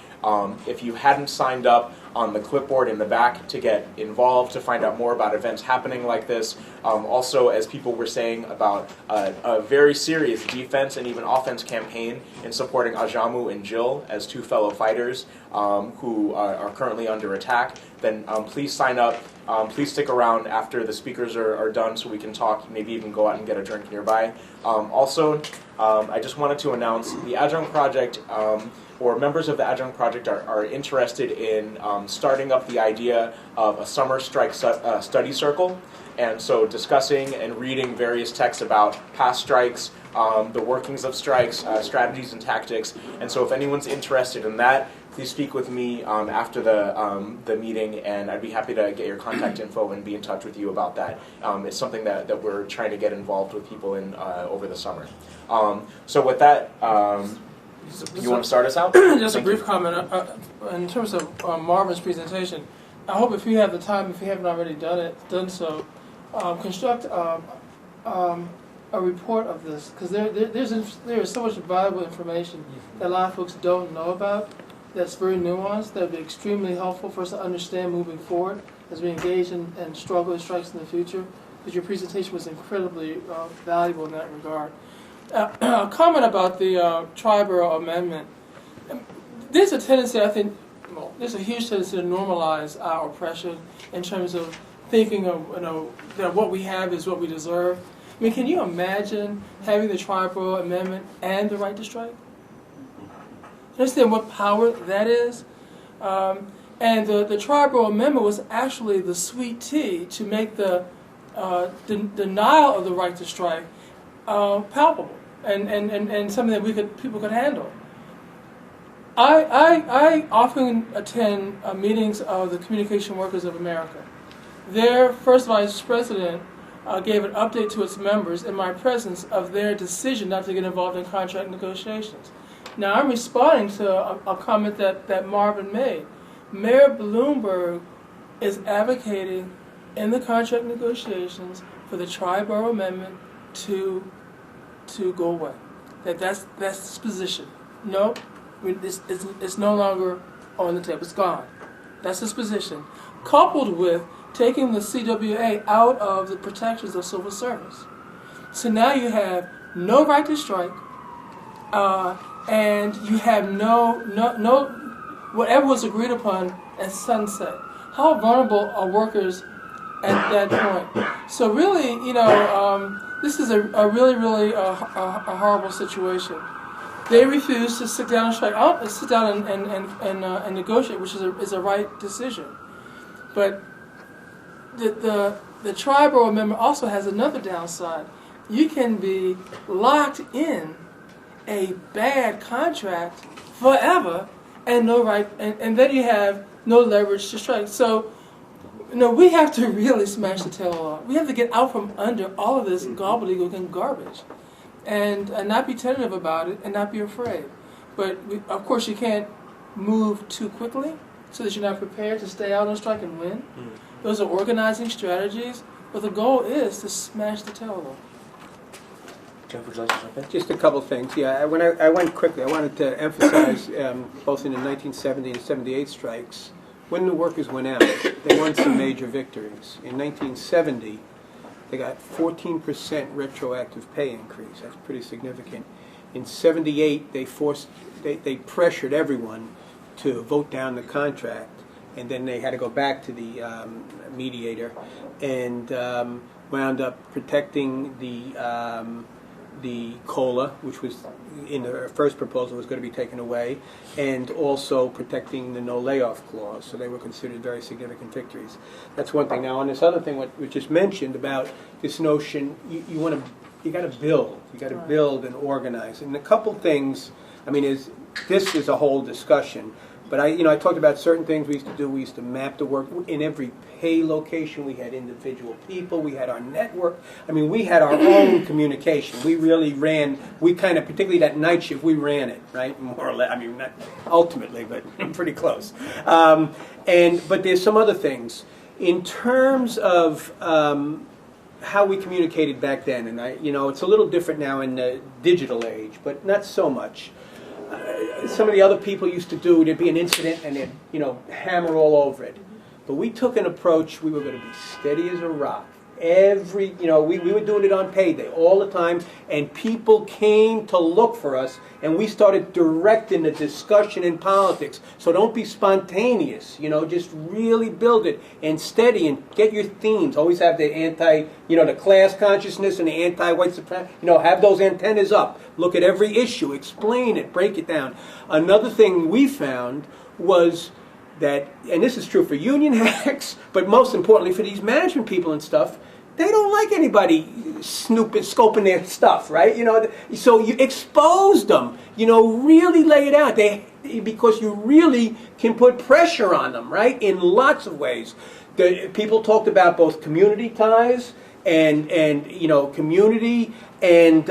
If you hadn't signed up on the clipboard in the back to get involved, to find out more about events happening like this, also as people were saying about a very serious defense and even offense campaign in supporting Ajamu and Jill as 2 fellow fighters who are currently under attack, then please sign up. Please stick around after the speakers are done so we can talk, maybe even go out and get a drink nearby. Also, I just wanted to announce the Adjunct Project, or members of the Adjunct Project are interested in starting up the idea of a summer strike study circle. And so discussing and reading various texts about past strikes, the workings of strikes, strategies and tactics. And so if anyone's interested in that, please speak with me after the meeting, and I'd be happy to get your contact info and be in touch with you about that. It's something that we're trying to get involved with people in over the summer. So with that, you want to start us out? Just a brief comment. In terms of Marvin's presentation, I hope if you have the time, if you haven't already done so, construct a report of this, because there is so much valuable information that a lot of folks don't know about. That's very nuanced. That would be extremely helpful for us to understand moving forward as we engage in struggle and strikes in the future. Because your presentation was incredibly valuable in that regard. A comment about the Triborough Amendment. There's a tendency, I think, there's a huge tendency to normalize our oppression in terms of thinking of, that what we have is what we deserve. I mean, can you imagine having the Triborough Amendment and the right to strike? Understand what power that is? And the Triborough Amendment was actually the sweet tea to make the denial of the right to strike palpable and something that people could handle. I often attend meetings of the Communication Workers of America. Their first vice president gave an update to its members in my presence of their decision not to get involved in contract negotiations. Now, I'm responding to a comment that Marvin made. Mayor Bloomberg is advocating in the contract negotiations for the tri-borough amendment to go away. That's his position. No, it's no longer on the table. It's gone. That's his position. Coupled with taking the CWA out of the protections of civil service. So now you have no right to strike, and you have no whatever was agreed upon at sunset. How vulnerable are workers at that point? So really, this is a really horrible situation. They refuse to sit down and strike. Sit down and negotiate, which is a right decision. But the tri-borough amendment also has another downside. You can be locked in a bad contract forever and no right, and then you have no leverage to strike. So, we have to really smash the Taylor Law. We have to get out from under all of this gobbledygook and garbage, and not be tentative about it, and not be afraid. But of course, you can't move too quickly, so that you're not prepared to stay out on strike and win. Those are organizing strategies, but the goal is to smash the Taylor Law. Jeff, would you like to jump in? Just a couple things. Yeah, when I went quickly, I wanted to emphasize both in the 1970 and 78 strikes, when the workers went out, they won some major victories. In 1970, they got 14% retroactive pay increase. That's pretty significant. In 78, they pressured everyone to vote down the contract, and then they had to go back to the mediator and wound up protecting the COLA, which was in the first proposal was going to be taken away, and also protecting the no layoff clause. So they were considered very significant victories. That's one thing. Now, on this other thing, what we just mentioned about this notion, you got to build. You got to build and organize. And a couple things. I mean, this is a whole discussion. But I talked about certain things we used to do. We used to map the work in every pay location. We had individual people. We had our network. I mean, we had our own communication. We really ran. We kind of, particularly that night shift, we ran it, right? More or less. I mean, not ultimately, but pretty close. But there's some other things in terms of how we communicated back then. And it's a little different now in the digital age, but not so much. Some of the other people used to do, there'd be an incident and they'd, hammer all over it. But we took an approach, we were going to be steady as a rock. We were doing it on payday all the time, and people came to look for us, and we started directing the discussion in politics. So don't be spontaneous, just really build it and steady and get your themes. Always have the the class consciousness and the anti-white supremacy, have those antennas up. Look at every issue, explain it, break it down. Another thing we found was that, and this is true for union hacks, but most importantly for these management people and stuff, they don't like anybody scoping their stuff, right? So you expose them, really lay it out. Because you really can put pressure on them, right? In lots of ways. People talked about both community ties and community and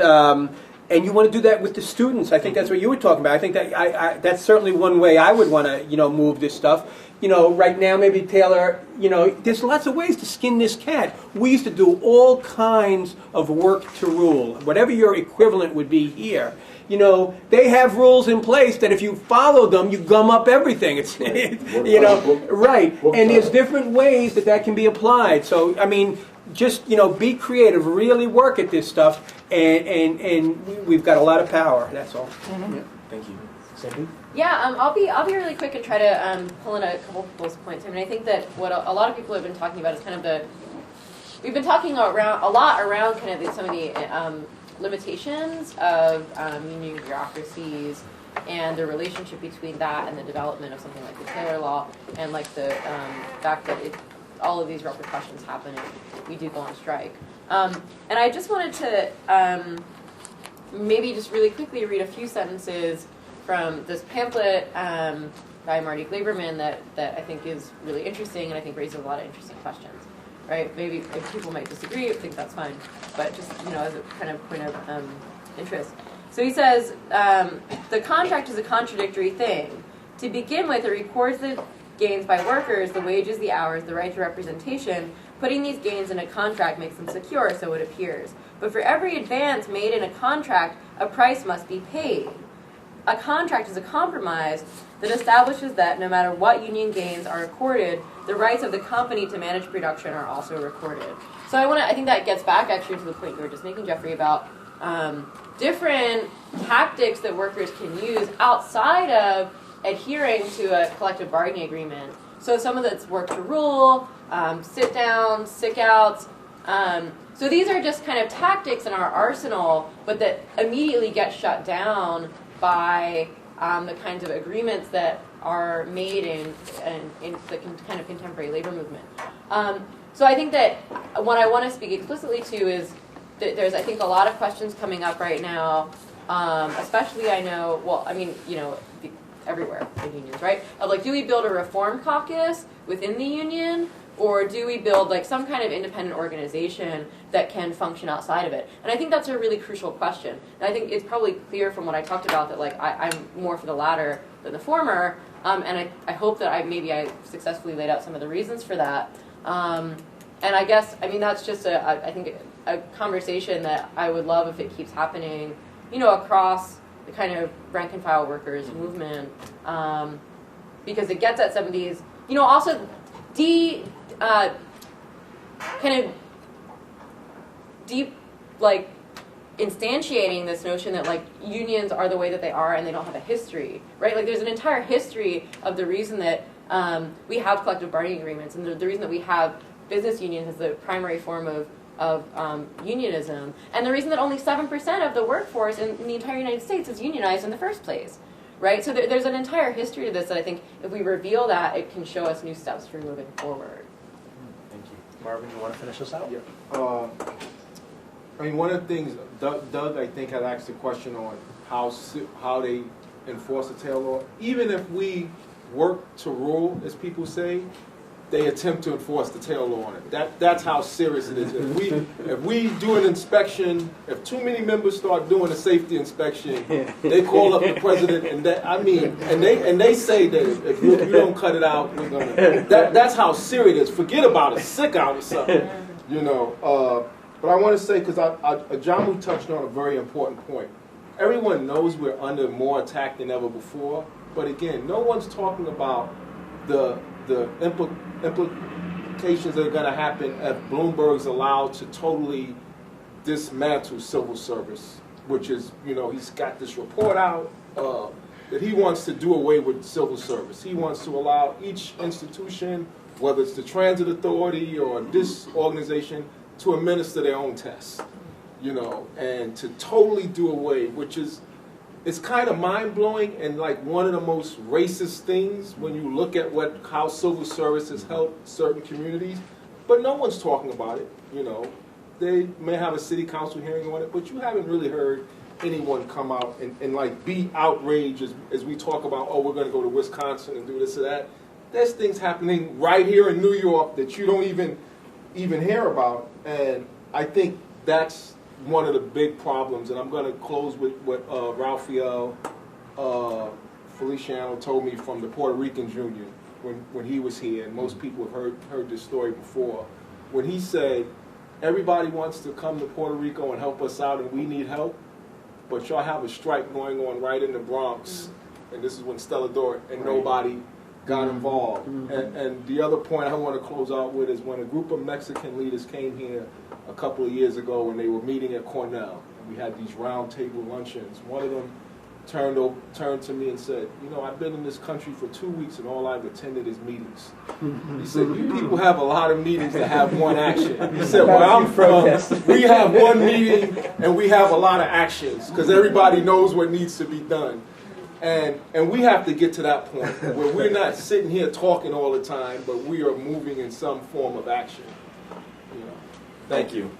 you want to do that with the students. I think that's what you were talking about. I think that that's certainly one way I would want to, move this stuff. Right now, maybe Taylor, there's lots of ways to skin this cat. We used to do all kinds of work to rule, whatever your equivalent would be here. They have rules in place that if you follow them, you gum up everything. It's, right. And there's different ways that can be applied. So, I mean, just, be creative, really work at this stuff, and we've got a lot of power. That's all. Mm-hmm. Yeah. Thank you. Cindy? Yeah, I'll be really quick and try to pull in a couple of people's points. I mean, I think that what a lot of people have been talking about is kind of we've been talking a lot around kind of some of the limitations of union bureaucracies and the relationship between that and the development of something like the Taylor Law, and like the fact that all of these repercussions happen if we do go on strike. And I just wanted to maybe just really quickly read a few sentences from this pamphlet by Marty Glaberman that I think is really interesting and I think raises a lot of interesting questions. Right? Maybe if people might disagree, I think that's fine. But just as a kind of point of interest. So he says, the the contract is a contradictory thing. To begin with, it records the gains by workers, the wages, the hours, the right to representation. Putting these gains in a contract makes them secure, so it appears. But for every advance made in a contract, a price must be paid. A contract is a compromise that establishes that no matter what union gains are accorded, the rights of the company to manage production are also recorded. So I think that gets back actually to the point you were just making, Jeffrey, about different tactics that workers can use outside of adhering to a collective bargaining agreement. So some of it's work to rule, sit downs, sick outs. So these are just kind of tactics in our arsenal, but that immediately get shut down by the kinds of agreements that are made in the kind of contemporary labor movement. So I think that what I want to speak explicitly to is that there's, I think, a lot of questions coming up right now, especially everywhere in unions, right? Of like, do we build a reform caucus within the union, or do we build like some kind of independent organization that can function outside of it? And I think that's a really crucial question. And I think it's probably clear from what I talked about that like I'm more for the latter than the former. And I hope that I successfully laid out some of the reasons for that. And I guess, that's just I think a conversation that I would love if it keeps happening, across the kind of rank and file workers movement, because it gets at some of these, also kind of deep, like, instantiating this notion that, like, unions are the way that they are and they don't have a history, right? Like, there's an entire history of the reason that we have collective bargaining agreements and the reason that we have business unions as the primary form of unionism, and the reason that only 7% of the workforce in the entire United States is unionized in the first place, right? So there's an entire history to this that I think if we reveal that, it can show us new steps for moving forward. Thank you. Marvin, you want to finish this out? Yeah. One of the things, Doug, I think, had asked a question on how they enforce the Taylor Law. Even if we work to rule, as people say, they attempt to enforce the Taylor Law on it. That's how serious it is. If we do an inspection, if too many members start doing a safety inspection, they call up the president, and they say that if you don't cut it out, we're gonna. That's how serious it is. Forget about a sick out or something, But I want to say, because Ajamu touched on a very important point. Everyone knows we're under more attack than ever before, but again, no one's talking about the implications that are going to happen if Bloomberg's allowed to totally dismantle civil service, which is, he's got this report out that he wants to do away with civil service. He wants to allow each institution, whether it's the transit authority or this organization, to administer their own tests, and to totally do away, which is, it's kind of mind-blowing and like one of the most racist things when you look at how civil service has helped certain communities, but no one's talking about it, They may have a city council hearing on it, but you haven't really heard anyone come out and like be outraged as we talk about, we're going to go to Wisconsin and do this or that. There's things happening right here in New York that you don't even hear about, and I think that's one of the big problems. And I'm going to close with what Raphael Feliciano told me from the Puerto Ricans Union when he was here, and most people have heard this story before, when he said, everybody wants to come to Puerto Rico and help us out, and we need help, but y'all have a strike going on right in the Bronx, and this is when Stella Dort, and nobody got involved. And the other point I want to close out with is when a group of Mexican leaders came here a couple of years ago when they were meeting at Cornell, and we had these round table luncheons. One of them turned to me and said, I've been in this country for 2 weeks and all I've attended is meetings. He said, you people have a lot of meetings to have one action. He said, where I'm from, we have one meeting and we have a lot of actions because everybody knows what needs to be done. And we have to get to that point where we're not sitting here talking all the time, but we are moving in some form of action. Thank you.